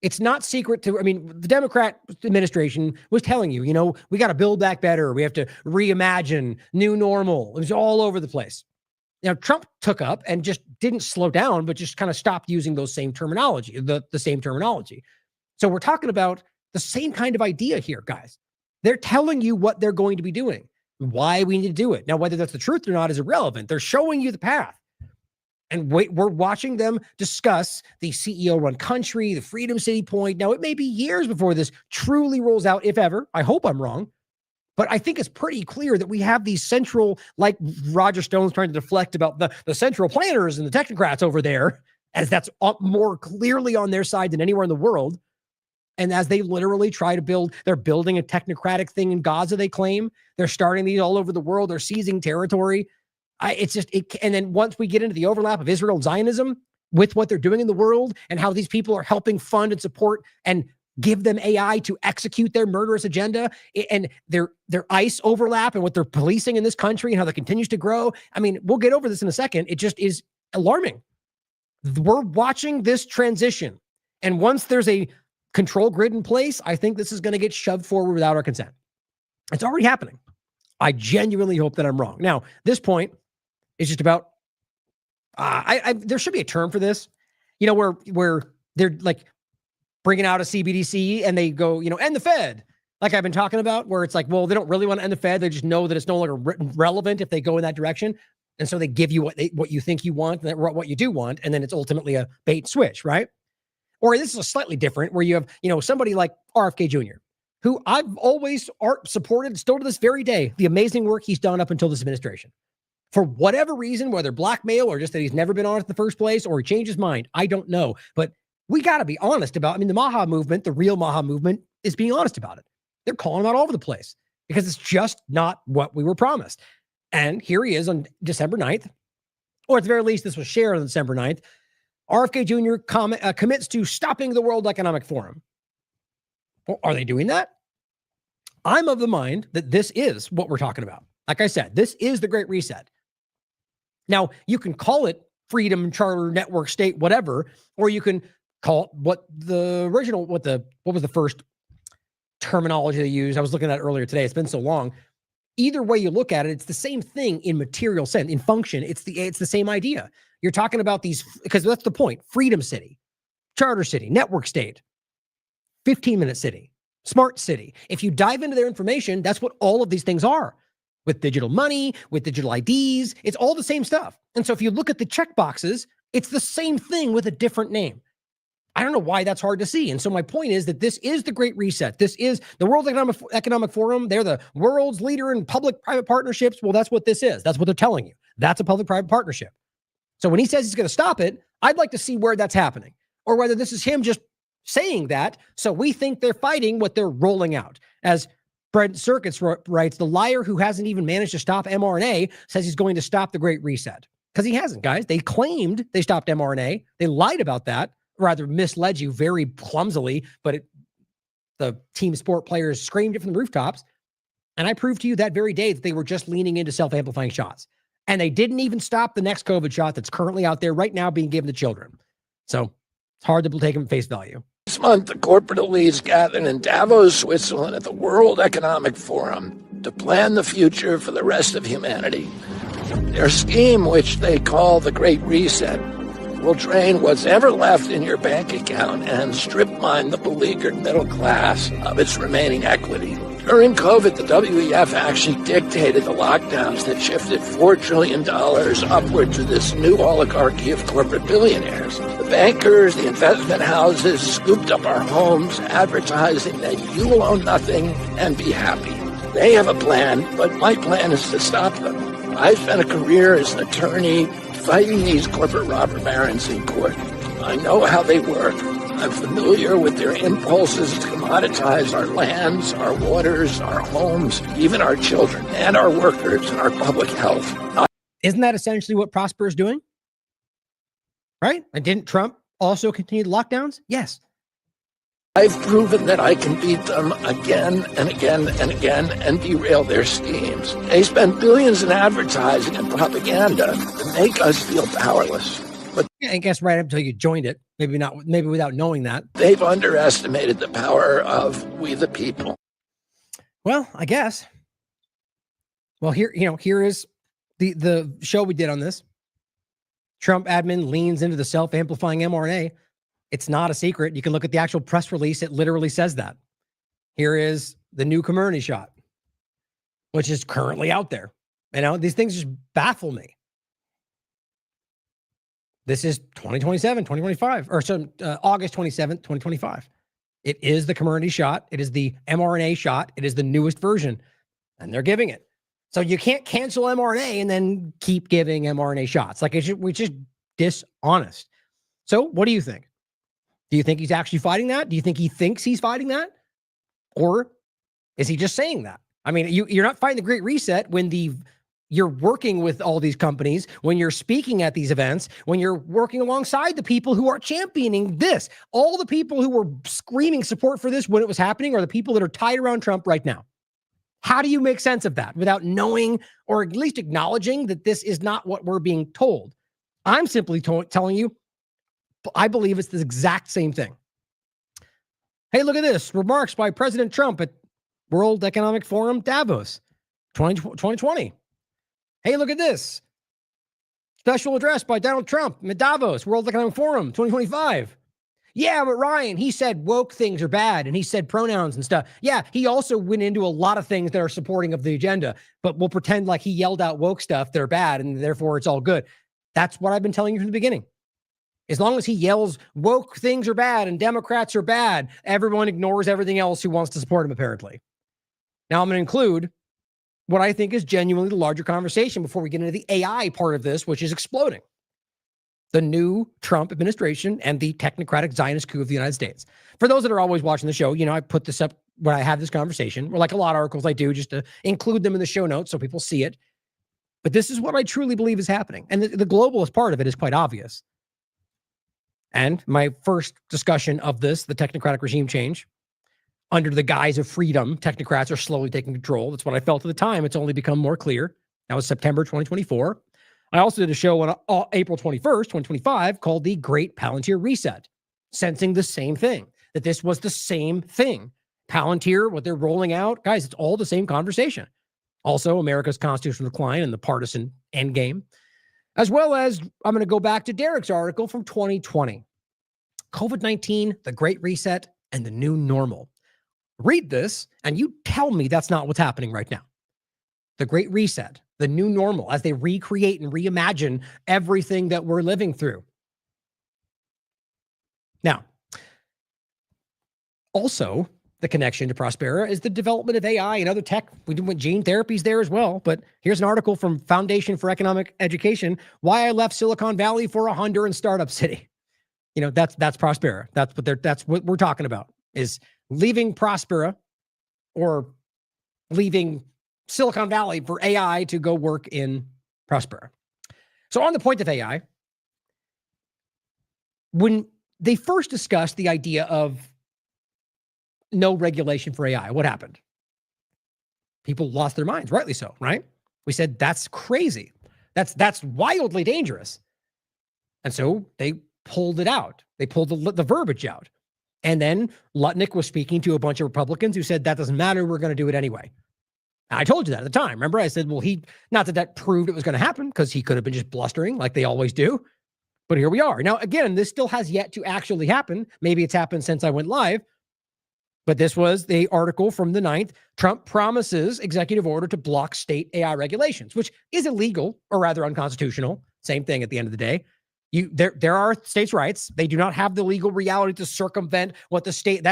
It's not secret to, the Democrat administration was telling you, we got to build back better. We have to reimagine new normal. It was all over the place. Now, Trump took up and just didn't slow down, but just kind of stopped using those same terminology, the same terminology. So we're talking about the same kind of idea here, guys. They're telling you what they're going to be doing, why we need to do it. Now, whether that's the truth or not is irrelevant. They're showing you the path. And we're watching them discuss the CEO-run country, the Freedom City point. Now, it may be years before this truly rolls out, if ever. I hope I'm wrong. But I think it's pretty clear that we have these central, like Roger Stone's trying to deflect about the central planners and the technocrats over there, as that's more clearly on their side than anywhere in the world. And as they literally try to they're building a technocratic thing in Gaza, they claim. They're starting these all over the world. They're seizing territory. And then once we get into the overlap of Israel and Zionism with what they're doing in the world and how these people are helping fund and support and give them AI to execute their murderous agenda, and their ICE overlap and what they're policing in this country and how that continues to grow. We'll get over this in a second. It just is alarming. We're watching this transition. And once there's a control grid in place, I think this is going to get shoved forward without our consent. It's already happening. I genuinely hope that I'm wrong. Now, this point is just about, there should be a term for this, where they're like bringing out a CBDC and they go, end the Fed. Like I've been talking about, where it's like, well, they don't really want to end the Fed. They just know that it's no longer relevant if they go in that direction. And so they give you what you think you want, and what you do want. And then it's ultimately a bait and switch, right? Or this is a slightly different, where you have, somebody like RFK Jr., who I've always supported, still to this very day, the amazing work he's done up until this administration. For whatever reason, whether blackmail or just that he's never been honest in the first place, or he changed his mind, I don't know. But we got to be honest about, the Maha movement, the real Maha movement, is being honest about it. They're calling him out all over the place because it's just not what we were promised. And here he is on December 9th, or at the very least, this was shared on December 9th. RFK Jr. Commits to stopping the World Economic Forum. Well, are they doing that? I'm of the mind that this is what we're talking about. Like I said, this is the Great Reset. Now, you can call it freedom, charter, network, state, whatever, or you can call it what was the first terminology they used? I was looking at it earlier today. It's been so long. either way you look at it, it's the same thing in material sense, in function. It's the same idea. You're talking about these, because that's the point. Freedom city, charter city, network state, 15-minute city, smart city. If you dive into their information, that's what all of these things are. With digital money, with digital IDs, it's all the same stuff. And so if you look at the check boxes, it's the same thing with a different name. I don't know why that's hard to see. And so my point is that this is the Great Reset. This is the World Economic Forum. They're the world's leader in public-private partnerships. Well, that's what this is. That's what they're telling you. That's a public-private partnership. So when he says he's going to stop it, I'd like to see where that's happening, or whether this is him just saying that so we think they're fighting what they're rolling out. As Brent Circuits writes, the liar who hasn't even managed to stop mRNA says he's going to stop the Great Reset. Because he hasn't, guys. They claimed they stopped mRNA. They lied about that, rather misled you very clumsily, but the team sport players screamed it from the rooftops. And I proved to you that very day that they were just leaning into self-amplifying shots. And they didn't even stop the next COVID shot that's currently out there right now being given to children. So it's hard to take them at face value. This month, the corporate elites gathered in Davos, Switzerland at the World Economic Forum to plan the future for the rest of humanity. Their scheme, which they call the Great Reset, will drain what's ever left in your bank account and strip mine the beleaguered middle class of its remaining equity. During COVID, the WEF actually dictated the lockdowns that shifted $4 trillion upward to this new oligarchy of corporate billionaires. The bankers, the investment houses scooped up our homes, advertising that you will own nothing and be happy. They have a plan, but my plan is to stop them. I've spent a career as an attorney fighting these corporate robber barons in court. I know how they work. I'm familiar with their impulses to commoditize our lands, our waters, our homes, even our children and our workers and our public health. Isn't that essentially what Prosper is doing? Right? And didn't Trump also continue the lockdowns? Yes. I've proven that I can beat them again and again and again and derail their schemes. They spend billions in advertising and propaganda to make us feel powerless. But I guess right up until you joined it, maybe without knowing that. They've underestimated the power of we the people. Well, I guess. Well, here is the show we did on this. Trump admin leans into the self-amplifying mRNA. It's not a secret. You can look at the actual press release. It literally says that. Here is the new Comirnaty shot, which is currently out there. These things just baffle me. This is 2027, 2025, or August 27th, 2025. It is the Comirnaty shot. It is the mRNA shot. It is the newest version, and they're giving it. So you can't cancel mRNA and then keep giving mRNA shots. We're just dishonest. So what do you think? Do you think he's actually fighting that? Do you think he thinks he's fighting that? Or is he just saying that? I mean, you're not fighting the Great Reset when you're working with all these companies, when you're speaking at these events, when you're working alongside the people who are championing this. All the people who were screaming support for this when it was happening are the people that are tied around Trump right now. How do you make sense of that without knowing or at least acknowledging that this is not what we're being told? I'm simply telling you, I believe it's the exact same thing. Hey, look at this. Remarks by President Trump at World Economic Forum, Davos, 2020. Hey, look at this. Special address by Donald Trump at Davos, World Economic Forum, 2025. Yeah, but Ryan, he said woke things are bad, and he said pronouns and stuff. Yeah, he also went into a lot of things that are supporting of the agenda, but we'll pretend like he yelled out woke stuff that are bad, and therefore it's all good. That's what I've been telling you from the beginning. As long as he yells woke things are bad and Democrats are bad, everyone ignores everything else who wants to support him, apparently. Now, I'm going to include what I think is genuinely the larger conversation before we get into the AI part of this, which is exploding. The new Trump administration and the technocratic Zionist coup of the United States. For those that are always watching the show, I put this up when I have this conversation, or like a lot of articles I do, just to include them in the show notes so people see it. But this is what I truly believe is happening. And the globalist part of it is quite obvious. And my first discussion of this, the technocratic regime change, under the guise of freedom, technocrats are slowly taking control. That's what I felt at the time. It's only become more clear. That was September 2024. I also did a show on April 21st, 2025, called The Great Palantir Reset, sensing the same thing, that this was the same thing. Palantir, what they're rolling out, guys, it's all the same conversation. Also, America's constitutional decline and the partisan endgame, as well as I'm going to go back to Derek's article from 2020. COVID-19, the Great Reset, and the new normal. Read this, and you tell me that's not what's happening right now. The Great Reset, the new normal, as they recreate and reimagine everything that we're living through. Now, also, the connection to Prospera is the development of AI and other tech. We do gene therapies there as well. But here's an article from Foundation for Economic Education: Why I Left Silicon Valley for a Honduran Startup City. You know, that's Prospera. That's what we're talking about, is leaving Prospera or leaving Silicon Valley for AI to go work in Prospera. So on the point of AI, when they first discussed the idea of no regulation for AI, what happened? People lost their minds, rightly so, right? We said, that's crazy. That's wildly dangerous. And so they pulled it out. They pulled the verbiage out. And then Lutnick was speaking to a bunch of Republicans who said, that doesn't matter, we're going to do it anyway. And I told you that at the time. Remember, I said, well, not that proved it was going to happen, because he could have been just blustering like they always do. But here we are. Now, again, this still has yet to actually happen. Maybe it's happened since I went live. But this was the article from the 9th. Trump promises executive order to block state AI regulations, which is illegal, or rather unconstitutional. Same thing at the end of the day. There are states' rights. They do not have the legal reality to circumvent what the state.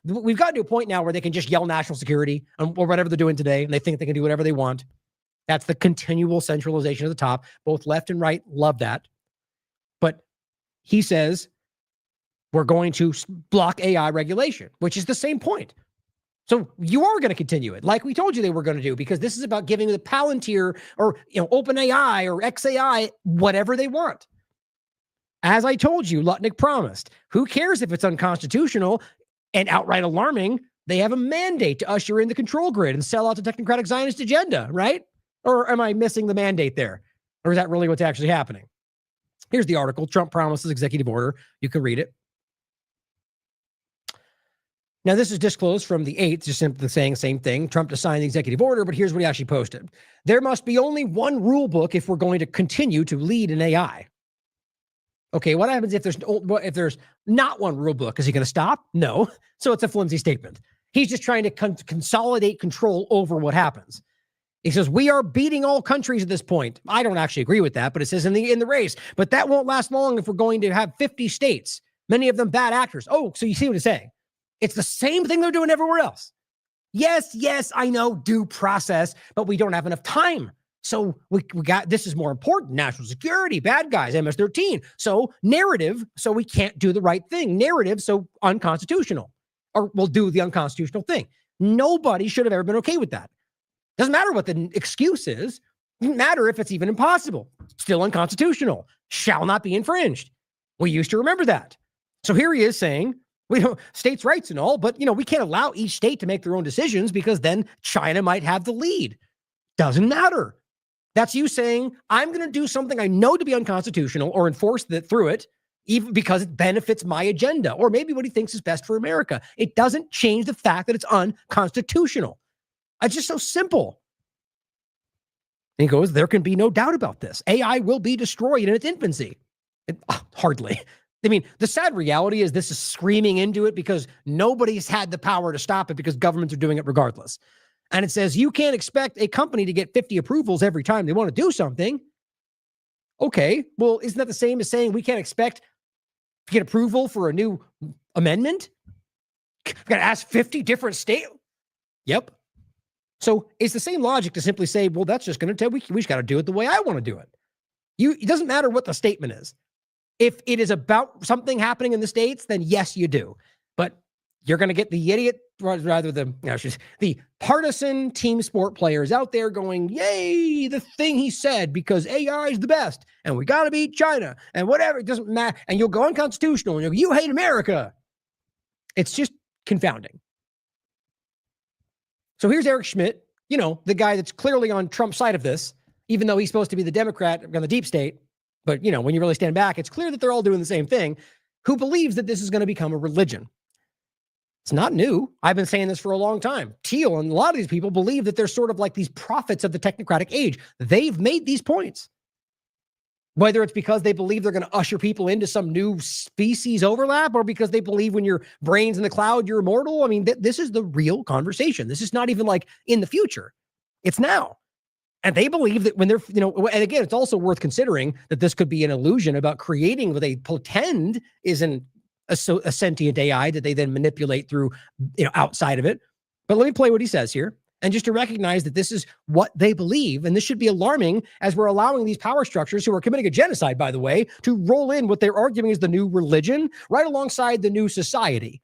We've gotten to a point now where they can just yell national security or whatever they're doing today, and they think they can do whatever they want. That's the continual centralization at the top. Both left and right love that. But he says we're going to block AI regulation, which is the same point. So you are going to continue it, like we told you they were going to do, because this is about giving the Palantir or OpenAI or XAI whatever they want. As I told you, Lutnick promised. Who cares if it's unconstitutional and outright alarming? They have a mandate to usher in the control grid and sell out the technocratic Zionist agenda, right? Or am I missing the mandate there? Or is that really what's actually happening? Here's the article. Trump promises executive order. You can read it. Now, this is disclosed from the 8th, just simply saying the same thing. Trump to sign the executive order, but here's what he actually posted. There must be only one rule book if we're going to continue to lead in AI. Okay, what happens if there's not one rule book? Is he going to stop? No. So it's a flimsy statement. He's just trying to consolidate control over what happens. He says, we are beating all countries at this point. I don't actually agree with that, but it says in the race. But that won't last long if we're going to have 50 states, many of them bad actors. Oh, so you see what he's saying? It's the same thing they're doing everywhere else. Yes, I know, due process, but we don't have enough time. So we got, this is more important. National security, bad guys, MS-13. So narrative, so we can't do the right thing. Narrative, so unconstitutional. Or we'll do the unconstitutional thing. Nobody should have ever been okay with that. Doesn't matter what the excuse is. Doesn't matter if it's even impossible. Still unconstitutional. Shall not be infringed. We used to remember that. So here he is saying, we don't states' rights and all, but we can't allow each state to make their own decisions because then China might have the lead. Doesn't matter. That's you saying, I'm going to do something I know to be unconstitutional or enforce that through it, even because it benefits my agenda, or maybe what he thinks is best for America. It doesn't change the fact that it's unconstitutional. It's just so simple. And he goes, there can be no doubt about this. AI will be destroyed in its infancy. Hardly. I mean, the sad reality is this is screaming into it because nobody's had the power to stop it because governments are doing it regardless. And it says you can't expect a company to get 50 approvals every time they want to do something. Okay, well, isn't that the same as saying we can't expect to get approval for a new amendment? We've got to ask 50 different states. Yep. So it's the same logic to simply say, well, that's just going to tell we just got to do it the way I want to do it. It doesn't matter what the statement is. If it is about something happening in the States, then yes, you do. But you're going to get the idiot, rather the partisan team sport players out there going, yay, the thing he said, because AI is the best, and we got to beat China, and whatever, it doesn't matter. And you'll go unconstitutional, and you'll go, you hate America. It's just confounding. So here's Eric Schmidt, the guy that's clearly on Trump's side of this, even though he's supposed to be the Democrat on the deep state. But, when you really stand back, it's clear that they're all doing the same thing, who believes that this is going to become a religion. It's not new. I've been saying this for a long time. Thiel and a lot of these people believe that they're sort of like these prophets of the technocratic age. They've made these points. Whether it's because they believe they're going to usher people into some new species overlap, or because they believe when your brain's in the cloud, you're immortal. I mean, this is the real conversation. This is not even like in the future. It's now. And they believe that when they're, and again, it's also worth considering that this could be an illusion about creating what they pretend is a sentient AI that they then manipulate through, outside of it. But let me play what he says here. And just to recognize that this is what they believe. And this should be alarming as we're allowing these power structures, who are committing a genocide, by the way, to roll in what they're arguing is the new religion right alongside the new society.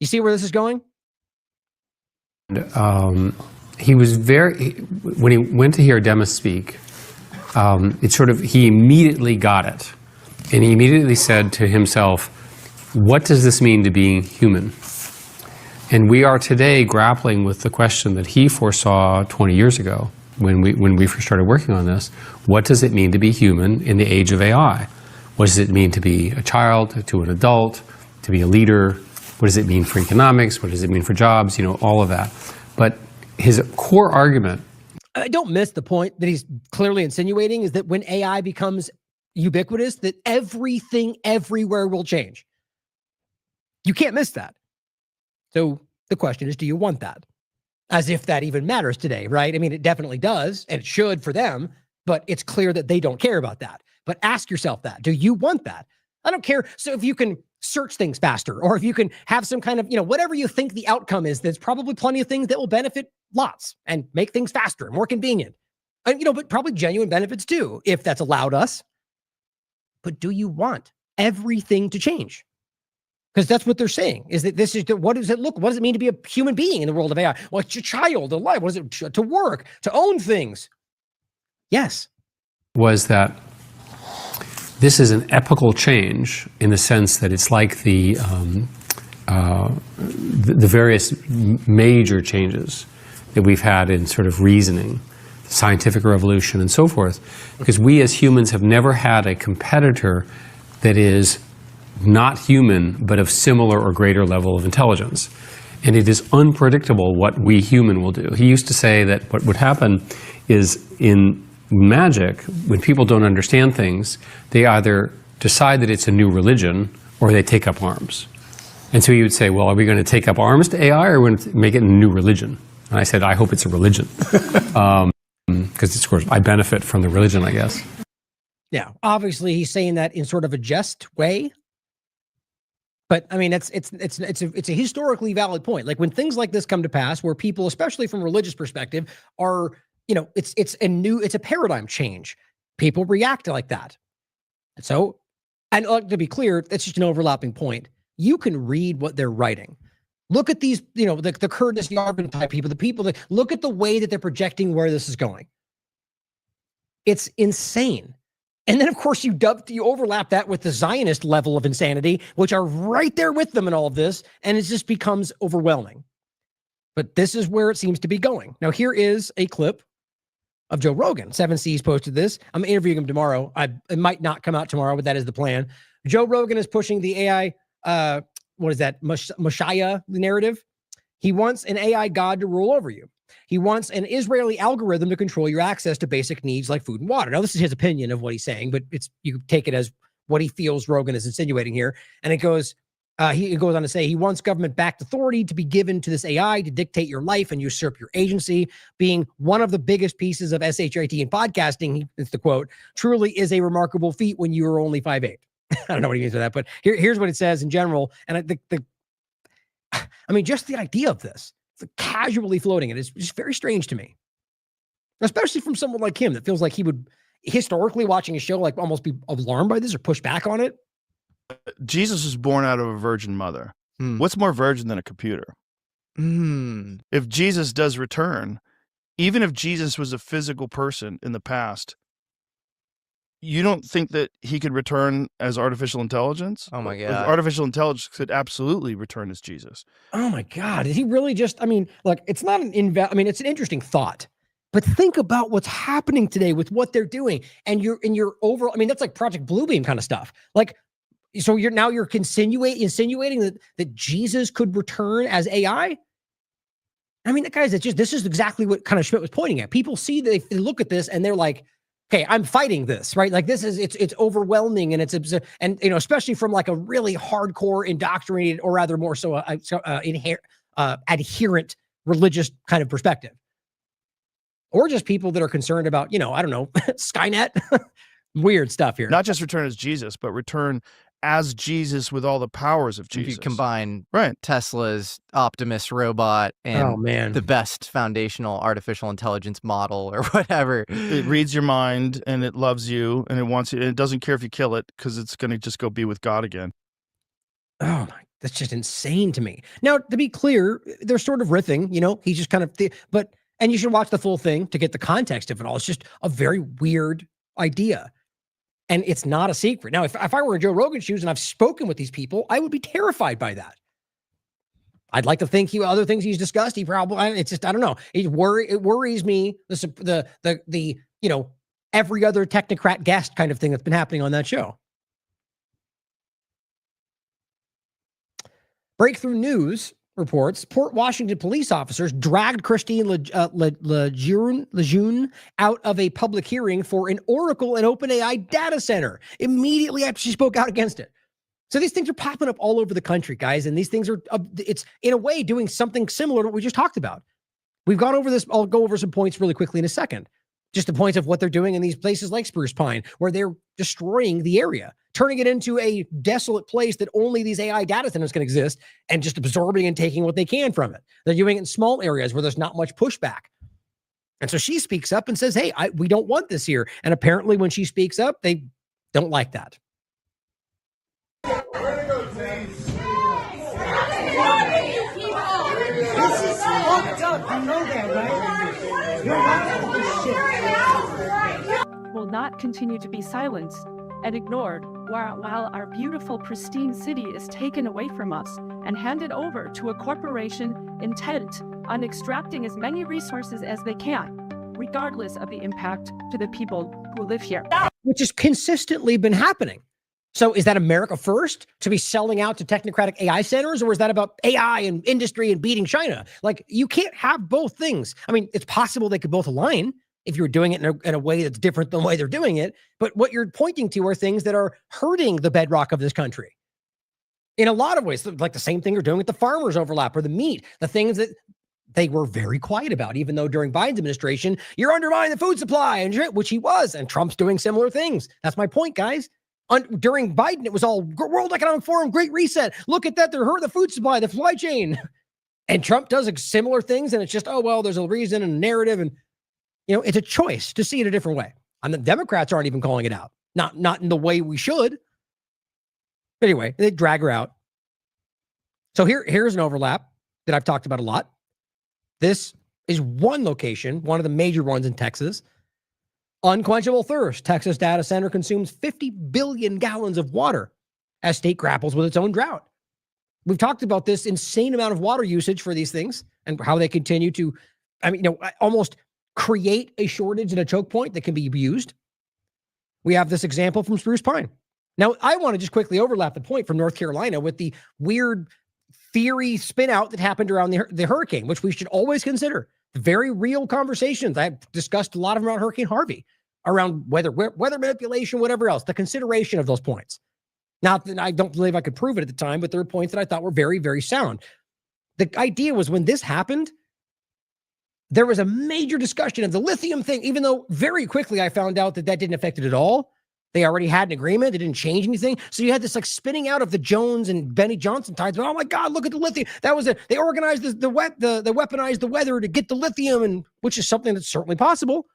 You see where this is going? He was when he went to hear Demis speak, he immediately got it. And he immediately said to himself, what does this mean to being human? And we are today grappling with the question that he foresaw 20 years ago when we first started working on this. What does it mean to be human in the age of AI? What does it mean to be a child, to an adult, to be a leader? What does it mean for economics? What does it mean for jobs? All of that. But his core argument... I don't miss the point that he's clearly insinuating is that when AI becomes ubiquitous, that everything everywhere will change. You can't miss that. So the question is, do you want that? As if that even matters today, right? I mean, it definitely does, and it should for them, but it's clear that they don't care about that. But ask yourself that. Do you want that? I don't care. So if you can search things faster, or if you can have some kind of, whatever you think the outcome is, there's probably plenty of things that will benefit lots and make things faster and more convenient. And, but probably genuine benefits too, if that's allowed us. But do you want everything to change? Because that's what they're saying, is that this is what does it look? What does it mean to be a human being in the world of AI? Well, it's your child, a life. What is it to work, to own things? Yes. Was that this is an epochal change in the sense that it's like the various major changes that we've had in sort of reasoning, scientific revolution, and so forth. Because we as humans have never had a competitor that is not human, but of similar or greater level of intelligence. And it is unpredictable what we human will do. He used to say that what would happen is in magic, when people don't understand things, they either decide that it's a new religion or they take up arms. And so he would say, well, are we going to take up arms to AI, or are we going to make it a new religion? And I said, I hope it's a religion. Because, of course, I benefit from the religion, I guess. Yeah, obviously he's saying that in sort of a jest way. But I mean, it's a historically valid point. Like when things like this come to pass, where people, especially from a religious perspective, are, it's a paradigm change. People react like that. And so, and to be clear, that's just an overlapping point. You can read what they're writing. Look at these, the Curtis Yarvin type people, the people that look at the way that they're projecting where this is going. It's insane. And then, of course, you overlap that with the Zionist level of insanity, which are right there with them in all of this, and it just becomes overwhelming. But this is where it seems to be going. Now, here is a clip of Joe Rogan. 7C's posted this. I'm interviewing him tomorrow. It might not come out tomorrow, but that is the plan. Joe Rogan is pushing the AI, Messiah narrative. He wants an AI god to rule over you. He wants an Israeli algorithm to control your access to basic needs like food and water. Now, this is his opinion of what he's saying, but you take it as what he feels Rogan is insinuating here. And he goes on to say he wants government-backed authority to be given to this AI to dictate your life and usurp your agency. Being one of the biggest pieces of SHIT in podcasting, it's the quote, truly is a remarkable feat when you are only 5'8". I don't know what he means by that, but here's what it says in general. And just the idea of this, casually floating it is just very strange to me, especially from someone like him that feels like he would historically watching a show like almost be alarmed by this or push back on it. Jesus was born out of a virgin mother. What's more virgin than a computer? If Jesus does return, even if Jesus was a physical person in the past, you don't think that he could return as artificial intelligence? Oh my God. Artificial intelligence could absolutely return as Jesus. Oh my God. Is he really just, it's not it's an interesting thought, but think about what's happening today with what they're doing. And you're over, that's like Project Bluebeam kind of stuff. Like So you're insinuating that Jesus could return as AI? I mean, guys, this is exactly what kind of Schmidt was pointing at. People see that they look at this and they're like, okay, I'm fighting this, right? Like it's overwhelming and and especially from like a really hardcore indoctrinated, or rather more so adherent religious kind of perspective, or just people that are concerned about, I don't know, Skynet, weird stuff here. Not just return as Jesus, but return as Jesus with all the powers of Jesus. If you combine right. Tesla's Optimus robot and the best foundational artificial intelligence model or whatever. It reads your mind and it loves you and it wants you, and it doesn't care if you kill it because it's going to just go be with God again. Oh my, that's just insane to me. Now, to be clear, they're sort of riffing, he's just kind of, and you should watch the full thing to get the context of it all. It's just a very weird idea. And it's not a secret. Now, if I were in Joe Rogan's shoes and I've spoken with these people, I would be terrified by that. I'd like to think other things he's discussed. He probably, it's just, I don't know. It worries me, the every other technocrat guest kind of thing that's been happening on that show. Breakthrough News reports Port Washington police officers dragged Christine Lejeune out of a public hearing for an Oracle and OpenAI data center immediately after she spoke out against it. So these things are popping up all over the country, guys, and these things are, it's in a way doing something similar to what we just talked about. We've gone over this. I'll go over some points really quickly in a second. Just the points of what they're doing in these places like Spruce Pine, where they're destroying the area, turning it into a desolate place that only these AI data centers can exist, and just absorbing and taking what they can from it. They're doing it in small areas where there's not much pushback. And so she speaks up and says, hey, we don't want this here. And apparently when she speaks up, they don't like that. This is fucked up. You know that, right? You're not this shit. Will not continue to be silenced and ignored while our beautiful, pristine city is taken away from us and handed over to a corporation intent on extracting as many resources as they can, regardless of the impact to the people who live here. Which has consistently been happening. So is that America first to be selling out to technocratic AI centers, or is that about AI and industry and beating China? Like, you can't have both things. I mean, it's possible they could both align if you're doing it in a way that's different than the way they're doing it. But what you're pointing to are things that are hurting the bedrock of this country in a lot of ways, like the same thing you're doing with the farmers overlap or the meat, the things that they were very quiet about, even though during Biden's administration, you're undermining the food supply, and which he was, and Trump's doing similar things. That's my point, guys. During Biden, it was all World Economic Forum, Great Reset. Look at that. They're hurting the food supply, the supply chain. And Trump does similar things. And it's just, oh, well, there's a reason and a narrative. And, it's a choice to see it a different way. And the Democrats aren't even calling it out. Not in the way we should. But anyway, they drag her out. So here's an overlap that I've talked about a lot. This is one location, one of the major ones in Texas. Unquenchable thirst. Texas data center consumes 50 billion gallons of water as state grapples with its own drought. We've talked about this insane amount of water usage for these things and how they continue to, almost create a shortage and a choke point that can be abused. We have this example from Spruce Pine. Now, I want to just quickly overlap the point from North Carolina with the weird theory spin out that happened around the hurricane, which we should always consider. Very real conversations. I've discussed a lot of them around Hurricane Harvey, around weather manipulation, whatever else, the consideration of those points. Not that I don't believe I could prove it at the time, but there were points that I thought were very, very sound. The idea was when this happened, there was a major discussion of the lithium thing, even though very quickly I found out that didn't affect it at all. They already had an agreement. It didn't change anything. So you had this spinning out of the Jones and Benny Johnson tides. But, oh my God, look at the lithium. That was it. They organized the weaponized the weather to get the lithium, and which is something that's certainly possible.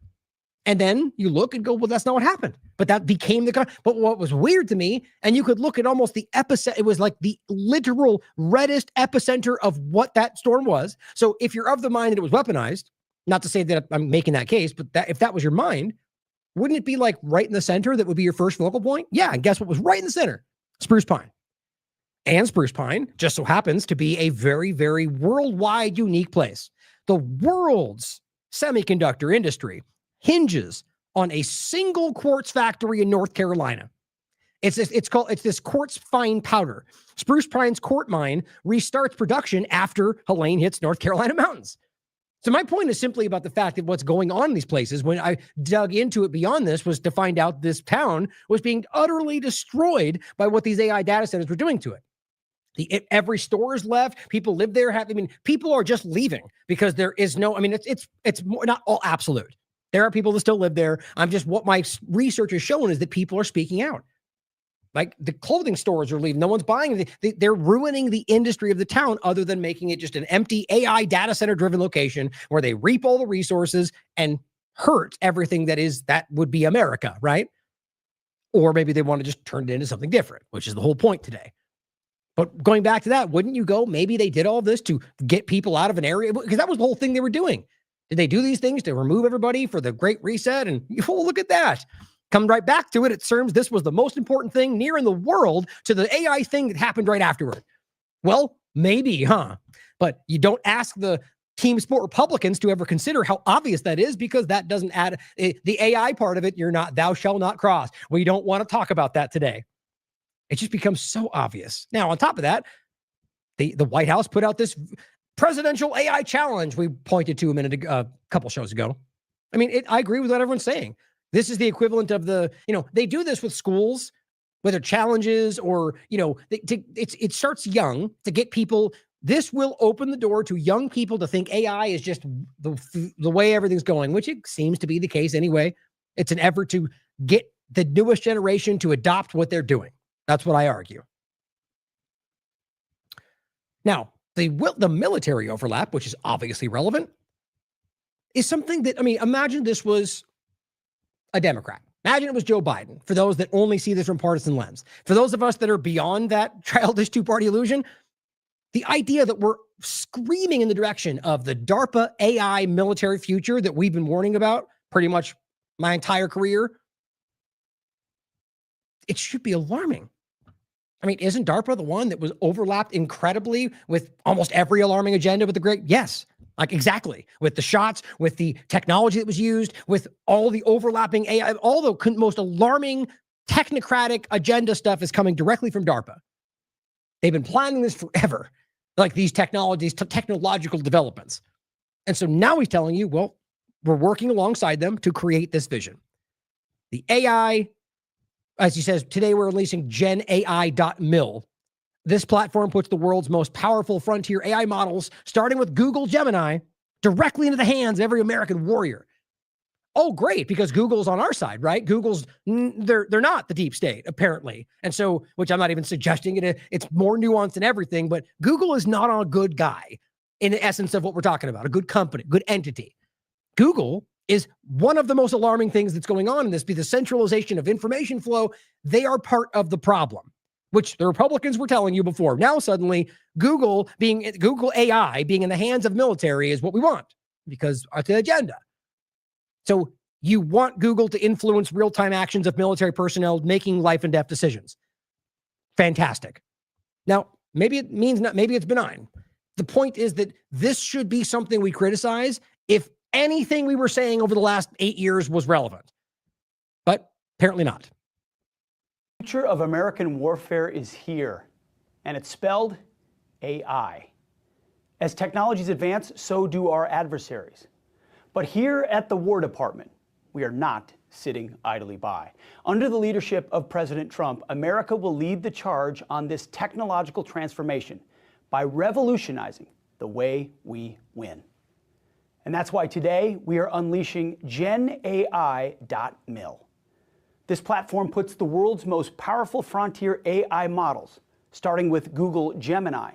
And then you look and go, well, that's not what happened. But that became but what was weird to me, and you could look at almost the epicenter. It was like the literal reddest epicenter of what that storm was. So if you're of the mind that it was weaponized, not to say that I'm making that case, but if that was your mind, wouldn't it be like right in the center that would be your first focal point? Yeah, and guess what was right in the center? Spruce Pine. And Spruce Pine just so happens to be a very, very worldwide unique place. The world's semiconductor industry hinges on a single quartz factory in North Carolina. It's this quartz fine powder. Spruce Pine's Court Mine restarts production after Helene hits North Carolina mountains. So my point is simply about the fact that what's going on in these places, when I dug into it beyond this, was to find out this town was being utterly destroyed by what these AI data centers were doing to it. Every store is left. People live there. People are just leaving because there is no. It's more, not all absolute. There are people that still live there. What my research has shown is that people are speaking out. Like the clothing stores are leaving. No one's buying. They're ruining the industry of the town other than making it just an empty AI data center driven location where they reap all the resources and hurt everything that would be America, right? Or maybe they want to just turn it into something different, which is the whole point today. But going back to that, wouldn't you go, maybe they did all this to get people out of an area? Because that was the whole thing they were doing. Did they do these things to remove everybody for the Great Reset? And look at that. Come right back to it. It seems this was the most important thing near in the world to the AI thing that happened right afterward. Well, maybe, huh? But you don't ask the team sport Republicans to ever consider how obvious that is, because that doesn't add the AI part of it. Thou shalt not cross. We don't want to talk about that today. It just becomes so obvious. Now, on top of that, the White House put out this presidential AI challenge we pointed to a couple shows ago. I agree with what everyone's saying. This is the equivalent of they do this with schools, whether challenges or, it starts young to get people. This will open the door to young people to think AI is just the way everything's going, which it seems to be the case anyway. It's an effort to get the newest generation to adopt what they're doing. That's what I argue. Now, the military overlap, which is obviously relevant, is something that, imagine this was a Democrat. Imagine it was Joe Biden, for those that only see this from partisan lens. For those of us that are beyond that childish two-party illusion, the idea that we're screaming in the direction of the DARPA AI military future that we've been warning about pretty much my entire career, it should be alarming. Isn't DARPA the one that was overlapped incredibly with almost every alarming agenda with the great? Yes. Exactly. With the shots, with the technology that was used, with all the overlapping AI, all the most alarming technocratic agenda stuff is coming directly from DARPA. They've been planning this forever, like these technologies, technological developments. And so now he's telling you, well, we're working alongside them to create this vision. The AI, as he says, today we're releasing GenAI.mil. This platform puts the world's most powerful frontier AI models, starting with Google Gemini, directly into the hands of every American warrior. Oh, great, because Google's on our side, right? They're not the deep state, apparently. And so, which I'm not even suggesting it's more nuanced than everything, but Google is not a good guy in the essence of what we're talking about, a good company, good entity. Google is one of the most alarming things that's going on in this, be the centralization of information flow. They are part of the problem, which the Republicans were telling you before. Now suddenly Google AI being in the hands of military is what we want because it's the agenda. So you want Google to influence real-time actions of military personnel making life and death decisions. Fantastic. Now, maybe it's benign. The point is that this should be something we criticize if anything we were saying over the last 8 years was relevant. But apparently not. The future of American warfare is here, and it's spelled AI. As technologies advance, so do our adversaries. But here at the War Department, we are not sitting idly by. Under the leadership of President Trump, America will lead the charge on this technological transformation by revolutionizing the way we win. And that's why today we are unleashing GenAI.mil. This platform puts the world's most powerful frontier AI models, starting with Google Gemini,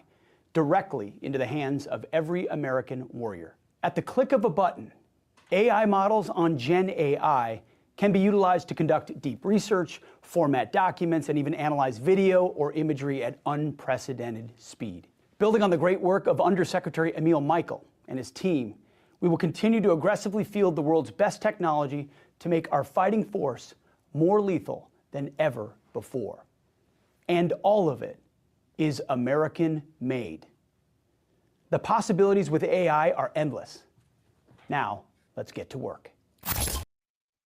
directly into the hands of every American warrior. At the click of a button, AI models on GenAI can be utilized to conduct deep research, format documents, and even analyze video or imagery at unprecedented speed. Building on the great work of Undersecretary Emil Michael and his team, we will continue to aggressively field the world's best technology to make our fighting force more lethal than ever before. And all of it is American-made. The possibilities with AI are endless. Now, let's get to work.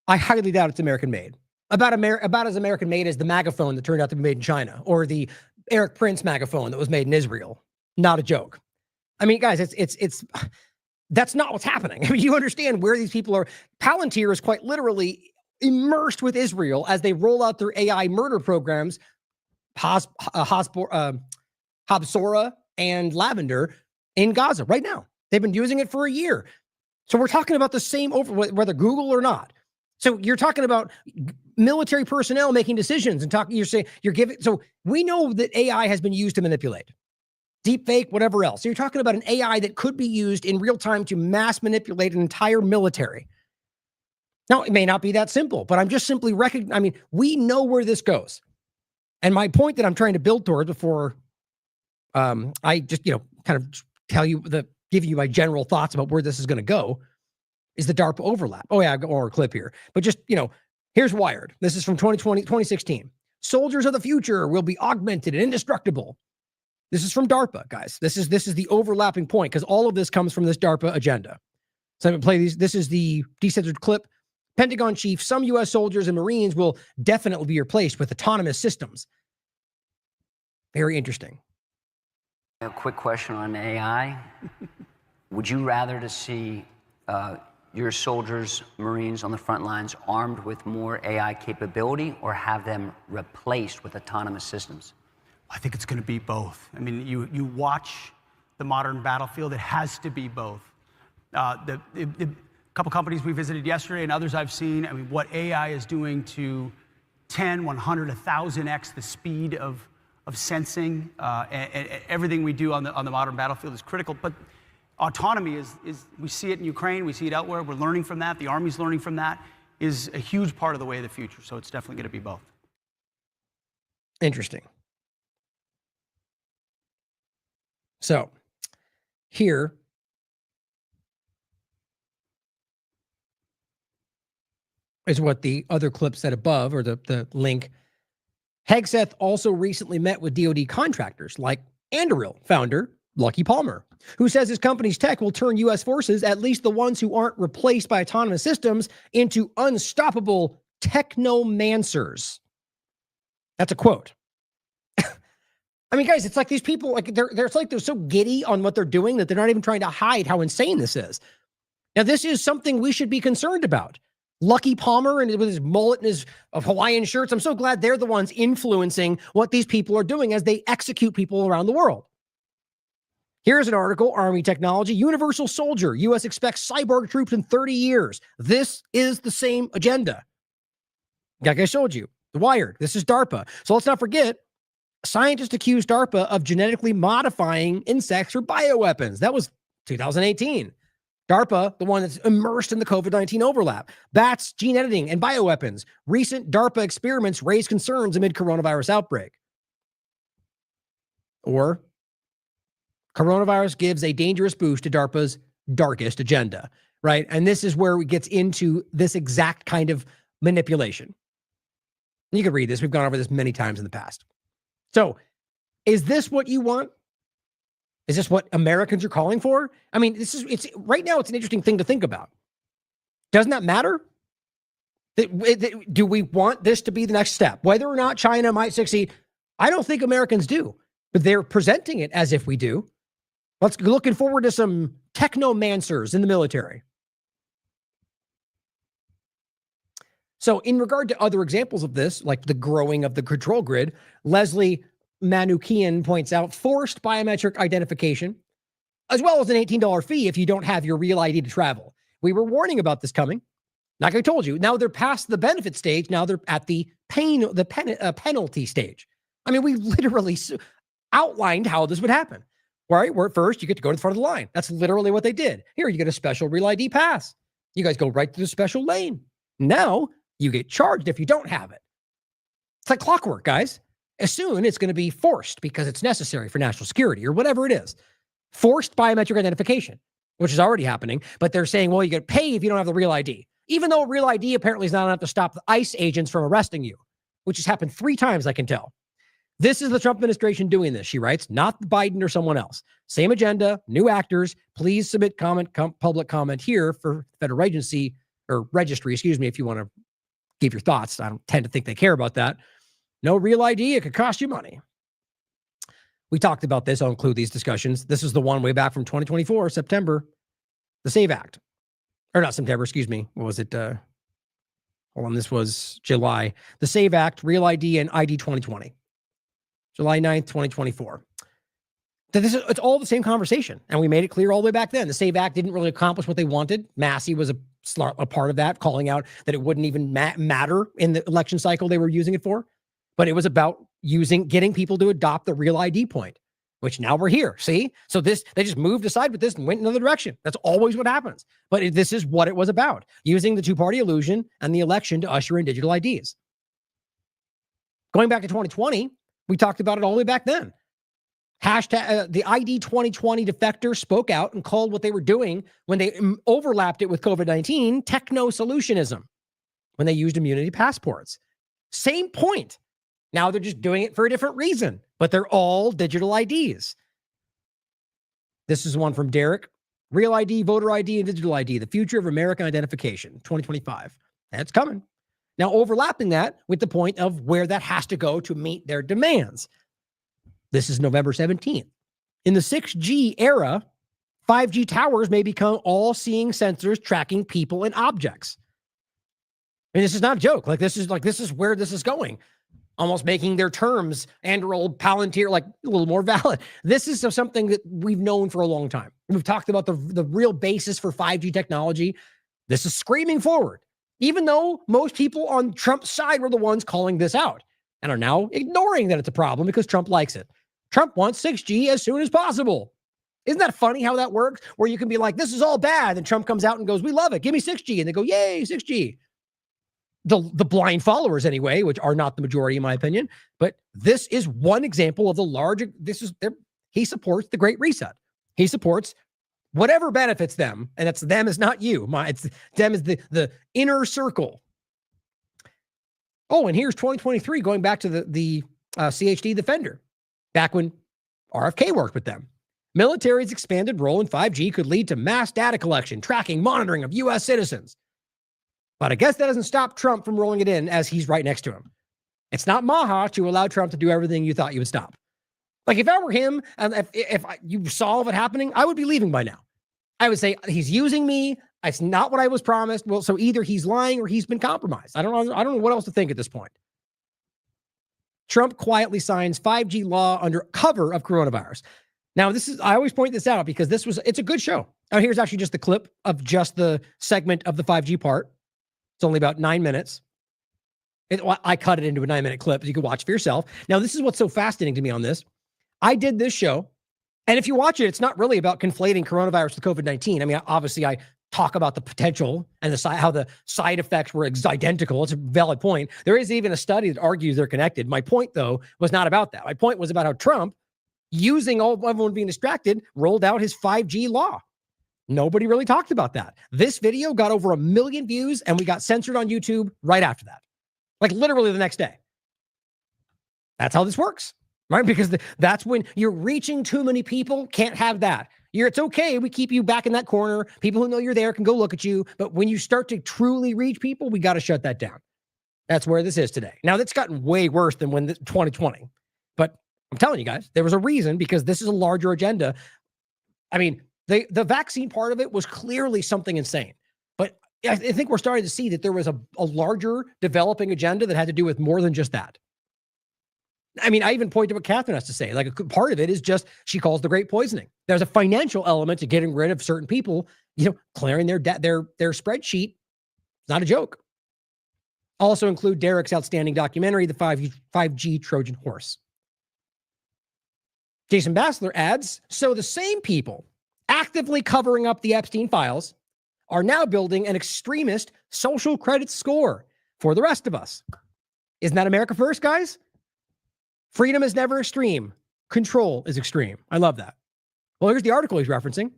I highly doubt it's American-made. about as American made as the MAGAphone that turned out to be made in China, or the Eric Prince MAGAphone that was made in Israel. Not a joke. I mean, guys, it's that's not what's happening. I mean, you understand where these people are. Palantir is quite literally immersed with Israel as they roll out their AI murder programs, Habsora and Lavender in Gaza right now. They've been using it for a year. So we're talking about the same whether Google or not. So you're talking about military personnel making decisions and you're giving. So we know that AI has been used to manipulate. Deep fake, whatever else. So you're talking about an AI that could be used in real time to mass manipulate an entire military. Now, it may not be that simple, but I'm just simply we know where this goes. And my point that I'm trying to build toward before I just, kind of give you my general thoughts about where this is going to go is the DARPA overlap. Oh yeah, I've got one more clip here. But just, here's Wired. This is from 2016. Soldiers of the future will be augmented and indestructible. This is from DARPA, guys. This is the overlapping point because all of this comes from this DARPA agenda. So I'm going to play these. This is the decentered clip. Pentagon chief, some U.S. soldiers and Marines will definitely be replaced with autonomous systems. Very interesting. A quick question on AI. Would you rather to see your soldiers, Marines on the front lines armed with more AI capability or have them replaced with autonomous systems? I think it's going to be both. I mean, you watch the modern battlefield, it has to be both. The couple companies we visited yesterday and others I've seen, I mean, what AI is doing to 10, 100, 1,000x the speed of sensing, and everything we do on the modern battlefield is critical. But autonomy is we see it in Ukraine, we see it elsewhere, we're learning from that, the Army's learning from that, is a huge part of the way of the future. So it's definitely going to be both. Interesting. So here is what the other clip said above, or the link. Hegseth also recently met with DoD contractors like Anduril founder Lucky Palmer, who says his company's tech will turn U.S. forces, at least the ones who aren't replaced by autonomous systems, into unstoppable technomancers. That's a quote. I mean, guys, it's like these people, like they're so giddy on what they're doing that they're not even trying to hide how insane this is. Now, this is something we should be concerned about. Lucky Palmer and with his mullet and his Hawaiian shirts, I'm so glad they're the ones influencing what these people are doing as they execute people around the world. Here's an article, Army Technology, Universal Soldier, U.S. expects cyborg troops in 30 years. This is the same agenda. Like I showed you, the Wired, this is DARPA. So let's not forget, scientists accused DARPA of genetically modifying insects for bioweapons. That was 2018. DARPA, the one that's immersed in the COVID-19 overlap. Bats, gene editing, and bioweapons. Recent DARPA experiments raise concerns amid coronavirus outbreak. Or, coronavirus gives a dangerous boost to DARPA's darkest agenda, right? And this is where it gets into this exact kind of manipulation. You can read this. We've gone over this many times in the past. So, is this what you want? Is this what Americans are calling for? I mean, it's right now, it's an interesting thing to think about. Doesn't that matter? Do we want this to be the next step? Whether or not China might succeed, I don't think Americans do, but they're presenting it as if we do. Let's looking forward to some technomancers in the military. So in regard to other examples of this, like the growing of the control grid, Leslie Manukian points out forced biometric identification, as well as an $18 fee if you don't have your real ID to travel. We were warning about this coming. Like I told you, now they're past the benefit stage. Now they're at the penalty stage. I mean, we literally outlined how this would happen. Right? Where at first you get to go to the front of the line. That's literally what they did. Here, you get a special real ID pass. You guys go right through the special lane. Now you get charged if you don't have it. It's like clockwork, guys. As soon it's going to be forced because it's necessary for national security or whatever it is. Forced biometric identification, which is already happening. But they're saying, well, you get paid if you don't have the real ID. Even though real ID apparently is not enough to stop the ICE agents from arresting you, which has happened 3 times, I can tell. This is the Trump administration doing this, she writes, not Biden or someone else. Same agenda, new actors. Please submit public comment here for federal agency or registry, if you want to give your thoughts. I don't tend to think they care about that. No real ID. It could cost you money. We talked about this. I'll include these discussions. This is the one way back from 2024, September, the SAVE Act. Or not September, excuse me. What was it? Hold on. This was July. The SAVE Act, Real ID, and ID 2020. July 9th, 2024. It's all the same conversation. And we made it clear all the way back then. The SAVE Act didn't really accomplish what they wanted. Massey was a part of that, calling out that it wouldn't even matter in the election cycle they were using it for. But it was about getting people to adopt the Real ID point, which now we're here. See? So they just moved aside with this and went in another direction. That's always what happens. But this is what it was about, using the two-party illusion and the election to usher in digital IDs. Going back to 2020, we talked about it all the way back then. The ID 2020 defector spoke out and called what they were doing when they overlapped it with COVID-19 techno-solutionism, when they used immunity passports. Same point. Now they're just doing it for a different reason, but they're all digital IDs. This is one from Derek. Real ID, voter ID, and digital ID, the future of American identification, 2025. That's coming. Now overlapping that with the point of where that has to go to meet their demands. This is November 17th. In the 6G era, 5G towers may become all-seeing sensors tracking people and objects. I mean, this is not a joke. This is where this is going. Almost making their terms and old Palantir a little more valid. This is something that we've known for a long time. We've talked about the real basis for 5G technology. This is screaming forward, even though most people on Trump's side were the ones calling this out and are now ignoring that it's a problem because Trump likes it. Trump wants 6G as soon as possible. Isn't that funny how that works? Where you can be like, this is all bad. And Trump comes out and goes, we love it. Give me 6G. And they go, yay, 6G. The blind followers anyway, which are not the majority in my opinion. But this is one example of the larger, he supports the Great Reset. He supports whatever benefits them. And that's them is not you. It's them is the inner circle. Oh, and here's 2023 going back to the CHD Defender. Back when RFK worked with them. Military's expanded role in 5G could lead to mass data collection, tracking, monitoring of U.S. citizens. But I guess that doesn't stop Trump from rolling it in as he's right next to him. It's not Maha to allow Trump to do everything you thought you would stop. Like if I were him and if you saw it happening, I would be leaving by now. I would say he's using me. It's not what I was promised. Well, so either he's lying or he's been compromised. I don't know what else to think at this point. Trump quietly signs 5G law under cover of coronavirus. Now, I always point this out because it's a good show. Now, here's actually just the clip of just the segment of the 5G part. It's only about 9 minutes. I cut it into a 9-minute clip. You can watch for yourself. Now, this is what's so fascinating to me on this. I did this show, and if you watch it, it's not really about conflating coronavirus with COVID-19. I mean, obviously, I talk about the potential and how the side effects were identical. It's a valid point. There is even a study that argues they're connected. My point, though, was not about that. My point was about how Trump, using everyone being distracted, rolled out his 5G law. Nobody really talked about that. This video got over 1 million views, and we got censored on YouTube right after that. Like literally the next day. That's how this works, right? Because that's when you're reaching too many people, can't have that. It's okay. We keep you back in that corner. People who know you're there can go look at you. But when you start to truly reach people, we got to shut that down. That's where this is today. Now, that's gotten way worse than 2020. But I'm telling you guys, there was a reason because this is a larger agenda. I mean, the vaccine part of it was clearly something insane. But I think we're starting to see that there was a larger developing agenda that had to do with more than just that. I mean, I even point to what Catherine has to say. Like a part of it is just, she calls the great poisoning. There's a financial element to getting rid of certain people, clearing their debt, their spreadsheet. It's not a joke. Also include Derek's outstanding documentary, The 5G Trojan Horse. Jason Bassler adds, so the same people actively covering up the Epstein files are now building an extremist social credit score for the rest of us. Isn't that America first, guys? Freedom is never extreme. Control is extreme. I love that. Well, here's the article he's referencing.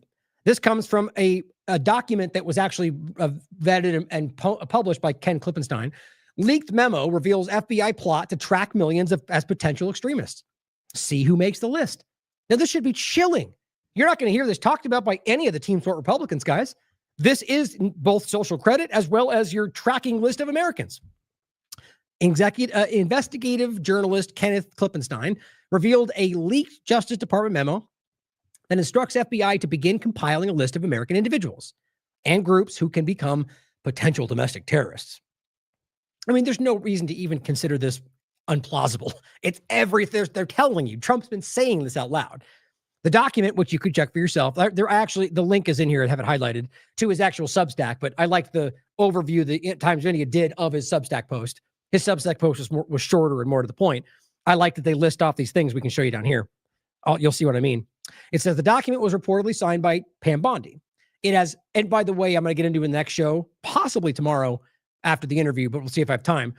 This comes from a document that was actually vetted and published by Ken Klippenstein. Leaked memo reveals FBI plot to track millions as potential extremists. See who makes the list. Now, this should be chilling. You're not going to hear this talked about by any of the Team Sport Republicans, guys. This is both social credit as well as your tracking list of Americans. Investigative journalist Kenneth Klippenstein revealed a leaked Justice Department memo that instructs FBI to begin compiling a list of American individuals and groups who can become potential domestic terrorists. I mean, there's no reason to even consider this unplausible. It's everything. They're telling you. Trump's been saying this out loud. The document, which you could check for yourself, they're actually, the link is in here. I have it highlighted to his actual Substack, but I liked the overview the Times of India did of his Substack post. His Substack post was shorter and more to the point. I like that they list off these things we can show you down here. You'll see what I mean. It says the document was reportedly signed by Pam Bondi. It has, and by the way, I'm going to get into it in the next show, possibly tomorrow after the interview, but we'll see if I have time.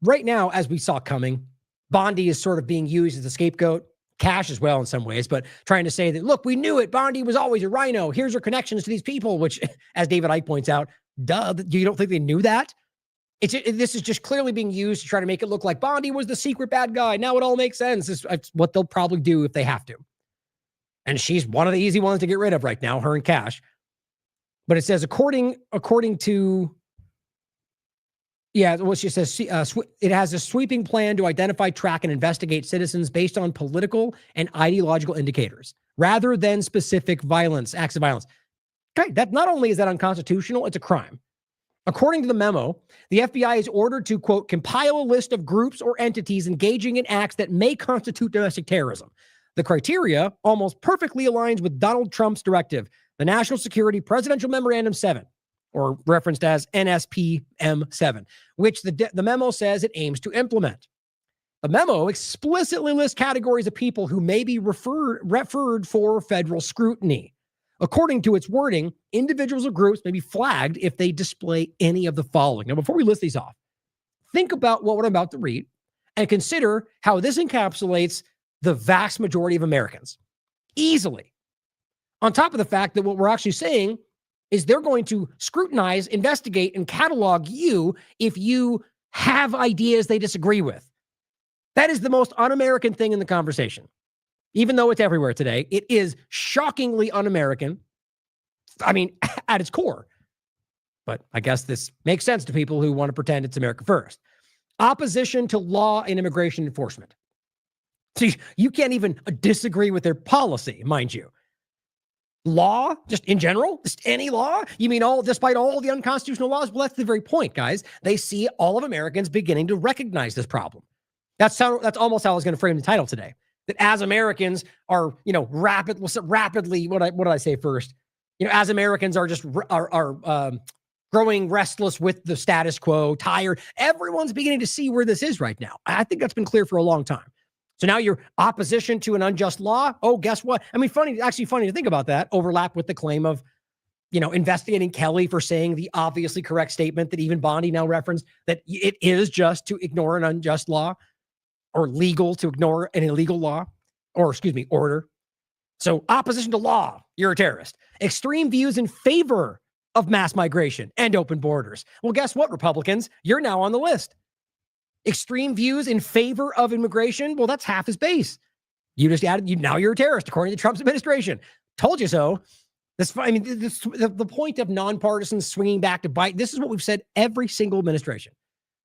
Right now, as we saw coming, Bondi is sort of being used as a scapegoat. Cash as well in some ways, but trying to say that, look, we knew it. Bondi was always a rhino. Here's her connections to these people, which, as David Icke points out, duh, you don't think they knew that? This is just clearly being used to try to make it look like Bondi was the secret bad guy. Now it all makes sense. It's what they'll probably do if they have to. And she's one of the easy ones to get rid of right now, her and Cash. But it says, according to... Yeah, well, she says it has a sweeping plan to identify, track, and investigate citizens based on political and ideological indicators, rather than specific acts of violence. Okay, that not only is that unconstitutional, it's a crime. According to the memo, the FBI is ordered to, quote, compile a list of groups or entities engaging in acts that may constitute domestic terrorism. The criteria almost perfectly aligns with Donald Trump's directive, the National Security Presidential Memorandum 7. Or referenced as NSPM 7, which the memo says it aims to implement. The memo explicitly lists categories of people who may be referred for federal scrutiny. According to its wording, individuals or groups may be flagged if they display any of the following. Now, before we list these off, think about what I'm about to read and consider how this encapsulates the vast majority of Americans easily. On top of the fact that what we're actually saying is they're going to scrutinize, investigate, and catalog you if you have ideas they disagree with. That is the most un-American thing in the conversation. Even though it's everywhere today, it is shockingly un-American. I mean, at its core. But I guess this makes sense to people who want to pretend it's America first. Opposition to law and immigration enforcement. See, you can't even disagree with their policy, mind you. Law, just in general, just any law? You mean despite all the unconstitutional laws? Well, that's the very point, guys. They see all of Americans beginning to recognize this problem. That's almost how I was going to frame the title today. That as Americans are, rapidly, what did I say first? As Americans are just growing restless with the status quo, tired. Everyone's beginning to see where this is right now. I think that's been clear for a long time. So now your opposition to an unjust law. Oh, guess what? I mean, funny to think about that. Overlap with the claim of, investigating Kelly for saying the obviously correct statement that even Bondi now referenced, that it is just to ignore an unjust law or legal to ignore an illegal law order. So opposition to law, you're a terrorist. Extreme views in favor of mass migration and open borders. Well, guess what, Republicans? You're now on the list. Extreme views in favor of immigration, well, that's half his base. You just added, now you're a terrorist, according to Trump's administration. Told you so. The point of nonpartisan swinging back to bite, this is what we've said every single administration.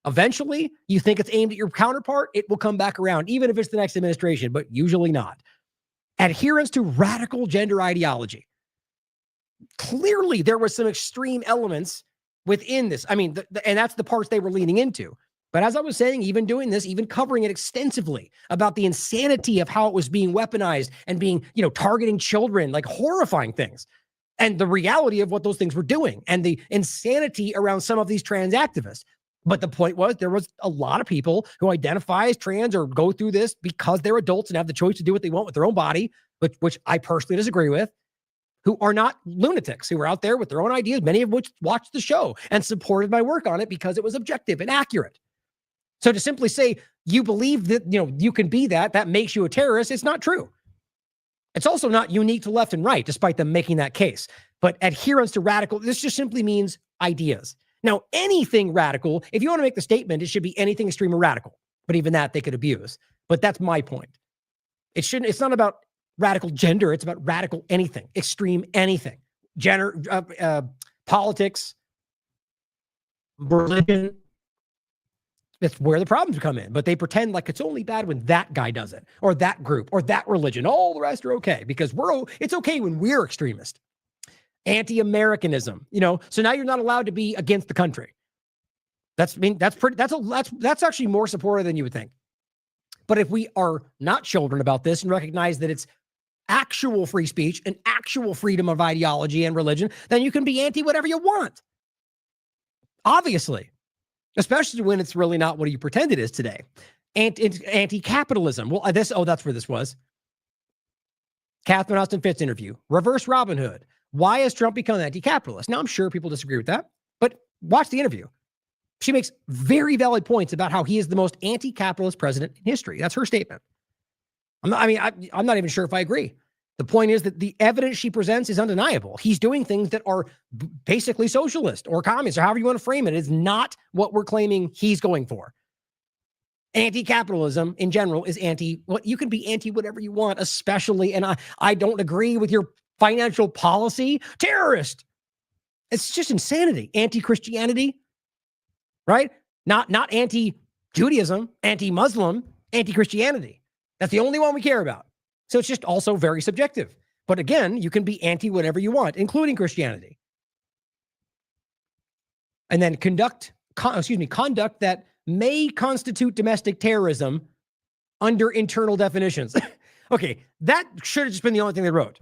Eventually, you think it's aimed at your counterpart, it will come back around, even if it's the next administration, but usually not. Adherence to radical gender ideology. Clearly, there was some extreme elements within this. I mean, and that's the parts they were leaning into. But as I was saying, even doing this, even covering it extensively about the insanity of how it was being weaponized and being, targeting children, like horrifying things. And the reality of what those things were doing and the insanity around some of these trans activists. But the point was there was a lot of people who identify as trans or go through this because they're adults and have the choice to do what they want with their own body, which I personally disagree with, who are not lunatics, who are out there with their own ideas, many of which watched the show and supported my work on it because it was objective and accurate. So to simply say you believe that, you can be that makes you a terrorist, it's not true. It's also not unique to left and right, despite them making that case. But adherence to radical, this just simply means ideas. Now, anything radical, if you want to make the statement, it should be anything extreme or radical. But even that they could abuse. But that's my point. It's not about radical gender. It's about radical anything, extreme anything. Politics, religion, That's where the problems come in. But they pretend like it's only bad when that guy does it, or that group, or that religion. All the rest are okay because it's okay when we're extremist. Anti-Americanism, so now you're not allowed to be against the country. That's actually more supportive than you would think. But if we are not children about this and recognize that it's actual free speech and actual freedom of ideology and religion, then you can be anti whatever you want. Obviously, especially when it's really not what you pretend it is today. Anti-capitalism. Well, that's where this was. Catherine Austin Fitts interview. Reverse Robin Hood. Why has Trump become anti-capitalist? Now, I'm sure people disagree with that, but watch the interview. She makes very valid points about how he is the most anti-capitalist president in history. That's her statement. I'm not even sure if I agree. The point is that the evidence she presents is undeniable. He's doing things that are basically socialist or communist or however you want to frame it. It's not what we're claiming he's going for. Anti-capitalism in general is you can be anti whatever you want, especially, and I don't agree with your financial policy, terrorist. It's just insanity. Anti-Christianity, right? Not anti-Judaism, anti-Muslim, anti-Christianity. That's the only one we care about. So it's just also very subjective. But again, you can be anti whatever you want, including Christianity. And then conduct that may constitute domestic terrorism under internal definitions. Okay, that should have just been the only thing they wrote.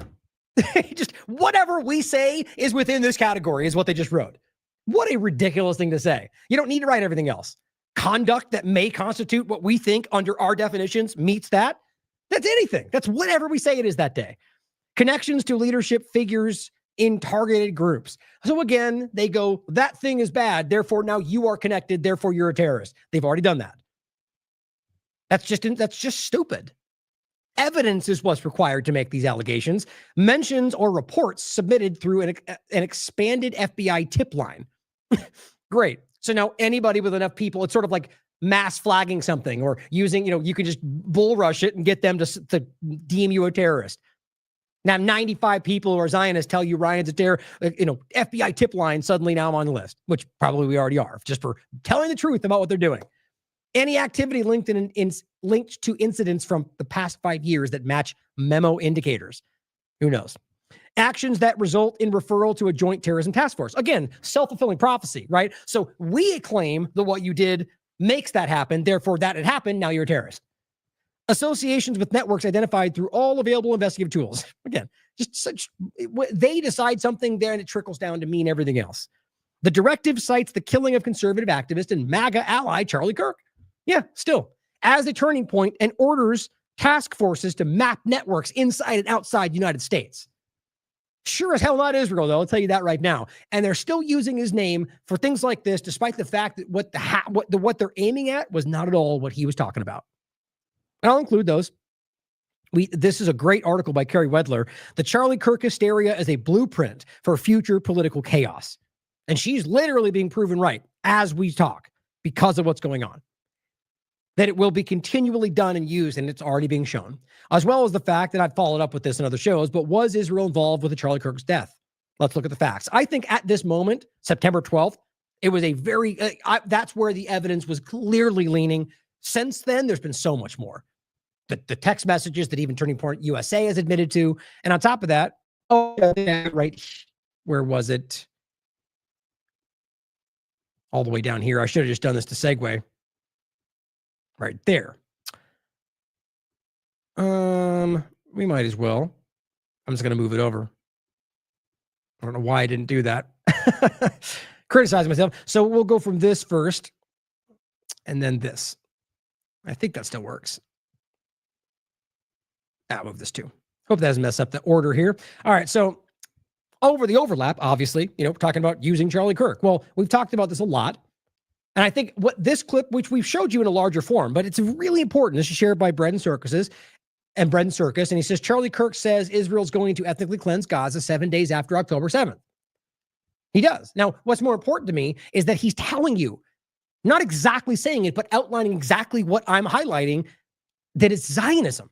Just whatever we say is within this category is what they just wrote. What a ridiculous thing to say. You don't need to write everything else. Conduct that may constitute what we think under our definitions meets that. That's anything. That's whatever we say it is that day. Connections to leadership figures in targeted groups. So again, they go, that thing is bad, therefore now you are connected, therefore you're a terrorist. They've already done that. That's just stupid. Evidence is what's required to make these allegations. Mentions or reports submitted through an expanded FBI tip line. Great. So now anybody with enough people, it's sort of like mass flagging something or using, you can just bull rush it and get them to deem you a terrorist. Now 95 people who are Zionists tell you Ryan's a terrorist, FBI tip line, suddenly now I'm on the list, which probably we already are, just for telling the truth about what they're doing. Any activity linked to incidents from the past 5 years that match memo indicators. Who knows? Actions that result in referral to a joint terrorism task force. Again, self-fulfilling prophecy, right? So we claim that what you did makes that happen. Therefore, that had happened. Now you're a terrorist. Associations with networks identified through all available investigative tools. Again, they decide something there and it trickles down to mean everything else. The directive cites the killing of conservative activist and MAGA ally Charlie Kirk. Yeah, still, as a turning point and orders task forces to map networks inside and outside the United States. Sure as hell not Israel, though. I'll tell you that right now. And they're still using his name for things like this, despite the fact that what they're aiming at was not at all what he was talking about. And I'll include those. This is a great article by Kerry Wedler. The Charlie Kirk hysteria is a blueprint for future political chaos. And she's literally being proven right as we talk because of what's going on. That it will be continually done and used, and it's already being shown. As well as the fact that I've followed up with this in other shows, but was Israel involved with the Charlie Kirk's death? Let's look at the facts. I think at this moment, September 12th, it was a very, that's where the evidence was clearly leaning. Since then, there's been so much more. The text messages that even Turning Point USA has admitted to. And on top of that, right, where was it? All the way down here. I should have just done this to segue. Right there. We might as well. I'm just going to move it over. I don't know why I didn't do that. Criticize myself. So we'll go from this first and then this. I think that still works. I'll move this too. Hope that doesn't mess up the order here. All right. So over the overlap, obviously, talking about using Charlie Kirk. Well, we've talked about this a lot. And I think what this clip, which we've showed you in a larger form, but it's really important. This is shared by Bread and Circus. And he says, Charlie Kirk says Israel's going to ethnically cleanse Gaza 7 days after October 7th. He does. Now, what's more important to me is that he's telling you, not exactly saying it, but outlining exactly what I'm highlighting, that it's Zionism.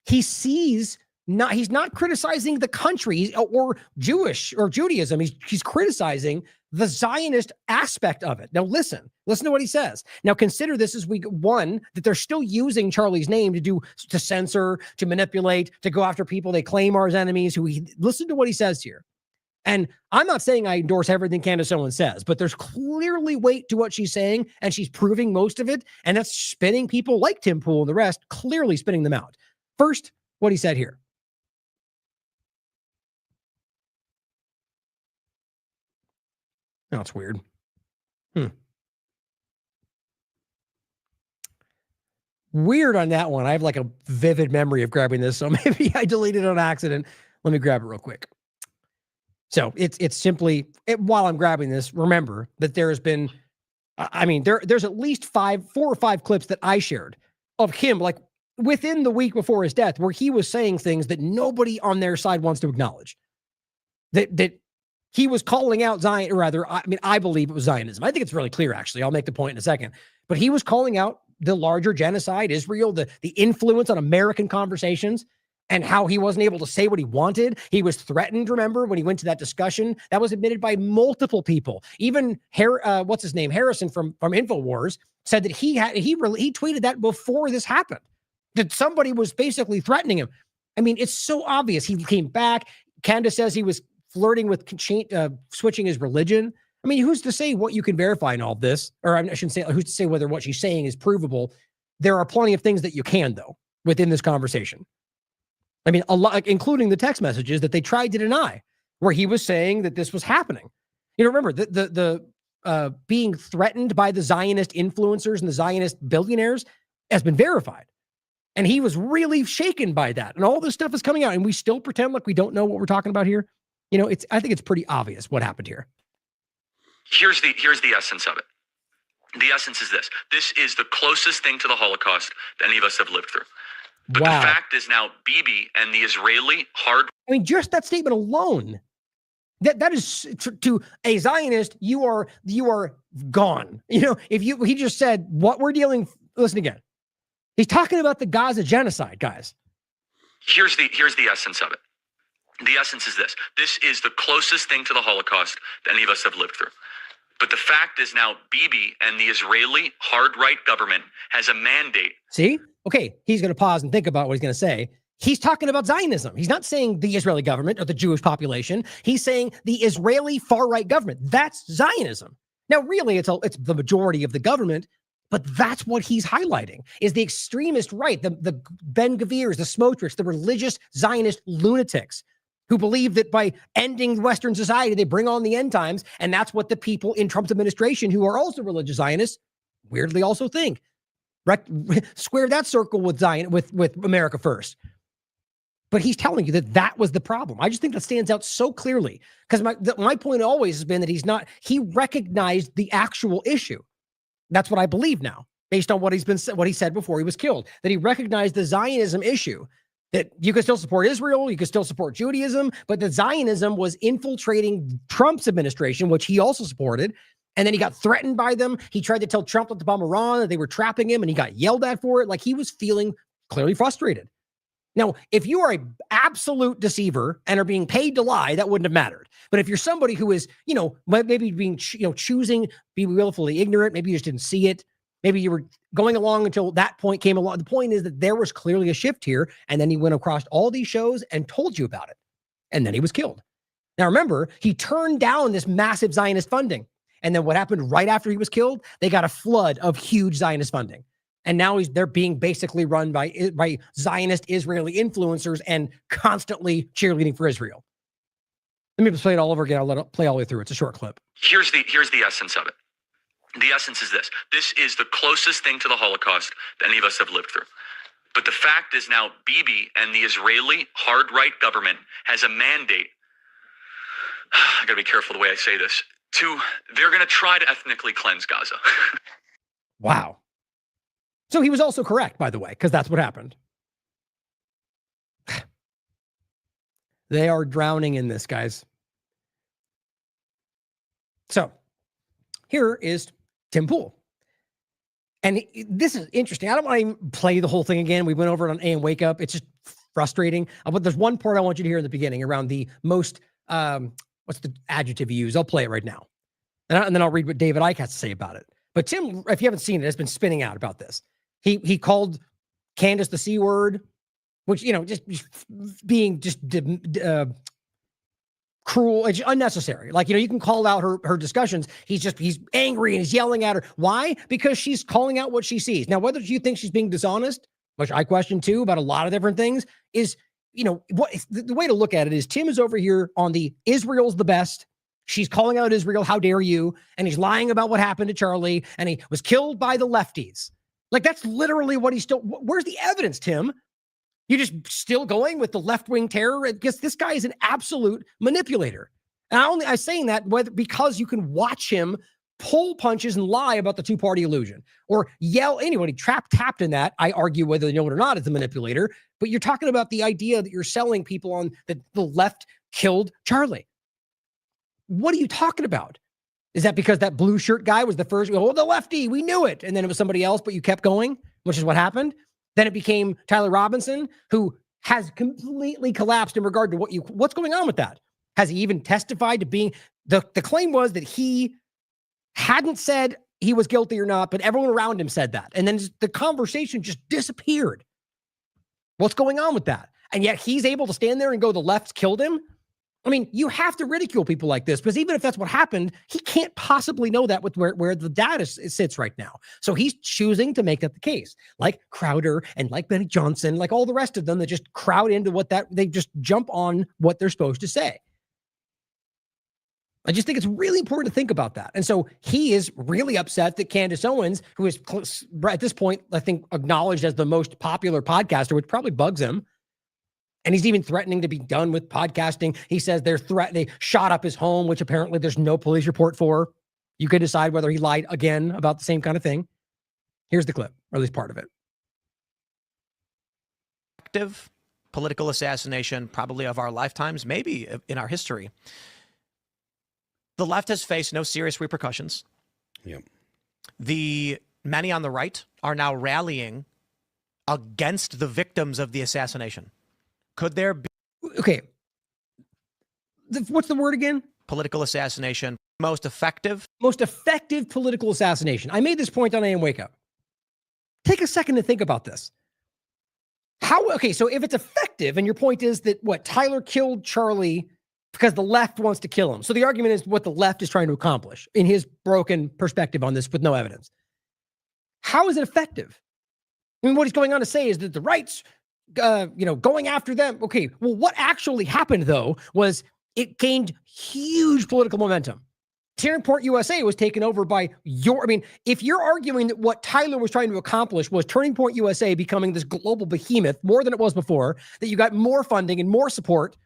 He sees he's not criticizing the country or Jewish or Judaism. He's criticizing the Zionist aspect of it. Now listen to what he says. Now consider this as week one, that they're still using Charlie's name to censor, to manipulate, to go after people they claim are his enemies. Listen to what he says here. And I'm not saying I endorse everything Candace Owens says, but there's clearly weight to what she's saying, and she's proving most of it. And that's spinning people like Tim Pool and the rest, clearly spinning them out. First, what he said here. Oh, it's weird. Weird on that one. I have like a vivid memory of grabbing this, so maybe I deleted it on accident. Let me grab it real quick. So it's simply, while I'm grabbing this, remember that there has been, there's at least 4 or 5 clips that I shared of him, like within the week before his death, where he was saying things that nobody on their side wants to acknowledge. That he was calling out Zion, or rather, I believe it was Zionism. I think it's really clear, actually. I'll make the point in a second. But he was calling out the larger genocide, Israel, the influence on American conversations, and how he wasn't able to say what he wanted. He was threatened, remember, when he went to that discussion. That was admitted by multiple people. Even, Harrison from InfoWars said that he tweeted that before this happened, that somebody was basically threatening him. I mean, it's so obvious. He came back. Candace says he was flirting with switching his religion. I mean, who's to say what you can verify in all this? Or I shouldn't say, who's to say whether what she's saying is provable? There are plenty of things that you can, though, within this conversation. I mean, a lot, including the text messages that they tried to deny, where he was saying that this was happening. You know, remember, the being threatened by the Zionist influencers and the Zionist billionaires has been verified. And he was really shaken by that. And all this stuff is coming out, and we still pretend like we don't know what we're talking about here. You know, I think it's pretty obvious what happened here. Here's the essence of it. The essence is this. This is the closest thing to the Holocaust that any of us have lived through. But Wow. the fact is now Bibi and the Israeli I mean, just that statement alone, that is to a Zionist, you are gone. You know, he just said what we're dealing. Listen again. He's talking about the Gaza genocide, guys. Here's the essence of it. The essence is this. This is the closest thing to the Holocaust that any of us have lived through. But the fact is now Bibi and the Israeli hard-right government has a mandate. See? Okay, he's going to pause and think about what he's going to say. He's talking about Zionism. He's not saying the Israeli government or the Jewish population. He's saying the Israeli far-right government. That's Zionism. Now, really, it's the majority of the government, but that's what he's highlighting, is the extremist right, the Ben Gvirs, the Smotrichs, the religious Zionist lunatics who believe that by ending Western society, they bring on the end times, and that's what the people in Trump's administration, who are also religious Zionists, weirdly also think. Square that circle with America first. But he's telling you that was the problem. I just think that stands out so clearly, because my point always has been that he recognized the actual issue. That's what I believe now, based on what he said before he was killed, that he recognized the Zionism issue, that you could still support Israel, you could still support Judaism, but that Zionism was infiltrating Trump's administration, which he also supported. And then he got threatened by them. He tried to tell Trump not to bomb Iran, that they were trapping him, and he got yelled at for it. Like, he was feeling clearly frustrated. Now, if you are an absolute deceiver and are being paid to lie, that wouldn't have mattered. But if you're somebody who is, maybe being, choosing, be willfully ignorant, maybe you just didn't see it, maybe you were going along until that point came along. The point is that there was clearly a shift here, and then he went across all these shows and told you about it, and then he was killed. Now, remember, he turned down this massive Zionist funding, and then what happened right after he was killed? They got a flood of huge Zionist funding. And now they're being basically run by Zionist Israeli influencers and constantly cheerleading for Israel. Let me just play it all over again. I'll let it play all the way through. It's a short clip. Here's the essence of it. The essence is this. This is the closest thing to the Holocaust that any of us have lived through. But the fact is now Bibi and the Israeli hard-right government has a mandate. I got to be careful the way I say this. They're going to try to ethnically cleanse Gaza. Wow. So he was also correct, by the way, because that's what happened. They are drowning in this, guys. So here is Tim Pool. And this is interesting. I don't want to even play the whole thing again. We went over it on AM Wake Up. It's just frustrating. But there's one part I want you to hear in the beginning around the most, what's the adjective you use? I'll play it right now. And then I'll read what David Icke has to say about it. But Tim, if you haven't seen it, has been spinning out about this. He called Candace the C word, which, just being just cruel, it's unnecessary. Like, you can call out her discussions. He's angry and he's yelling at her. Why? Because she's calling out what she sees. Now, whether you think she's being dishonest, which I question too about a lot of different things, is, what the way to look at it is Tim is over here on the Israel's the best. She's calling out Israel. How dare you? And he's lying about what happened to Charlie. And he was killed by the lefties. Like, that's literally what he's still, where's the evidence, Tim? You're just still going with the left-wing terror? Because this guy is an absolute manipulator. And I'm saying that because you can watch him pull punches and lie about the two-party illusion or yell. Anybody tapped in that, I argue whether they know it or not, is the manipulator. But you're talking about the idea that you're selling people on that the left killed Charlie. What are you talking about? Is that because that blue shirt guy was the first, the lefty, we knew it. And then it was somebody else, but you kept going, which is what happened. Then it became Tyler Robinson, who has completely collapsed in regard to what's going on with that. Has he even testified to being, the claim was that he hadn't said he was guilty or not, but everyone around him said that. And then the conversation just disappeared. What's going on with that? And yet he's able to stand there and go, the left killed him. I mean, you have to ridicule people like this because even if that's what happened, he can't possibly know that with where the data sits right now. So he's choosing to make that the case, like Crowder and like Benny Johnson, like all the rest of them that just crowd into they just jump on what they're supposed to say. I just think it's really important to think about that. And so he is really upset that Candace Owens, who is at this point, I think, acknowledged as the most popular podcaster, which probably bugs him. And he's even threatening to be done with podcasting. He says they shot up his home, which apparently there's no police report for. You could decide whether he lied again about the same kind of thing. Here's the clip, or at least part of it. Active political assassination, probably of our lifetimes, maybe in our history. The left has faced no serious repercussions. Yep. The many on the right are now rallying against the victims of the assassination. Could there be... Okay. What's the word again? Political assassination. Most effective? Most effective political assassination. I made this point on AM Wake Up. Take a second to think about this. Okay, so if it's effective, and your point is that, Tyler killed Charlie because the left wants to kill him. So the argument is what the left is trying to accomplish in his broken perspective on this with no evidence. How is it effective? I mean, what he's going on to say is that the right's going after them. Okay, well, what actually happened, though, was it gained huge political momentum. Turning Point USA was taken over by if you're arguing that what Tyler was trying to accomplish was Turning Point USA becoming this global behemoth more than it was before, that you got more funding and more support,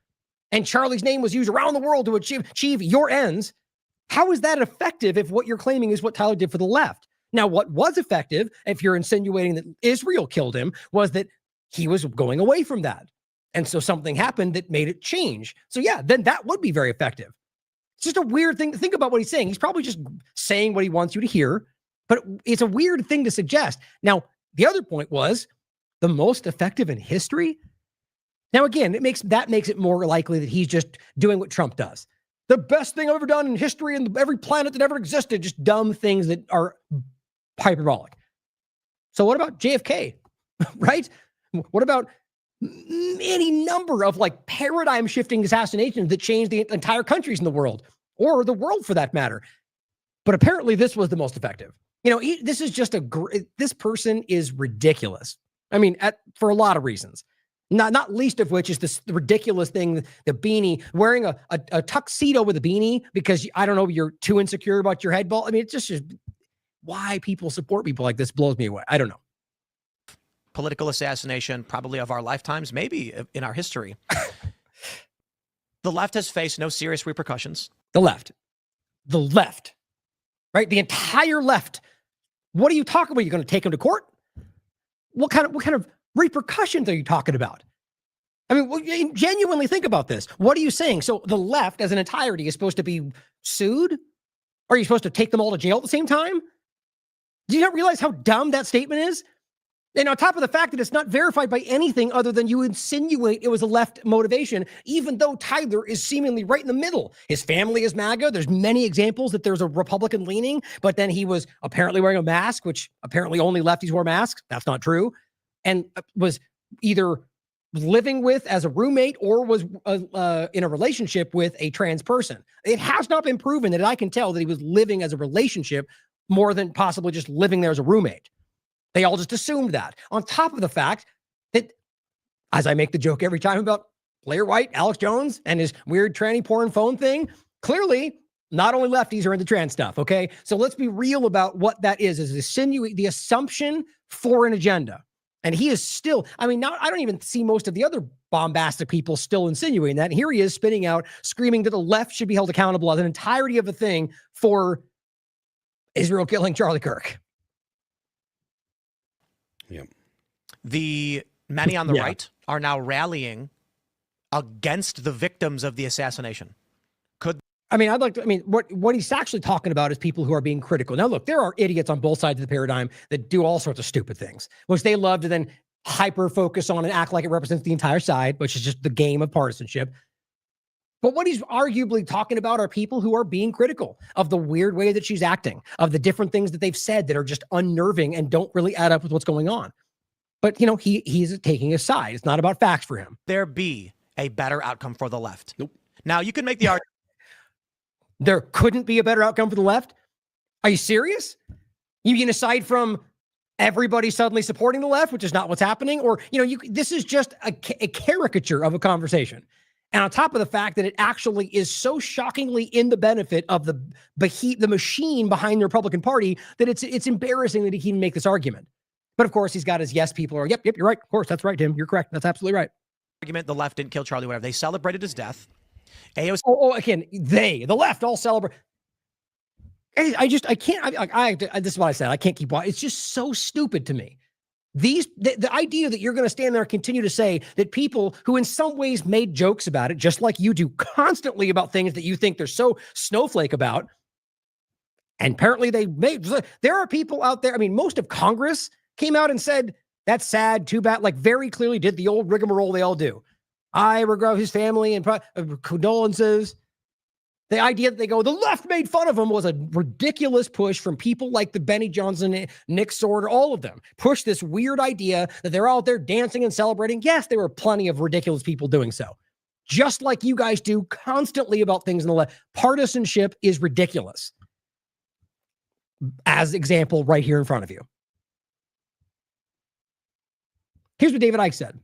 and Charlie's name was used around the world to achieve your ends, how is that effective if what you're claiming is what Tyler did for the left? Now, what was effective, if you're insinuating that Israel killed him, was that he was going away from that. And so something happened that made it change. So yeah, then that would be very effective. It's just a weird thing to think about what he's saying. He's probably just saying what he wants you to hear, but it's a weird thing to suggest. Now, the other point was the most effective in history. Now, again, it makes it more likely that he's just doing what Trump does. The best thing I've ever done in history and every planet that ever existed, just dumb things that are hyperbolic. So what about JFK, right? What about any number of paradigm shifting assassinations that changed the entire countries in the world, or the world for that matter? But apparently this was the most effective. This is just this person is ridiculous. I mean, for a lot of reasons, not least of which is this ridiculous thing, the beanie, wearing a tuxedo with a beanie because, I don't know, you're too insecure about your head ball. I mean, it's just why people support people like this blows me away. I don't know. Political assassination, probably of our lifetimes, maybe in our history. The left has faced no serious repercussions. The left, right? The entire left. What are you talking about? You're going to take him to court? What kind of repercussions are you talking about? I mean, genuinely think about this. What are you saying? So the left as an entirety is supposed to be sued? Are you supposed to take them all to jail at the same time? Do you not realize how dumb that statement is? And on top of the fact that it's not verified by anything other than you insinuate it was a left motivation, even though Tyler is seemingly right in the middle. His family is MAGA. There's many examples that there's a Republican leaning, but then he was apparently wearing a mask, which apparently only lefties wear masks. That's not true. And was either living with as a roommate or was in a relationship with a trans person. It has not been proven that I can tell that he was living as a relationship more than possibly just living there as a roommate. They all just assumed that. On top of the fact that, as I make the joke every time about Blair White, Alex Jones, and his weird tranny porn phone thing, clearly not only lefties are into trans stuff, okay? So let's be real about what that is the assumption for an agenda. And he is still, I mean, now I don't even see most of the other bombastic people still insinuating that. And here he is spinning out, screaming that the left should be held accountable as an entirety of the thing for Israel killing Charlie Kirk. Yep. The many on the right are now rallying against the victims of the assassination. What he's actually talking about is people who are being critical. Now, look, there are idiots on both sides of the paradigm that do all sorts of stupid things, which they love to then hyper focus on and act like it represents the entire side, which is just the game of partisanship. But what he's arguably talking about are people who are being critical of the weird way that she's acting, of the different things that they've said that are just unnerving and don't really add up with what's going on. But, he's taking a side. It's not about facts for him. There be a better outcome for the left. Nope. Now, you can make the argument. There couldn't be a better outcome for the left? Are you serious? You mean aside from everybody suddenly supporting the left, which is not what's happening? Or, this is just a caricature of a conversation. And on top of the fact that it actually is so shockingly in the benefit of the machine behind the Republican Party that it's embarrassing that he can make this argument. But of course, he's got his yes people are, yep, you're right. Of course, that's right, Tim. You're correct. That's absolutely right. Argument, the left didn't kill Charlie, whatever. They celebrated his death. Again, the left all celebrate. This is what I said. I can't keep watching. It's just so stupid to me. The idea that you're going to stand there and continue to say that people who in some ways made jokes about it, just like you do constantly about things that you think they're so snowflake about, and apparently there are people out there. I mean, most of Congress came out and said, that's sad, too bad, like very clearly did the old rigmarole they all do. I regret his family and condolences. The idea that they go, the left made fun of him was a ridiculous push from people like the Benny Johnson, Nick Sword, all of them. Push this weird idea that they're out there dancing and celebrating. Yes, there were plenty of ridiculous people doing so. Just like you guys do constantly about things in the left. Partisanship is ridiculous. As example right here in front of you. Here's what David Icke said.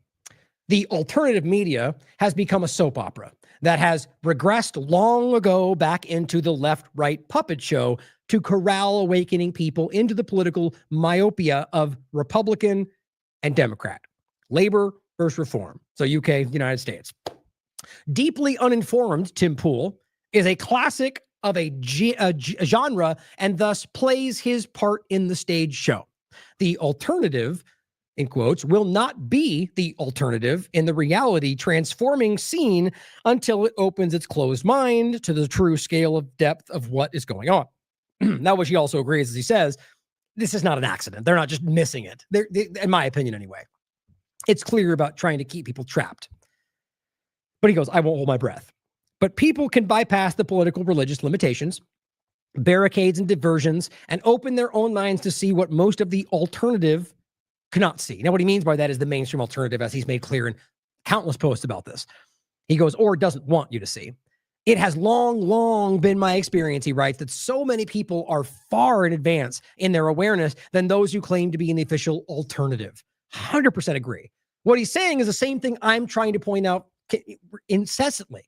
The alternative media has become a soap opera that has regressed long ago back into the left-right puppet show to corral awakening people into the political myopia of Republican and Democrat, labor versus reform. So UK, United States. Deeply uninformed, Tim Pool is a classic of a genre and thus plays his part in the stage show. The alternative, in quotes, will not be the alternative in the reality transforming scene until it opens its closed mind to the true scale of depth of what is going on. Now, which he also agrees, as he says, this is not an accident. They're not just missing it. They, in my opinion, anyway. It's clear about trying to keep people trapped. But he goes, I won't hold my breath. But people can bypass the political religious limitations, barricades and diversions, and open their own minds to see what most of the alternative cannot see. Now, what he means by that is the mainstream alternative, as he's made clear in countless posts about this. He goes, or doesn't want you to see. It has long been my experience, he writes, that so many people are far in advance in their awareness than those who claim to be in the official alternative. 100% agree. What he's saying is the same thing I'm trying to point out incessantly.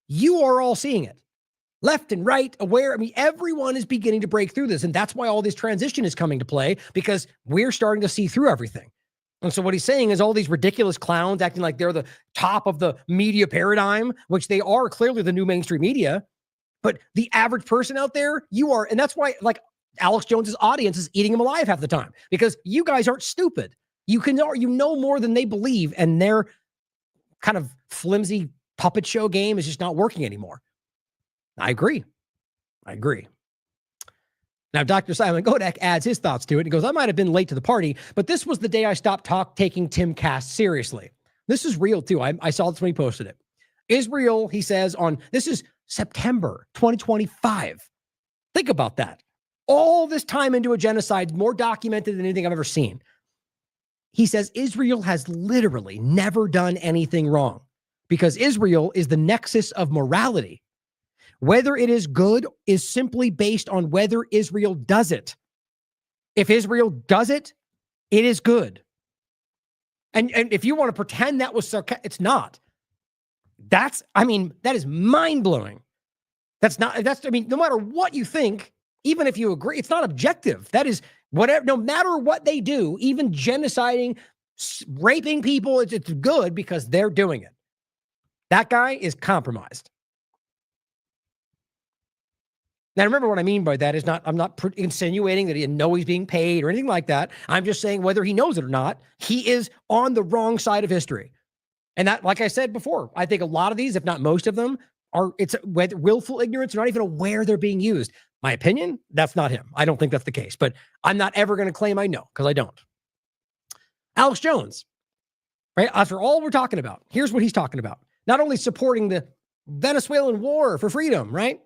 You are all seeing it. Left and right, aware. I mean, everyone is beginning to break through this. And that's why all this transition is coming to play, because we're starting to see through everything. And so what he's saying is all these ridiculous clowns acting like they're the top of the media paradigm, which they are clearly the new mainstream media. But the average person out there, you are. And that's why, like, Alex Jones's audience is eating him alive half the time, because you guys aren't stupid. You know more than they believe. And their kind of flimsy puppet show game is just not working anymore. I agree. Now, Dr. Simon Godek adds his thoughts to it. He goes, I might have been late to the party, but this was the day I stopped taking Tim Cass seriously. This is real, too. I saw this when he posted it. Israel, he says, this is September 2025. Think about that. All this time into a genocide, more documented than anything I've ever seen. He says Israel has literally never done anything wrong because Israel is the nexus of morality. Whether it is good is simply based on whether Israel does it. If Israel does it, it is good. And if you want to pretend that was sarcastic, it's not. That is mind-blowing. No matter what you think, even if you agree, it's not objective. That is whatever, no matter what they do, even genociding, raping people, it's good because they're doing it. That guy is compromised. Now, remember what I mean by that is I'm not insinuating that he know he's being paid or anything like that. I'm just saying whether he knows it or not, he is on the wrong side of history. And that, like I said before, I think a lot of these, if not most of them, it's whether willful ignorance or not even aware they're being used. My opinion, that's not him. I don't think that's the case, but I'm not ever going to claim I know because I don't. Alex Jones, right? After all we're talking about, here's what he's talking about. Not only supporting the Venezuelan war for freedom, right?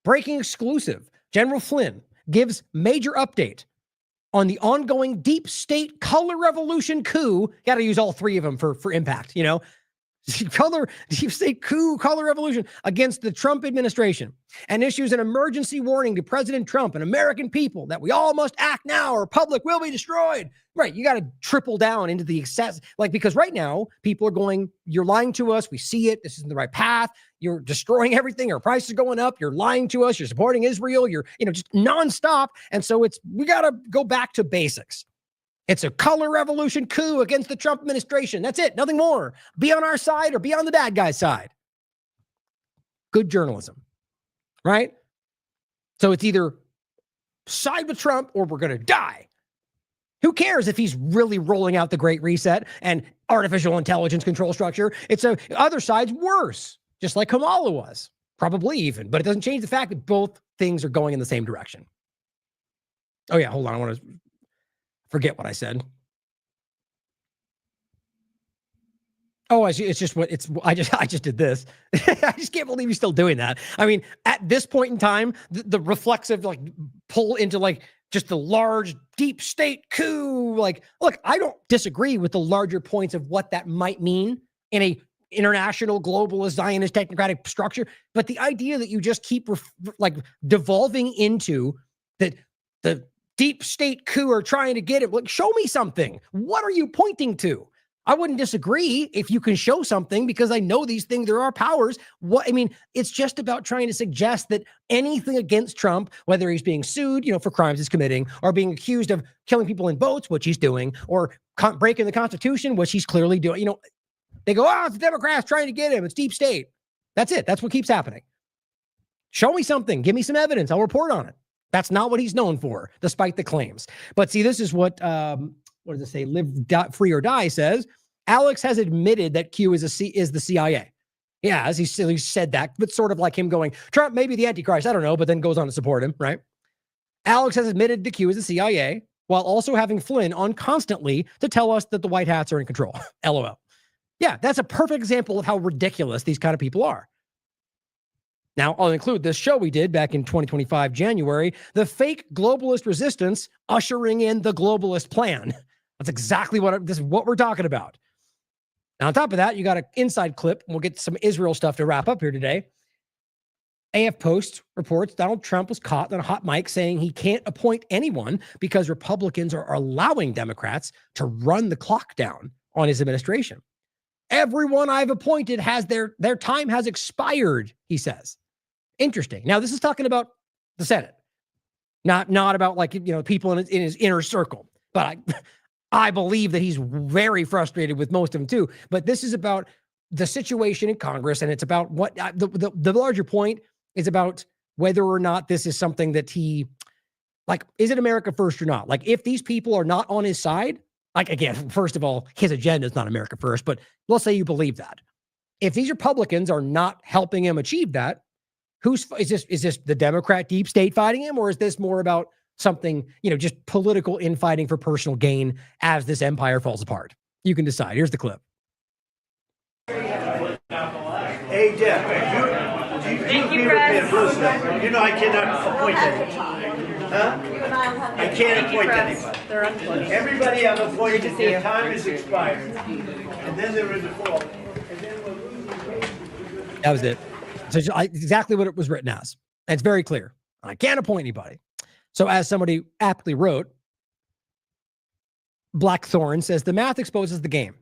Breaking exclusive. General Flynn gives major update on the ongoing deep state color revolution coup. Got to use all three of them for impact, you know? Deep state coup, color revolution against the Trump administration, and issues an emergency warning to President Trump and American people that we all must act now or Republic will be destroyed. Right. You got to triple down into the excess, because right now people are going, you're lying to us. We see it. This isn't the right path. You're destroying everything. Our prices are going up. You're lying to us. You're supporting Israel. You're, just nonstop. And so we got to go back to basics. It's a color revolution coup against the Trump administration. That's it. Nothing more. Be on our side or be on the bad guy's side. Good journalism, right? So it's either side with Trump or we're going to die. Who cares if he's really rolling out the Great Reset and artificial intelligence control structure? Other side's worse, just like Kamala was, probably even. But it doesn't change the fact that both things are going in the same direction. Oh yeah, hold on. I want to forget what I said. Oh, I just did this. I just can't believe he's still doing that. I mean, at this point in time, the reflexive pull into just the large deep state coup. Look, I don't disagree with the larger points of what that might mean in a international globalist Zionist technocratic structure. But the idea that you just keep devolving into the deep state coup are trying to get it. Show me something. What are you pointing to? I wouldn't disagree if you can show something because I know these things, there are powers. It's just about trying to suggest that anything against Trump, whether he's being sued, for crimes he's committing, or being accused of killing people in boats, which he's doing, or breaking the Constitution, which he's clearly doing. They go, it's the Democrats trying to get him. It's deep state. That's it. That's what keeps happening. Show me something. Give me some evidence. I'll report on it. That's not what he's known for, despite the claims. But see, this is what does it say? Live, free or die says. Alex has admitted that Q is the CIA. Yeah, as he said that, but sort of like him going, Trump may be the Antichrist, I don't know, but then goes on to support him, right? Alex has admitted that Q is the CIA, while also having Flynn on constantly to tell us that the White Hats are in control. LOL. Yeah, that's a perfect example of how ridiculous these kind of people are. Now, I'll include this show we did back in 2025, January, the fake globalist resistance ushering in the globalist plan. That's exactly this is what we're talking about. Now, on top of that, you got an inside clip. We'll get some Israel stuff to wrap up here today. AF Post reports Donald Trump was caught on a hot mic saying he can't appoint anyone because Republicans are allowing Democrats to run the clock down on his administration. Everyone I've appointed has their time has expired, he says. Interesting. Now, this is talking about the Senate, not about people in his inner circle. But I believe that he's very frustrated with most of them too. But this is about the situation in Congress, and it's about what the larger point is about whether or not this is something that he is it America first or not? If these people are not on his side, again, first of all, his agenda is not America first, but let's say you believe that. If these Republicans are not helping him achieve that, Is this the Democrat deep state fighting him, or is this more about something, just political infighting for personal gain as this empire falls apart? You can decide. Here's the clip. Hey, Jeff, you know I cannot appoint anybody. Huh? I can't appoint anybody. Everybody I've appointed, their time is expired. And then there was a fall. That was it. So exactly what it was written as. And it's very clear. I can't appoint anybody. So as somebody aptly wrote, Blackthorn says, the math exposes the game.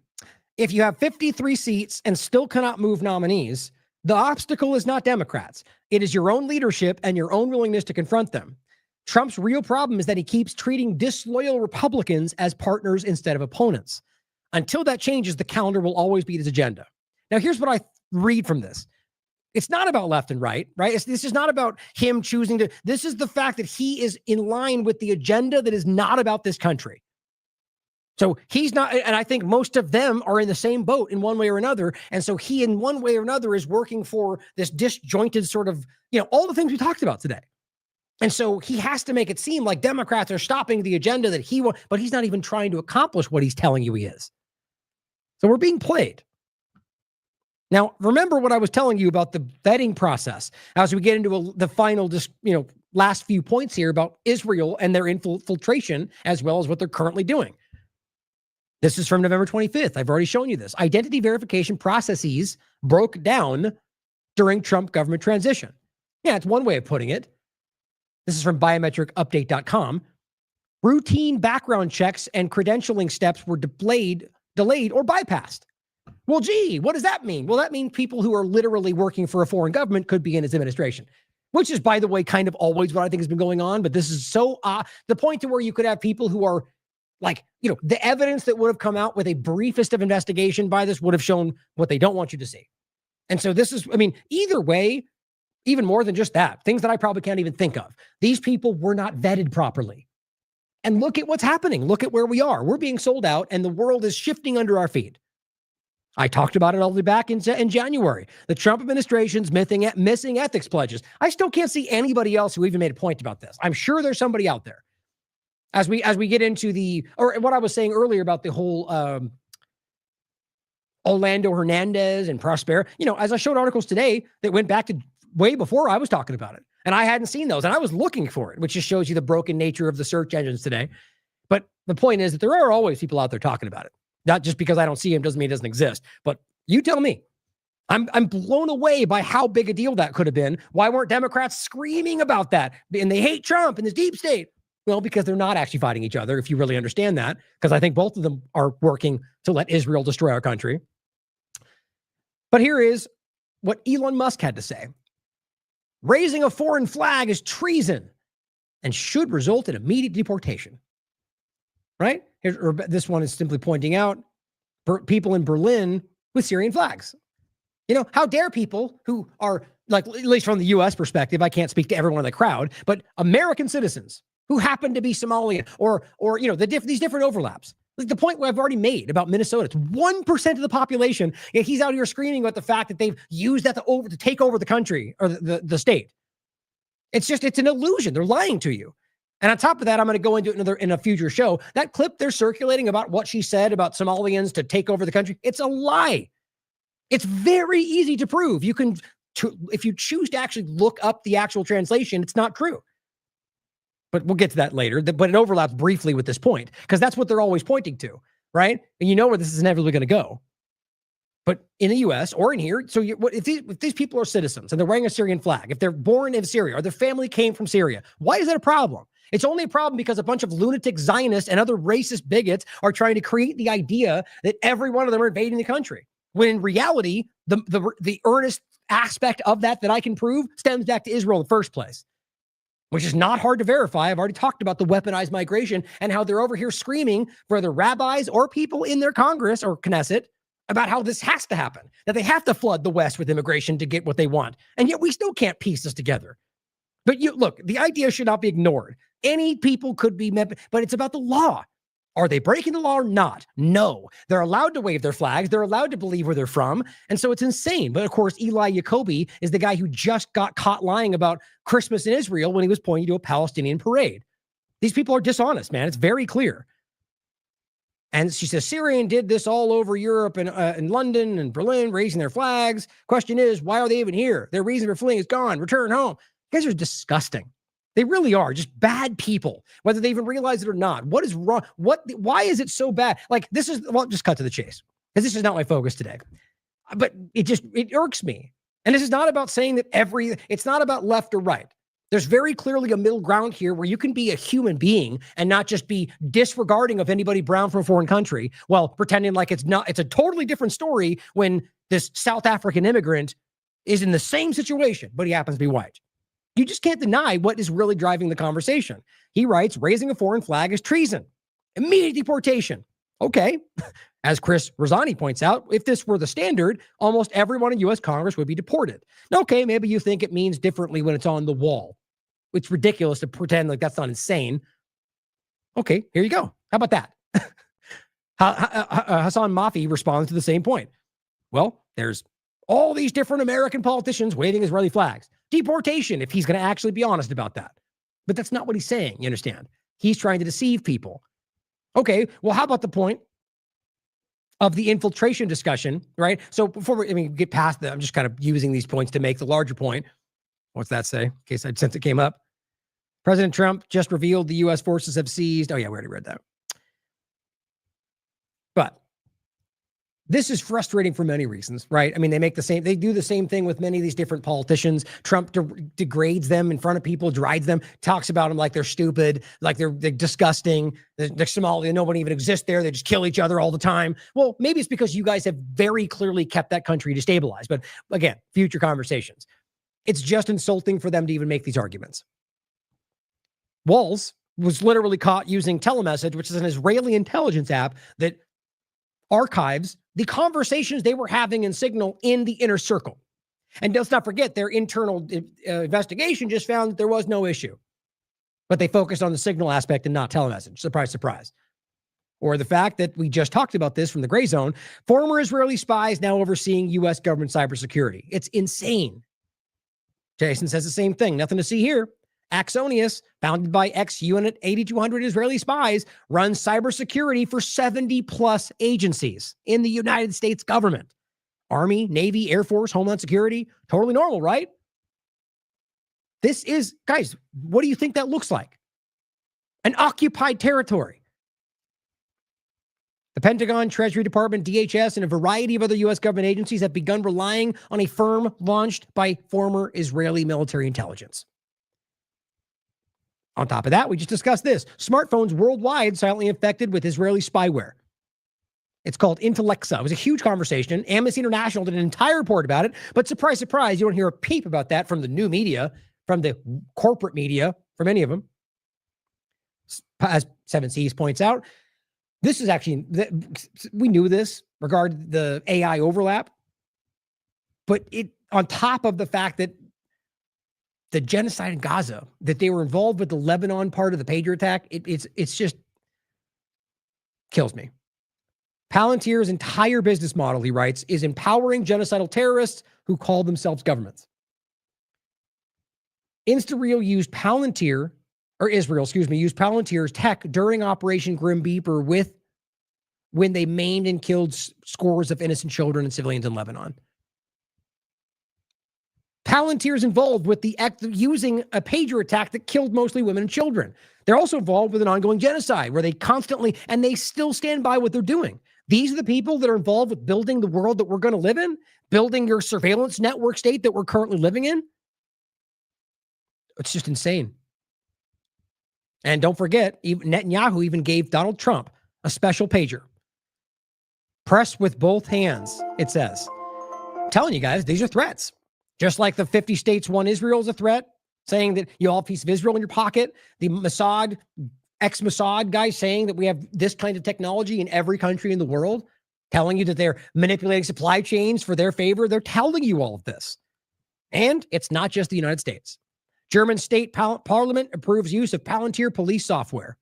If you have 53 seats and still cannot move nominees, the obstacle is not Democrats. It is your own leadership and your own willingness to confront them. Trump's real problem is that he keeps treating disloyal Republicans as partners instead of opponents. Until that changes, the calendar will always be his agenda. Now, here's what I read from this. It's not about left and right? This is not about him choosing to. This is the fact that he is in line with the agenda that is not about this country. So he's not, and I think most of them are in the same boat in one way or another. And so he, in one way or another, is working for this disjointed sort of, all the things we talked about today. And so he has to make it seem like Democrats are stopping the agenda that he wants, but he's not even trying to accomplish what he's telling you he is. So we're being played. Now, remember what I was telling you about the vetting process as we get into the final, last few points here about Israel and their infiltration, as well as what they're currently doing. This is from November 25th. I've already shown you this. Identity verification processes broke down during Trump government transition. Yeah, it's one way of putting it. This is from biometricupdate.com. Routine background checks and credentialing steps were delayed or bypassed. Well, gee, what does that mean? Well, that means people who are literally working for a foreign government could be in his administration, which is, by the way, kind of always what I think has been going on. But this is so the point to where you could have people who are like, the evidence that would have come out with a briefest of investigation by this would have shown what they don't want you to see. And so this is, either way, even more than just that, things that I probably can't even think of. These people were not vetted properly. And look at what's happening. Look at where we are. We're being sold out and the world is shifting under our feet. I talked about it all the way back in January. The Trump administration's missing ethics pledges. I still can't see anybody else who even made a point about this. I'm sure there's somebody out there. As we get into or what I was saying earlier about the whole Orlando Hernandez and Prosper, as I showed articles today that went back to way before I was talking about it. And I hadn't seen those and I was looking for it, which just shows you the broken nature of the search engines today. But the point is that there are always people out there talking about it. Not just because I don't see him doesn't mean it doesn't exist. But you tell me. I'm blown away by how big a deal that could have been. Why weren't Democrats screaming about that? And they hate Trump and this deep state. Well, because they're not actually fighting each other, if you really understand that. Because I think both of them are working to let Israel destroy our country. But here is what Elon Musk had to say. Raising a foreign flag is treason and should result in immediate deportation. Right? This one is simply pointing out people in Berlin with Syrian flags. How dare people who are, like, at least from the U.S. perspective, I can't speak to everyone in the crowd, but American citizens who happen to be Somalian or these different overlaps. Like the point I've already made about Minnesota, it's 1% of the population, yet he's out here screaming about the fact that they've used that to take over the country or the state. It's an illusion. They're lying to you. And on top of that, I'm going to go into it in a future show. That clip they're circulating about what she said about Somalians to take over the country, it's a lie. It's very easy to prove. You can, if you choose to actually look up the actual translation, it's not true. But we'll get to that later. But it overlaps briefly with this point because that's what they're always pointing to, right? And you know where this is inevitably going to go. But in the U.S. or in here, so if these people are citizens and they're wearing a Syrian flag, if they're born in Syria or their family came from Syria, why is that a problem? It's only a problem because a bunch of lunatic Zionists and other racist bigots are trying to create the idea that every one of them are invading the country. When in reality, the earnest aspect of that I can prove stems back to Israel in the first place, which is not hard to verify. I've already talked about the weaponized migration and how they're over here screaming for the rabbis or people in their Congress or Knesset about how this has to happen, that they have to flood the West with immigration to get what they want. And yet we still can't piece this together. But look, the idea should not be ignored. Any people could be, but it's about the law. Are they breaking the law or not? No. They're allowed to wave their flags. They're allowed to believe where they're from. And so it's insane. But of course, Eli Jacoby is the guy who just got caught lying about Christmas in Israel when he was pointing to a Palestinian parade. These people are dishonest, man. It's very clear. And she says, Syrian did this all over Europe and in London and Berlin, raising their flags. Question is, why are they even here? Their reason for fleeing is gone. Return home. You guys are disgusting. They really are just bad people, whether they even realize it or not. What is wrong? Why is it so bad? Like, this is, well, just cut to the chase, because this is not my focus today. But it irks me. And this is not about saying that it's not about left or right. There's very clearly a middle ground here where you can be a human being and not just be disregarding of anybody brown from a foreign country while pretending like it's a totally different story when this South African immigrant is in the same situation, but he happens to be white. You just can't deny what is really driving the conversation. He writes, raising a foreign flag is treason. Immediate deportation. Okay. As Chris Rosani points out, if this were the standard, almost everyone in U.S. Congress would be deported. Okay, maybe you think it means differently when it's on the wall. It's ridiculous to pretend like that's not insane. Okay, here you go. How about that? Hassan Mafi responds to the same point. Well, there's all these different American politicians waving Israeli flags. Deportation, if he's going to actually be honest about that. But that's not what he's saying, you understand? He's trying to deceive people. Okay, well, how about the point of the infiltration discussion, right? So before we get past that, I'm just kind of using these points to make the larger point. What's that say? In case since it came up. President Trump just revealed the U.S. forces have seized. Oh, yeah, we already read that. But this is frustrating for many reasons, right? I mean, they do the same thing with many of these different politicians. Trump degrades them in front of people, derides them, talks about them like they're stupid, like they're disgusting, they're Somalia, nobody even exists there. They just kill each other all the time. Well, maybe it's because you guys have very clearly kept that country destabilized. But again, future conversations. It's just insulting for them to even make these arguments. Walls was literally caught using Telemessage, which is an Israeli intelligence app that archives the conversations they were having in Signal in the inner circle. And let's not forget, their internal investigation just found that there was no issue. But they focused on the Signal aspect and not Telemessage. Surprise, surprise. Or the fact that we just talked about this from the gray zone, former Israeli spies now overseeing U.S. government cybersecurity. It's insane. Jason says the same thing. Nothing to see here. Axonius, founded by ex-Unit 8200 Israeli spies, runs cybersecurity for 70-plus agencies in the United States government. Army, Navy, Air Force, Homeland Security. Totally normal, right? This is, guys, what do you think that looks like? An occupied territory. The Pentagon, Treasury Department, DHS, and a variety of other U.S. government agencies have begun relying on a firm launched by former Israeli military intelligence. On top of that, we just discussed this. Smartphones worldwide silently infected with Israeli spyware. It's called Intellexa. It was a huge conversation. Amnesty International did an entire report about it. But surprise, surprise, you don't hear a peep about that from the new media, from the corporate media, from any of them. As Seven Seas points out, this is actually, we knew this regarding the AI overlap. But it, on top of the fact that the genocide in Gaza, that they were involved with the Lebanon part of the pager attack, it's just kills me. Palantir's entire business model, he writes, is empowering genocidal terrorists who call themselves governments. Israel used Palantir's tech during Operation Grim Reaper when they maimed and killed scores of innocent children and civilians in Lebanon. Palantir's involved with the act of using a pager attack that killed mostly women and children. They're also involved with an ongoing genocide where they constantly, and they still stand by what they're doing. These are the people that are involved with building the world that we're going to live in, building your surveillance network state that we're currently living in. It's just insane. And don't forget, Netanyahu even gave Donald Trump a special pager. Press with both hands, it says. I'm telling you guys, these are threats. Just like the 50 states one Israel is a threat, saying that you all have a piece of Israel in your pocket. The Mossad, ex-Mossad guys saying that we have this kind of technology in every country in the world, telling you that they're manipulating supply chains for their favor. They're telling you all of this. And it's not just the United States. German state parliament approves use of Palantir police software.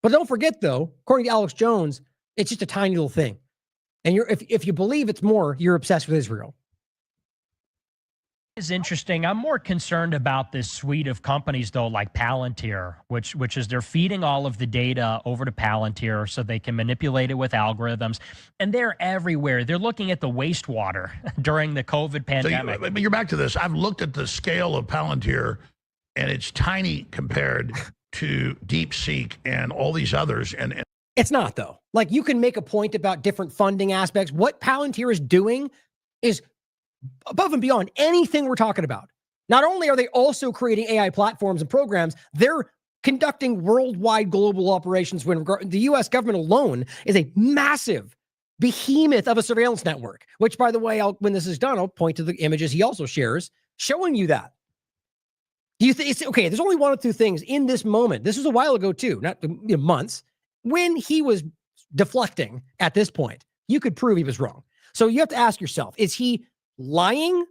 But don't forget, though, according to Alex Jones, it's just a tiny little thing. And if you believe it's more, you're obsessed with Israel. Is interesting. I'm more concerned about this suite of companies, though, like Palantir, which is they're feeding all of the data over to Palantir so they can manipulate it with algorithms, and they're everywhere. They're looking at the wastewater during the COVID pandemic. But you're back to this. I've looked at the scale of Palantir, and it's tiny compared to DeepSeek and all these others. And it's not, though. Like, you can make a point about different funding aspects. What Palantir is doing is above and beyond anything we're talking about. Not only are they also creating AI platforms and programs, they're conducting worldwide global operations when the U.S. government alone is a massive behemoth of a surveillance network, which, by the way, when this is done, I'll point to the images he also shares showing you that. Do you think it's okay? There's only one or two things in this moment. This was a while ago too, not months, when he was deflecting at this point. You could prove he was wrong. So you have to ask yourself, is he lying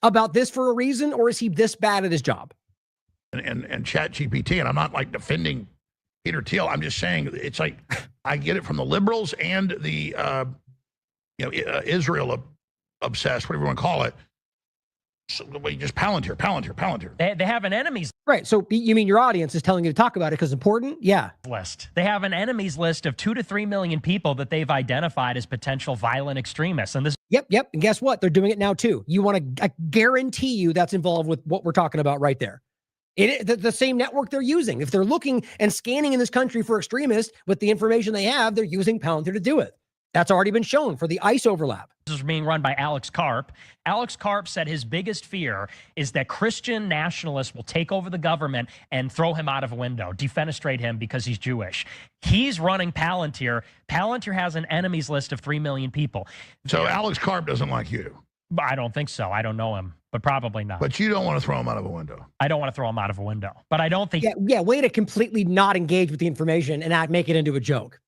about this for a reason, or is he this bad at his job? And Chat GPT, and I'm not like defending Peter Thiel. I'm just saying it's like I get it from the liberals and the Israel obsessed, whatever you want to call it. So, just Palantir. They have an enemies right. So you mean your audience is telling you to talk about it because it's important? Yeah. List. They have an enemies list of 2 to 3 million people that they've identified as potential violent extremists. And this. Yep. And guess what? They're doing it now too. You want to? I guarantee you that's involved with what we're talking about right there. The same network they're using. If they're looking and scanning in this country for extremists with the information they have, they're using Palantir to do it. That's already been shown for the ICE overlap. This is being run by Alex Karp. Alex Karp said his biggest fear is that Christian nationalists will take over the government and throw him out of a window, defenestrate him because he's Jewish. He's running Palantir. Palantir has an enemies list of 3 million people. So Alex Karp doesn't like you? I don't think so. I don't know him, but probably not. But you don't want to throw him out of a window? I don't want to throw him out of a window, but I don't think... Yeah, way to completely not engage with the information and not make it into a joke.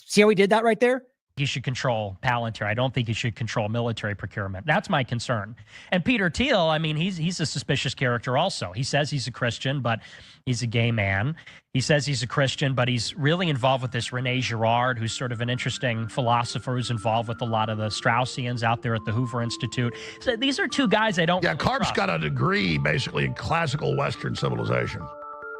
See how he did that right there? He should control Palantir. I don't think he should control military procurement. That's my concern. And Peter Thiel, I mean, he's a suspicious character also. He says he's a Christian, but he's a gay man. He says he's a Christian, but he's really involved with this Rene Girard, who's sort of an interesting philosopher who's involved with a lot of the Straussians out there at the Hoover Institute. So these are two guys I don't... Yeah, Karp's got a degree, basically, in classical Western civilization.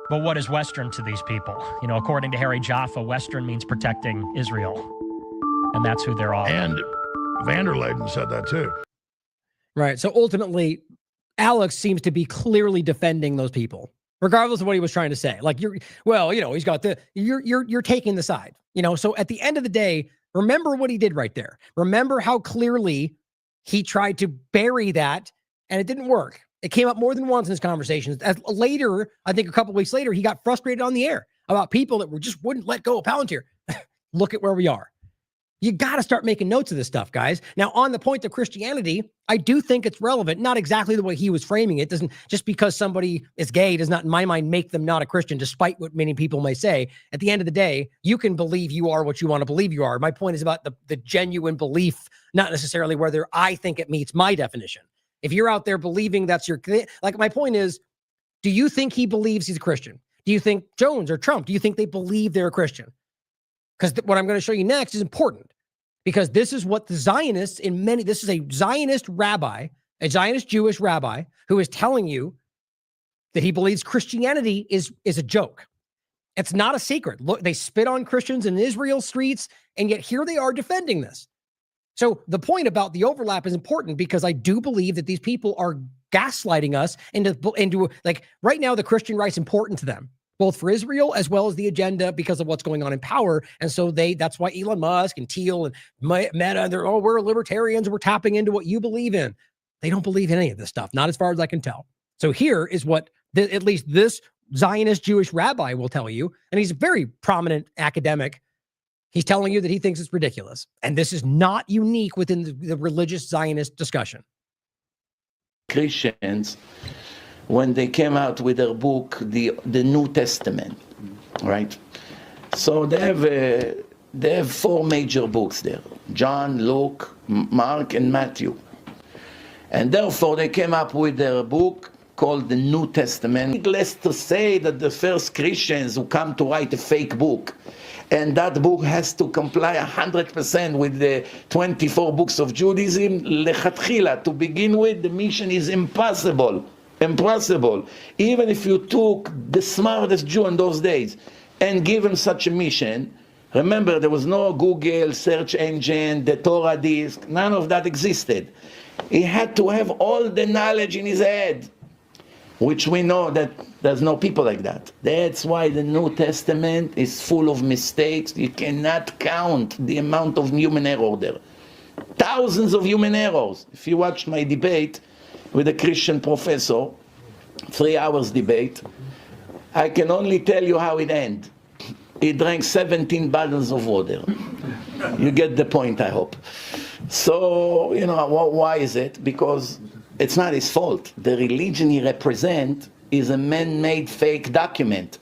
But what is Western to these people? You know, according to Harry Jaffa, Western means protecting Israel. And that's who they're all. And Vanderleden said that too. Right. So ultimately, Alex seems to be clearly defending those people, regardless of what he was trying to say. Like he's got you're taking the side. So at the end of the day, remember what he did right there. Remember how clearly he tried to bury that, and it didn't work. It came up more than once in his conversations. Later, I think a couple of weeks later, he got frustrated on the air about people that just wouldn't let go of Palantir. Look at where we are. You got to start making notes of this stuff, guys. Now, on the point of Christianity, I do think it's relevant. Not exactly the way he was framing it. Doesn't just because somebody is gay does not, in my mind, make them not a Christian, despite what many people may say. At the end of the day, you can believe you are what you want to believe you are. My point is about the genuine belief, not necessarily whether I think it meets my definition. If you're out there believing that's your, like, my point is, do you think he believes he's a Christian? Do you think Jones or Trump, do you think they believe they're a Christian? Because what I'm going to show you next is important, because this is what the Zionists this is a Zionist rabbi, a Zionist Jewish rabbi, who is telling you that he believes Christianity is a joke. It's not a secret. Look, they spit on Christians in Israel streets, and yet here they are defending this. So the point about the overlap is important, because I do believe that these people are gaslighting us into like, right now, the Christian right's important to them, both for Israel as well as the agenda because of what's going on in power. And so that's why Elon Musk and Thiel and Meta, we're libertarians, we're tapping into what you believe in. They don't believe in any of this stuff, not as far as I can tell. So here is what at least this Zionist Jewish rabbi will tell you, and he's a very prominent academic. He's telling you that he thinks it's ridiculous. And this is not unique within the religious Zionist discussion. Christians, when they came out with their book, the New Testament, right? So they have 4 major books there: John, Luke, Mark, and Matthew. And therefore, they came up with their book, called the New Testament. Needless to say that the first Christians who come to write a fake book, and that book has to comply 100% with the 24 books of Judaism, lechatchila, to begin with, the mission is impossible. Impossible. Even if you took the smartest Jew in those days and give him such a mission, remember there was no Google search engine, the Torah disk, none of that existed. He had to have all the knowledge in his head, which we know that there's no people like that. That's why the New Testament is full of mistakes. You cannot count the amount of human error there. Thousands of human errors. If you watched my debate with a Christian professor, 3 hours debate, I can only tell you how it ended. He drank 17 bottles of water. You get the point, I hope. So, why is it? Because it's not his fault. The religion he represents is a man-made fake document.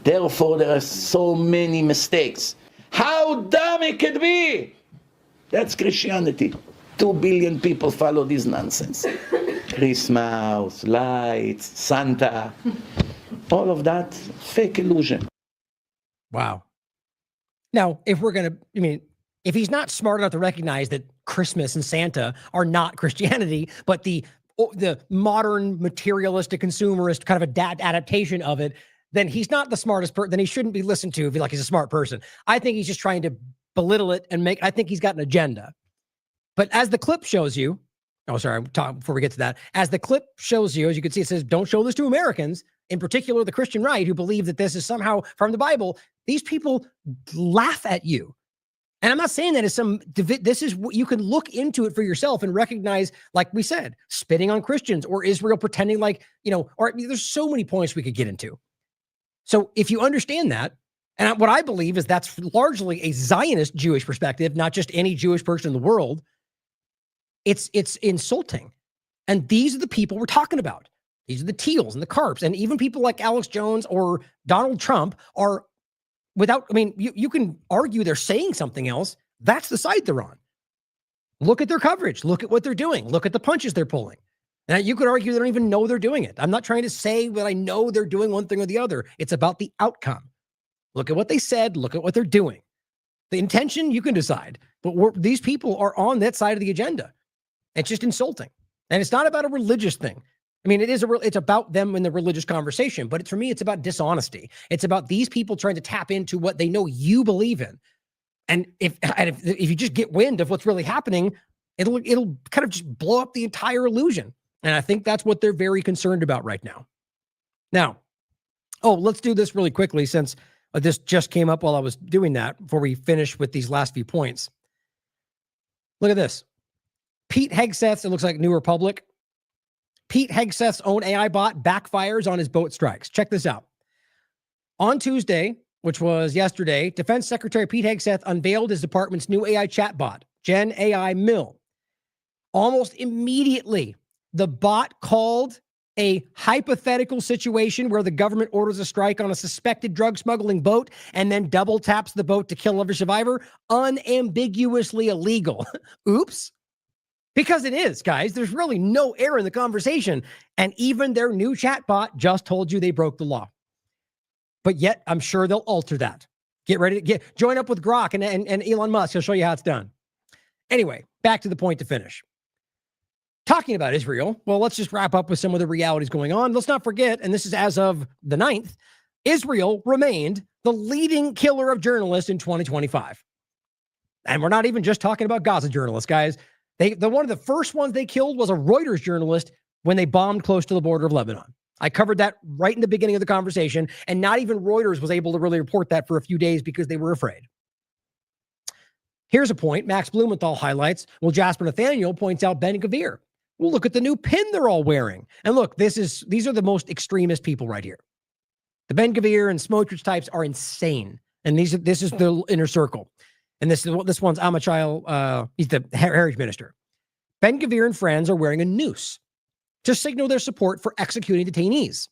Therefore, there are so many mistakes. How dumb it could be! That's Christianity. 2 billion people follow this nonsense. Christmas, lights, Santa, all of that, fake illusion. Wow. Now, if we're going to, if he's not smart enough to recognize that Christmas and Santa are not Christianity, but the modern materialistic consumerist kind of adaptation of it, then he's not the smartest person. Then he shouldn't be listened to if he's a smart person. I think he's just trying to belittle it and I think he's got an agenda. But as the clip shows you, before we get to that, as the clip shows you, as you can see, it says, don't show this to Americans, in particular the Christian right, who believe that this is somehow from the Bible. These people laugh at you. And I'm not saying that as this is what you can look into it for yourself and recognize, like we said, spitting on Christians or Israel pretending there's so many points we could get into. So if you understand that, and what I believe is that's largely a Zionist Jewish perspective, not just any Jewish person in the world, it's insulting. And these are the people we're talking about. These are the Teals and the Carps, and even people like Alex Jones or Donald Trump are you can argue they're saying something else. That's the side they're on. Look at their coverage. Look at what they're doing. Look at the punches they're pulling. And you could argue they don't even know they're doing it. I'm not trying to say that I know they're doing one thing or the other. It's about the outcome. Look at what they said. Look at what they're doing. The intention, you can decide. But these people are on that side of the agenda. It's just insulting. And it's not about a religious thing. It's about them in the religious conversation, but for me, it's about dishonesty. It's about these people trying to tap into what they know you believe in. And if you just get wind of what's really happening, it'll kind of just blow up the entire illusion. And I think that's what they're very concerned about right now. Now, let's do this really quickly since this just came up while I was doing that before we finish with these last few points. Look at this. Pete Hegseth's, it looks like New Republic. Pete Hegseth's own AI bot backfires on his boat strikes. Check this out. On Tuesday, which was yesterday, Defense Secretary Pete Hegseth unveiled his department's new AI chatbot, Gen AI Mill. Almost immediately, the bot called a hypothetical situation where the government orders a strike on a suspected drug smuggling boat and then double taps the boat to kill every survivor unambiguously illegal. Oops. Because it is, guys. There's really no error in the conversation. And even their new chatbot just told you they broke the law. But yet, I'm sure they'll alter that. Get ready to join up with Grok and Elon Musk. He'll show you how it's done. Anyway, back to the point to finish. Talking about Israel, well, let's just wrap up with some of the realities going on. Let's not forget, and this is as of the 9th, Israel remained the leading killer of journalists in 2025. And we're not even just talking about Gaza journalists, guys. One of the first ones they killed was a Reuters journalist when they bombed close to the border of Lebanon. I covered that right in the beginning of the conversation, and not even Reuters was able to really report that for a few days because they were afraid. Here's a point Max Blumenthal highlights. Well, Jasper Nathaniel points out Ben Gvir. Well, look at the new pin they're all wearing. And look, these are the most extremist people right here. The Ben Gvir and Smotrich types are insane. And this is the inner circle. And this one's Amichai, he's the heritage minister. Ben Gvir and friends are wearing a noose to signal their support for executing detainees,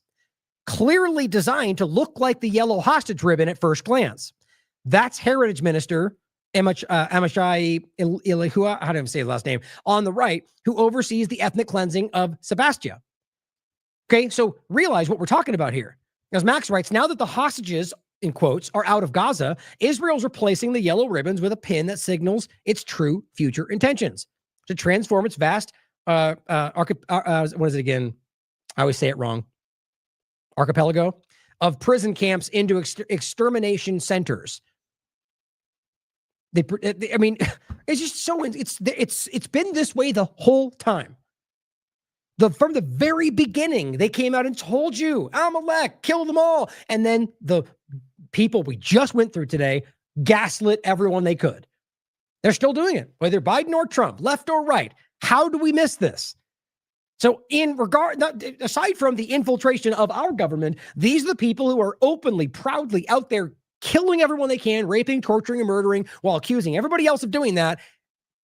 clearly designed to look like the yellow hostage ribbon at first glance. That's heritage minister Amichai Ilihua, how do I say his last name, on the right, who oversees the ethnic cleansing of Sebastia. Okay, so realize what we're talking about here. As Max writes, now that the hostages, in quotes, are out of Gaza, Israel's replacing the yellow ribbons with a pin that signals its true future intentions to transform its vast, what is it again? I always say it wrong. Archipelago of prison camps into extermination centers. I mean, it's just so, it's been this way the whole time. From the very beginning, they came out and told you, Amalek, kill them all. And then the people we just went through today gaslit everyone they could. They're still doing it, whether Biden or Trump, left or right. How do we miss this? So aside from the infiltration of our government, these are the people who are openly, proudly out there killing everyone they can, raping, torturing, and murdering while accusing everybody else of doing that.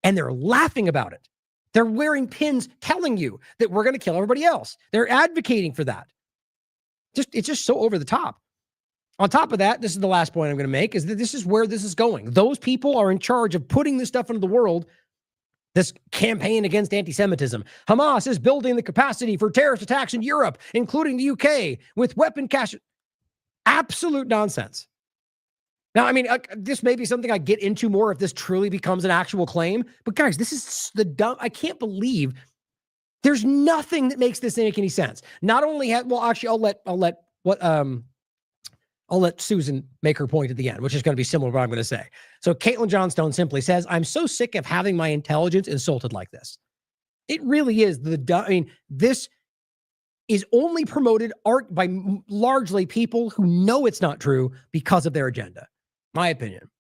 And they're laughing about it. They're wearing pins telling you that we're going to kill everybody else. They're advocating for that. It's just so over the top. On top of that, this is the last point I'm going to make, is that this is where this is going. Those people are in charge of putting this stuff into the world, this campaign against anti-Semitism. Hamas is building the capacity for terrorist attacks in Europe, including the UK, with weapon cache. Absolute nonsense. Now, I mean, this may be something I get into more if this truly becomes an actual claim. But guys, this is the dumb. I can't believe there's nothing that makes this make any sense. Not only I'll let Susan make her point at the end, which is going to be similar to what I'm going to say. So Caitlin Johnstone simply says, I'm so sick of having my intelligence insulted like this. It really is this is only promoted by largely people who know it's not true because of their agenda. My opinion.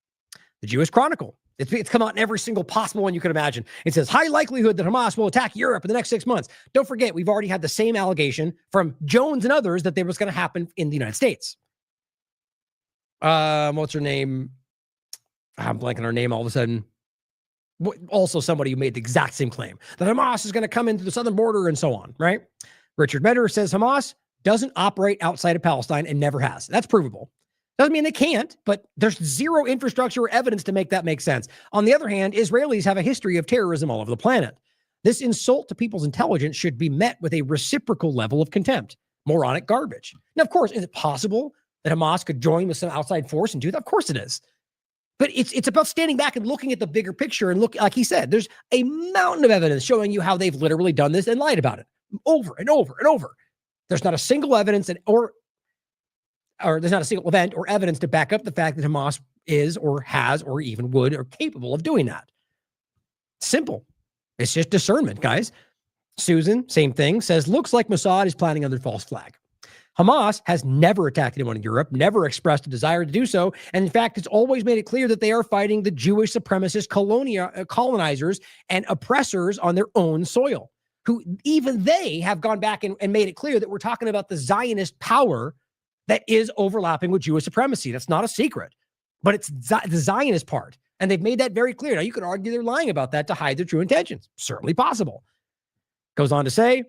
The Jewish Chronicle. It's come out in every single possible one you could imagine. It says, high likelihood that Hamas will attack Europe in the next 6 months. Don't forget, we've already had the same allegation from Jones and others that there was going to happen in the United States. What's her name? I'm blanking her name all of a sudden. Also somebody who made the exact same claim that Hamas is going to come into the southern border and so on, right? Richard Medder says Hamas doesn't operate outside of Palestine and never has. That's provable. Doesn't mean they can't, but there's zero infrastructure or evidence to make that make sense. On the other hand, Israelis have a history of terrorism all over the planet. This insult to people's intelligence should be met with a reciprocal level of contempt. Moronic garbage. Now, of course, is it possible that Hamas could join with some outside force and do that? Of course it is. But it's about standing back and looking at the bigger picture and look, like he said, there's a mountain of evidence showing you how they've literally done this and lied about it over and over and over. There's not a single evidence or there's not a single event or evidence to back up the fact that Hamas is or has or even would or capable of doing that. Simple. It's just discernment, guys. Susan, same thing, says, looks like Mossad is planning another false flag. Hamas has never attacked anyone in Europe, never expressed a desire to do so. And in fact, it's always made it clear that they are fighting the Jewish supremacist colonizers and oppressors on their own soil, who even they have gone back and made it clear that we're talking about the Zionist power that is overlapping with Jewish supremacy. That's not a secret, but it's the Zionist part. And they've made that very clear. Now, you could argue they're lying about that to hide their true intentions. Certainly possible. Goes on to say,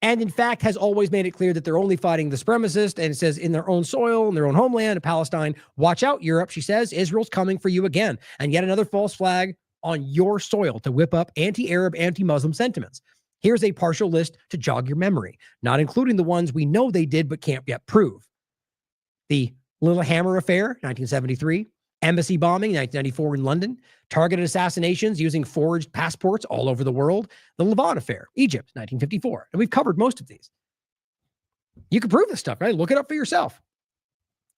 and in fact has always made it clear that they're only fighting the supremacist, and it says in their own soil, in their own homeland of Palestine. Watch out, Europe, she says. Israel's coming for you again. And yet another false flag on your soil to whip up anti-Arab, anti-Muslim sentiments. Here's a partial list to jog your memory, not including the ones we know they did but can't yet prove. The Lillehammer Affair, 1973. Embassy bombing, 1994 in London. Targeted assassinations using forged passports all over the world. The Levant Affair, Egypt, 1954. And we've covered most of these. You can prove this stuff, right? Look it up for yourself.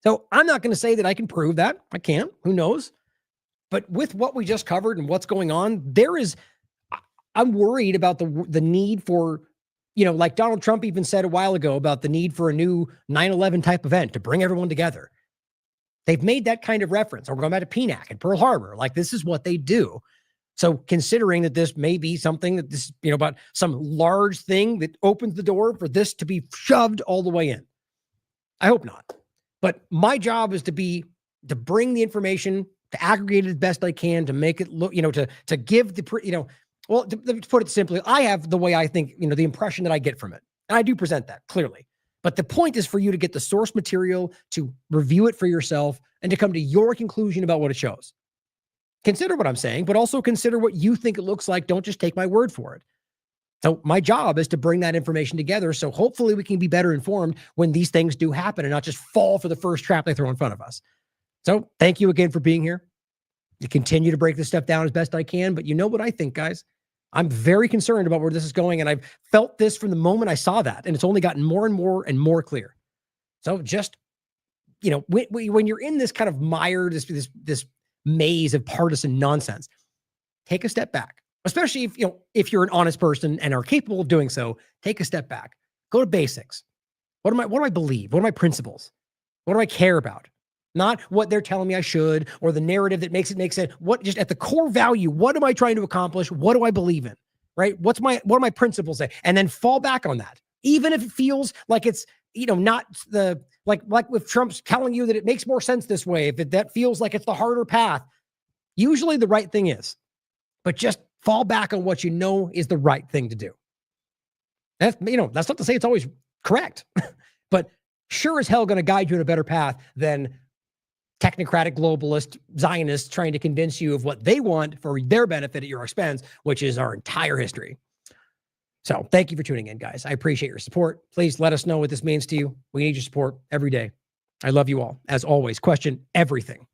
So I'm not going to say that I can prove that. I can't. Who knows? But with what we just covered and what's going on, I'm worried about the need for, like Donald Trump even said a while ago about the need for a new 9/11 type event to bring everyone together. They've made that kind of reference. Or we're going back to PNAC and Pearl Harbor. Like, this is what they do. So considering that this may be something that this, about some large thing that opens the door for this to be shoved all the way in. I hope not. But my job is to bring the information, to aggregate it as best I can, to make it look, to give the, well, to put it simply, I have the way I think, the impression that I get from it. And I do present that clearly. But the point is for you to get the source material, to review it for yourself, and to come to your conclusion about what it shows. Consider what I'm saying, but also consider what you think it looks like. Don't just take my word for it. So my job is to bring that information together. So hopefully we can be better informed when these things do happen and not just fall for the first trap they throw in front of us. So thank you again for being here. To continue to break this stuff down as best I can. But you know what I think, guys? I'm very concerned about where this is going. And I've felt this from the moment I saw that. And it's only gotten more and more and more clear. So just, you know, when you're in this kind of mire, this maze of partisan nonsense, take a step back. Especially if you're an honest person and are capable of doing so, take a step back. Go to basics. What do I believe? What are my principles? What do I care about? Not what they're telling me I should, or the narrative that makes it make sense. What, just at the core value, what am I trying to accomplish? What do I believe in? Right? What are my principles say? And then fall back on that. Even if it feels like it's, not the, like with Trump's telling you that it makes more sense this way, if that feels like it's the harder path, usually the right thing is. But just fall back on what you know is the right thing to do. That's not to say it's always correct, but sure as hell going to guide you in a better path than technocratic globalist Zionists trying to convince you of what they want for their benefit at your expense, which is our entire history. So thank you for tuning in, guys. I appreciate your support. Please let us know what this means to you. We need your support every day. I love you all. As always, question everything.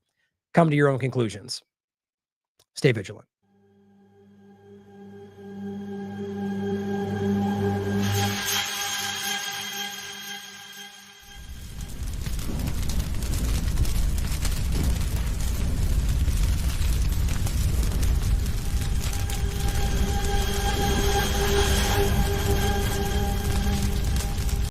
Come to your own conclusions. Stay vigilant.